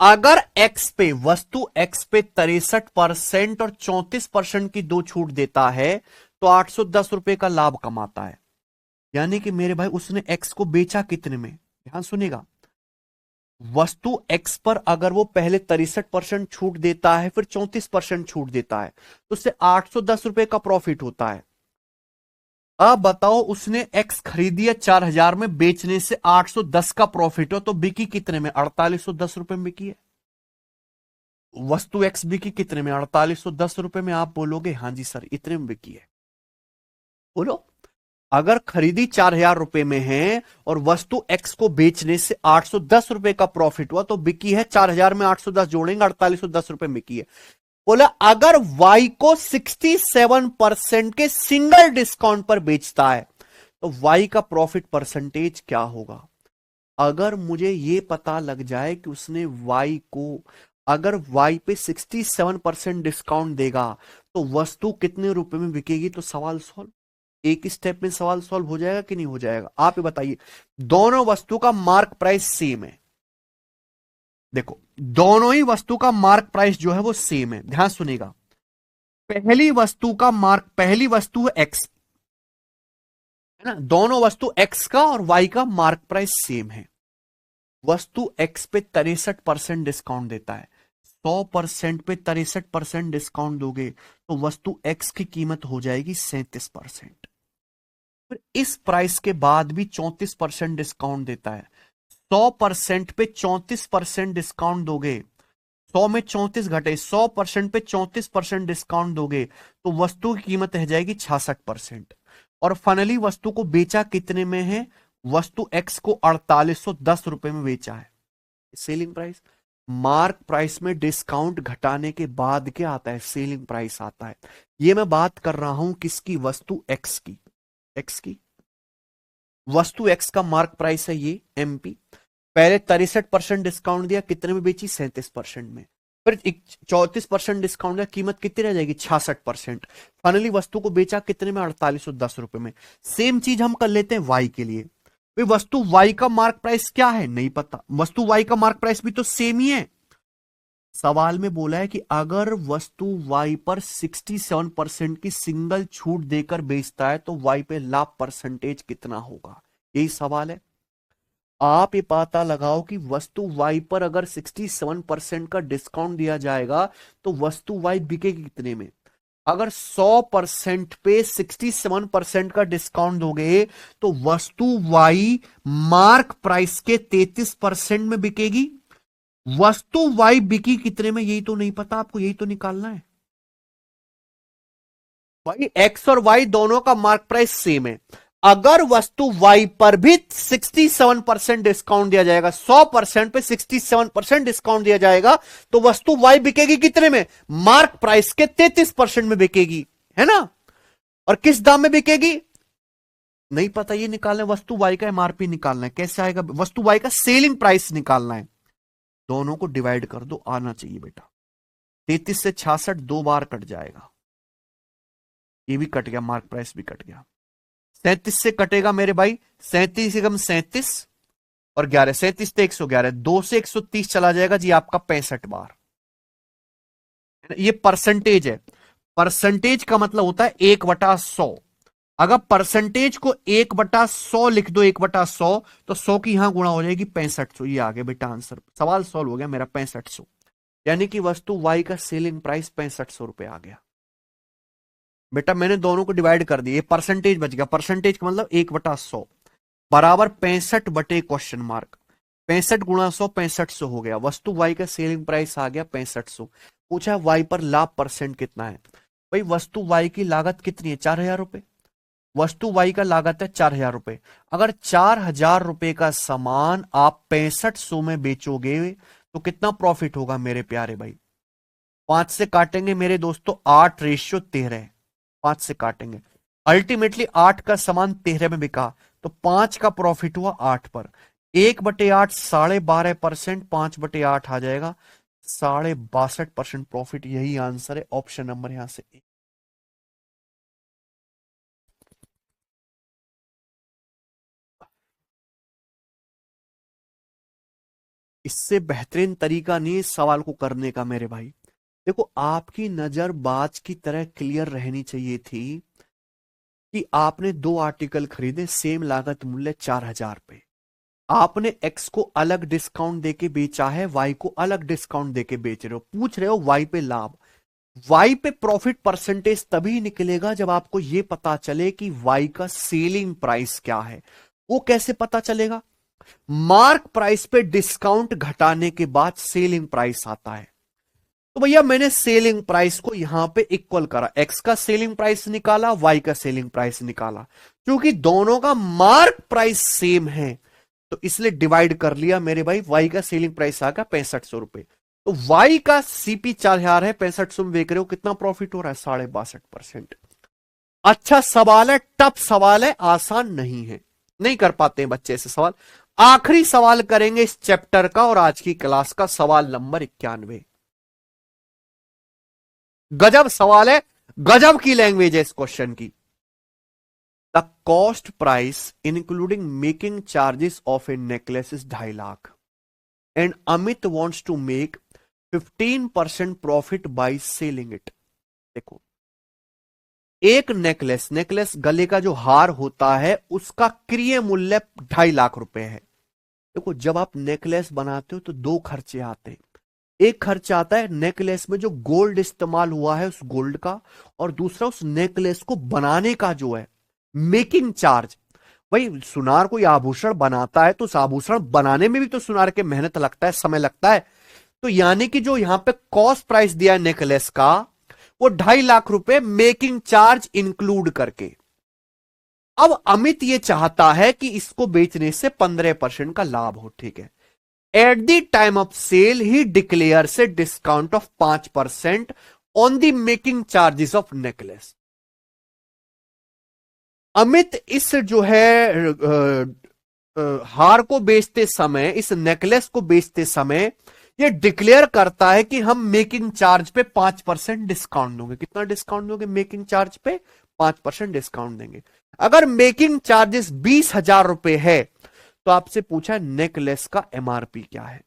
अगर एक्स पे वस्तु एक्स पे 63% और 34% की दो छूट देता है तो 810 रुपए का लाभ कमाता है। यानी कि मेरे भाई उसने एक्स को बेचा कितने में, ध्यान सुनेगा। वस्तु एक्स पर अगर वो पहले 63% छूट देता है, फिर 34% छूट देता है, तो उससे 810 रुपए का प्रॉफिट होता है। अब बताओ उसने एक्स खरीदी है 4,000 में, बेचने से 810 का प्रॉफिट हो तो बिकी कितने में, 4810 रुपए में बिकी है। वस्तु एक्स बिकी कितने में, 4810 रुपए में। आप बोलोगे हाँ जी सर इतने में बिकी है। बोलो, अगर खरीदी 4,000 रुपए में है और वस्तु एक्स को बेचने से 810 रुपए का प्रॉफिट हुआ तो बिकी है 4,000 में 810 जोड़ेंगे 4810 रुपए बिकी है। बोला अगर वाई को 67% के सिंगल डिस्काउंट पर बेचता है तो वाई का प्रॉफिट परसेंटेज क्या होगा। अगर मुझे यह पता लग जाए कि उसने वाई को, अगर वाई पे 67% डिस्काउंट देगा तो वस्तु कितने रुपए में बिकेगी, तो सवाल सॉल्व। एक ही स्टेप में सवाल सॉल्व हो जाएगा कि नहीं हो जाएगा, आप ये बताइए। दोनों वस्तु का मार्क प्राइस सेम है, देखो दोनों ही वस्तु का मार्क प्राइस जो है वो सेम है, ध्यान सुनेगा। पहली वस्तु का मार्क, पहली वस्तु है एक्स, है ना, दोनों वस्तु एक्स का और वाई का मार्क प्राइस सेम है। वस्तु एक्स पे 63% डिस्काउंट देता है, 100% पे 63% डिस्काउंट दोगे तो वस्तु एक्स की कीमत हो जाएगी 37%। फिर इस प्राइस के बाद भी 34% डिस्काउंट देता है, 100% पे 34% डिस्काउंट दोगे, 100 में 34 घटे, 100% पे 34% डिस्काउंट दोगे तो वस्तु की कीमत रह जाएगी 66%। और फाइनली वस्तु को बेचा कितने में है, वस्तु एक्स को 4810 रुपए में बेचा है। सेलिंग प्राइस, मार्क प्राइस में डिस्काउंट घटाने के बाद क्या आता है, सेलिंग प्राइस आता है। ये मैं बात कर रहा हूं किसकी, वस्तु एक्स की। एक्स की वस्तु एक्स का मार्क प्राइस है ये एमपी, पहले 63% डिस्काउंट दिया, कितने में बेची, 37% में। फिर 34% डिस्काउंट दिया, कीमत कितनी रह जाएगी, 66%। फाइनली वस्तु को बेचा कितने में, 4810 रुपए में। सेम चीज हम कर लेते हैं वाई के लिए। भाई वस्तु वाई का मार्क प्राइस क्या है, नहीं पता, वस्तु वाई का मार्क प्राइस भी तो सेम ही है। सवाल में बोला है कि अगर वस्तु वाई पर 67% की सिंगल छूट देकर बेचता है तो वाई पे लाभ परसेंटेज कितना होगा, यही सवाल है। आप ये पता लगाओ कि वस्तु वाई पर अगर 67% का डिस्काउंट दिया जाएगा तो वस्तु वाई बिकेगी कितने में। अगर 100% पे 67% का डिस्काउंट दोगे तो वस्तु वाई मार्क प्राइस के 33% में बिकेगी। वस्तु वाई बिकी कितने में, यही तो नहीं पता आपको, यही तो निकालना है। भाई एक्स और वाई दोनों का मार्क प्राइस सेम है, अगर वस्तु वाई पर भी 67% डिस्काउंट दिया जाएगा, 100% पे 67% डिस्काउंट दिया जाएगा तो वस्तु वाई बिकेगी कितने में, मार्क प्राइस के 33% में बिकेगी, है ना। और किस दाम में बिकेगी नहीं पता, ये निकालना है। वस्तु वाई का एमआरपी निकालना है, कैसे आएगा, वस्तु वाई का सेलिंग प्राइस निकालना है। दोनों को डिवाइड कर दो, आना चाहिए बेटा। 33 से 66 दो बार कट जाएगा, ये भी कट गया, मार्क प्राइस भी कट गया। 37 से कटेगा मेरे भाई, 37 एकम 37 और 11, 37 से 111, 2 से 130 चला जाएगा जी आपका 65 बार। ये परसेंटेज है, परसेंटेज का मतलब होता है 1/100। अगर परसेंटेज को 1/100 लिख दो, 1/100 तो 100 की यहां गुणा हो जाएगी 6500। ये आ गया बेटा आंसर, सवाल सॉल्व हो गया मेरा, 6500। यानी कि वस्तु वाई का सेलिंग प्राइस 6500 रुपए आ गया। बेटा मैंने दोनों को डिवाइड कर दिया, परसेंटेज बच गया, परसेंटेज का मतलब 1/100 बराबर 65 बटे क्वेश्चन मार्क, 65 गुणा 100 6500 हो गया। वस्तु वाई का सेलिंग प्राइस आ गया 6500। पूछा वाई पर लाभ परसेंट कितना है। भाई वस्तु वाई की लागत कितनी है, 4000 रुपए। वस्तु वाई का लागत है 4000 रुपए। अगर 4000 रुपए का सामान आप 6500 में बेचोगे तो तो कितना प्रॉफिट होगा मेरे प्यारे भाई? 5 से काटेंगे मेरे दोस्तों 8:13, 5 से काटेंगे, अल्टीमेटली 8 का सामान 13 में बिका, तो 5 का प्रॉफिट हुआ 8 पर। 1/8 12.5%, 5/8 आ जाएगा 62.5% प्रॉफिट। यही आंसर है, ऑप्शन नंबर यहां से ए। इससे बेहतरीन तरीका नहीं है इस सवाल को करने का मेरे भाई। देखो, आपकी नजर बाज की तरह क्लियर रहनी चाहिए थी कि आपने 2 आर्टिकल खरीदे, सेम लागत मूल्य 4,000 पे, आपने एक्स को अलग डिस्काउंट देके बेचा है, वाई को अलग डिस्काउंट देके बेच रहे हो, पूछ रहे हो वाई पे लाभ। वाई पे प्रॉफिट परसेंटेज तभी निकलेगा जब आपको यह पता चले कि वाई का सेलिंग प्राइस क्या है। वो कैसे पता चलेगा? मार्क प्राइस पे डिस्काउंट घटाने के बाद सेलिंग प्राइस आता है। तो भैया मैंने सेलिंग प्राइस को यहां पे इक्वल करा, एक्स का सेलिंग प्राइस निकाला, वाई का सेलिंग प्राइस निकाला, क्योंकि दोनों का मार्क प्राइस सेम है तो इसलिए डिवाइड कर लिया मेरे भाई। वाई का सेलिंग प्राइस आ गया 6500 रुपए, तो वाई का सीपी 4,000 है, 6500 में बेच रहे हो, कितना प्रॉफिट हो रहा है? 62.5%। अच्छा सवाल है, टफ सवाल है, आसान नहीं है, नहीं कर पाते हैं बच्चे ऐसे सवाल। आखिरी सवाल करेंगे इस चैप्टर का और आज की क्लास का, सवाल नंबर 91। गजब सवाल है, गजब की लैंग्वेज है इस क्वेश्चन की। The cost price including making charges of a necklace is 2.5 lakh and Amit wants to make 15% profit by selling it. देखो, एक नेकलेस, नेकलेस गले का जो हार होता है उसका क्रय मूल्य 2.5 लाख रुपए है। देखो, जब आप नेकलेस बनाते हो तो 2 खर्चे आते हैं। एक खर्चा आता है नेकलेस में जो गोल्ड इस्तेमाल हुआ है उस गोल्ड का, और दूसरा उस नेकलेस को बनाने का जो है मेकिंग चार्ज। भाई सुनार कोई आभूषण बनाता है तो उस आभूषण बनाने में भी तो सुनार के मेहनत लगता है, समय लगता है। तो यानी कि जो यहां पे कॉस्ट प्राइस दिया है नेकलेस का, वो 2.5 लाख रुपए मेकिंग चार्ज इंक्लूड करके। अब अमित ये चाहता है कि इसको बेचने से 15% का लाभ हो, ठीक है। At the time of sale he declare से discount of 5% on the making charges of necklace. Amit इस जो है हार को बेचते समय, इस नेकलेस को बेचते समय ये डिक्लेयर करता है कि हम मेकिंग चार्ज पे 5% डिस्काउंट देंगे। कितना डिस्काउंट दोगे? मेकिंग चार्ज पे 5% डिस्काउंट देंगे। अगर मेकिंग चार्जेस 20,000 रुपए है तो आपसे पूछा है नेकलेस का एमआरपी क्या है,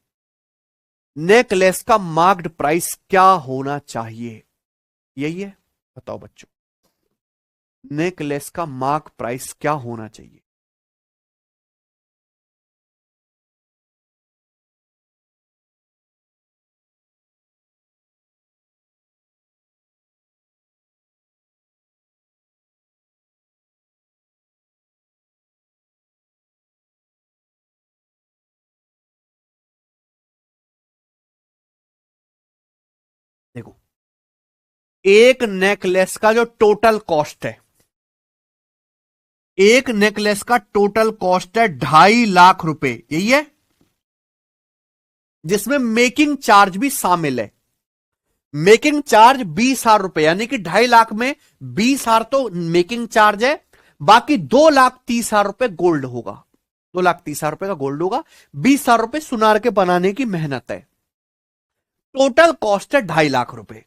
नेकलेस का मार्क्ड प्राइस क्या होना चाहिए? यही है, बताओ बच्चों, नेकलेस का मार्क प्राइस क्या होना चाहिए? देखो, एक नेकलेस का जो टोटल कॉस्ट है, एक नेकलेस का टोटल कॉस्ट है 2.5 लाख रुपए, यही है, जिसमें मेकिंग चार्ज भी शामिल है। मेकिंग चार्ज 20,000 रुपए, यानी कि 2.5 लाख में 20,000 तो मेकिंग चार्ज है, बाकी 2,30,000 रुपए गोल्ड होगा, 2,30,000 रुपए का गोल्ड होगा, 20,000 रुपए सुनार के बनाने की मेहनत है। टोटल कॉस्ट है 2.5 लाख रुपए।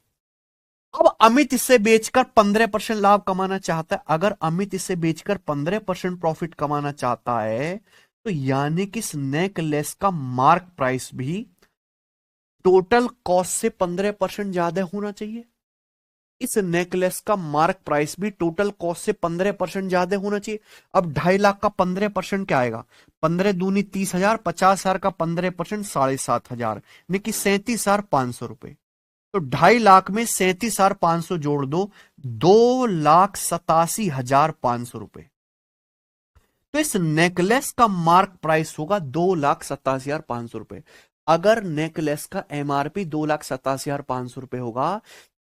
अब अमित इससे बेचकर 15% लाभ कमाना चाहता है। अगर अमित इससे बेचकर 15% प्रॉफिट कमाना चाहता है तो यानी कि इस नेकलेस का मार्क प्राइस भी टोटल कॉस्ट से 15% ज्यादा होना चाहिए। इस नेकलेस का मार्क प्राइस भी टोटल कॉस्ट से 15% ज्यादा होना चाहिए। अब 2.5 लाख का 15% क्या आएगा? 15 दूनी 30,000, 50,000 का 15% 7,500, यानी कि 37,500 रुपए। तो 2.5 लाख में 37,500 जोड़ दो, 2,87,500 रुपए। तो इस नेकलेस का मार्क प्राइस होगा 2,87,500 रुपए। अगर नेकलेस का एमआरपी 2,87,500 रुपए होगा,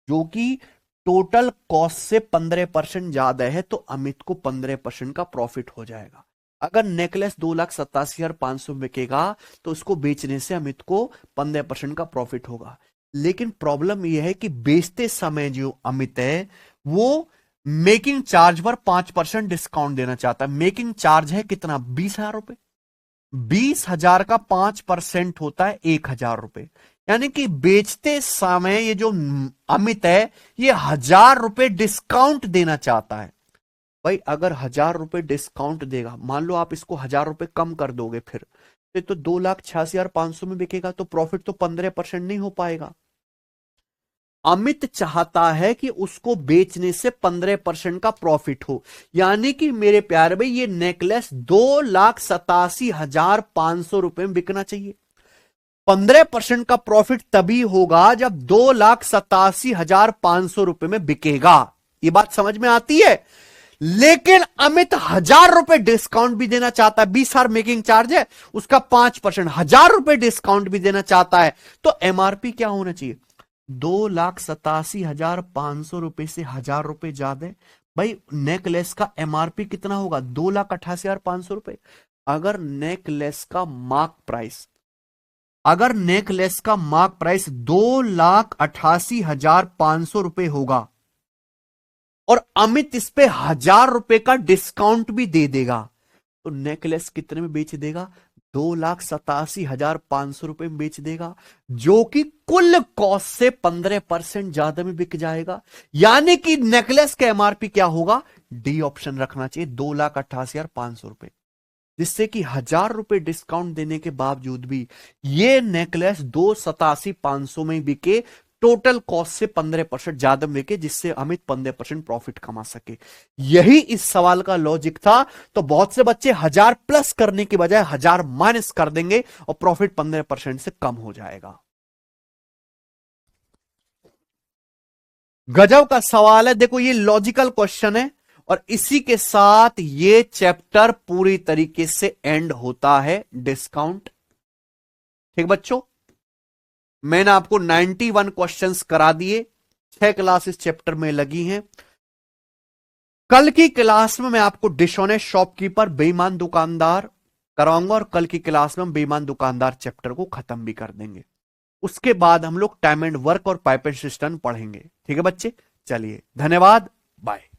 जो कि टोटल कॉस्ट से 15% ज्यादा है, तो अमित को 15% का प्रॉफिट हो जाएगा। अगर नेकलेस 2,87,500 बिकेगा तो उसको बेचने से अमित को 15% का प्रॉफिट होगा। लेकिन प्रॉब्लम यह है कि बेचते समय जो अमित है वो मेकिंग चार्ज पर 5% डिस्काउंट देना चाहता है। मेकिंग चार्ज है कितना? 20,000 रुपए। 20,000 का 5% होता है 1,000 रुपए। यानी कि बेचते समय ये जो अमित है ये 1,000 रुपए डिस्काउंट देना चाहता है। भाई अगर 1,000 रुपए डिस्काउंट देगा, मान लो आप इसको 1,000 रुपए कम कर दोगे, फिर तो 2,86,500 में बिकेगा तो प्रॉफिट तो 15% नहीं हो पाएगा। अमित चाहता है कि उसको बेचने से 15% का प्रॉफिट हो। यानी कि मेरे प्यारे भाई ये नेकलेस 2,87,500 रुपए में बिकना चाहिए। 15% का प्रॉफिट तभी होगा जब 2,87,500 रुपए में बिकेगा। ये बात समझ में आती है? लेकिन अमित 1,000 रुपए डिस्काउंट भी देना चाहता है। 20,000 मेकिंग चार्ज है, उसका 5%, 1,000 रुपए डिस्काउंट भी देना चाहता है। तो एमआरपी क्या होना चाहिए? 2,87,500 रुपए से 1,000 रुपए ज्यादा है। भाई नेकलेस का एमआरपी कितना होगा? 2,88,500 रुपए। अगर नेकलेस का मार्क प्राइस 2,88,500 रुपए होगा और अमित इस पे 1,000 रुपए का डिस्काउंट भी दे देगा, तो नेकलेस कितने में बेच देगा? 2,87,500 रुपए में बेच देगा, जो कि कुल कॉस्ट से 15% ज्यादा में बिक जाएगा। यानी कि नेकलेस का एमआरपी क्या होगा? डी ऑप्शन रखना चाहिए, 2,88,500 रुपए, जिससे कि 1,000 रुपए डिस्काउंट देने के बावजूद भी ये नेकलेस 2,87,500 में बिके, टोटल कॉस्ट से 15% ज्यादा बिके, जिससे अमित 15% प्रॉफिट कमा सके। यही इस सवाल का लॉजिक था। तो बहुत से बच्चे 1,000 प्लस करने की बजाय 1,000 माइनस कर देंगे और प्रॉफिट 15% से कम हो जाएगा। गजब का सवाल है। देखो ये लॉजिकल क्वेश्चन है और इसी के साथ ये चैप्टर पूरी तरीके से एंड होता है। डिस्काउंट, ठीक बच्चों, मैंने आपको 91 क्वेश्चंस करा दिए। 6 क्लास इस चैप्टर में लगी हैं। कल की क्लास में मैं आपको डिसऑनेस्ट शॉपकीपर, बेईमान दुकानदार कराऊंगा और कल की क्लास में हम बेईमान दुकानदार चैप्टर को खत्म भी कर देंगे। उसके बाद हम लोग टाइम एंड वर्क और पाइप एंड सिस्टम पढ़ेंगे। ठीक है बच्चे, चलिए धन्यवाद, बाय।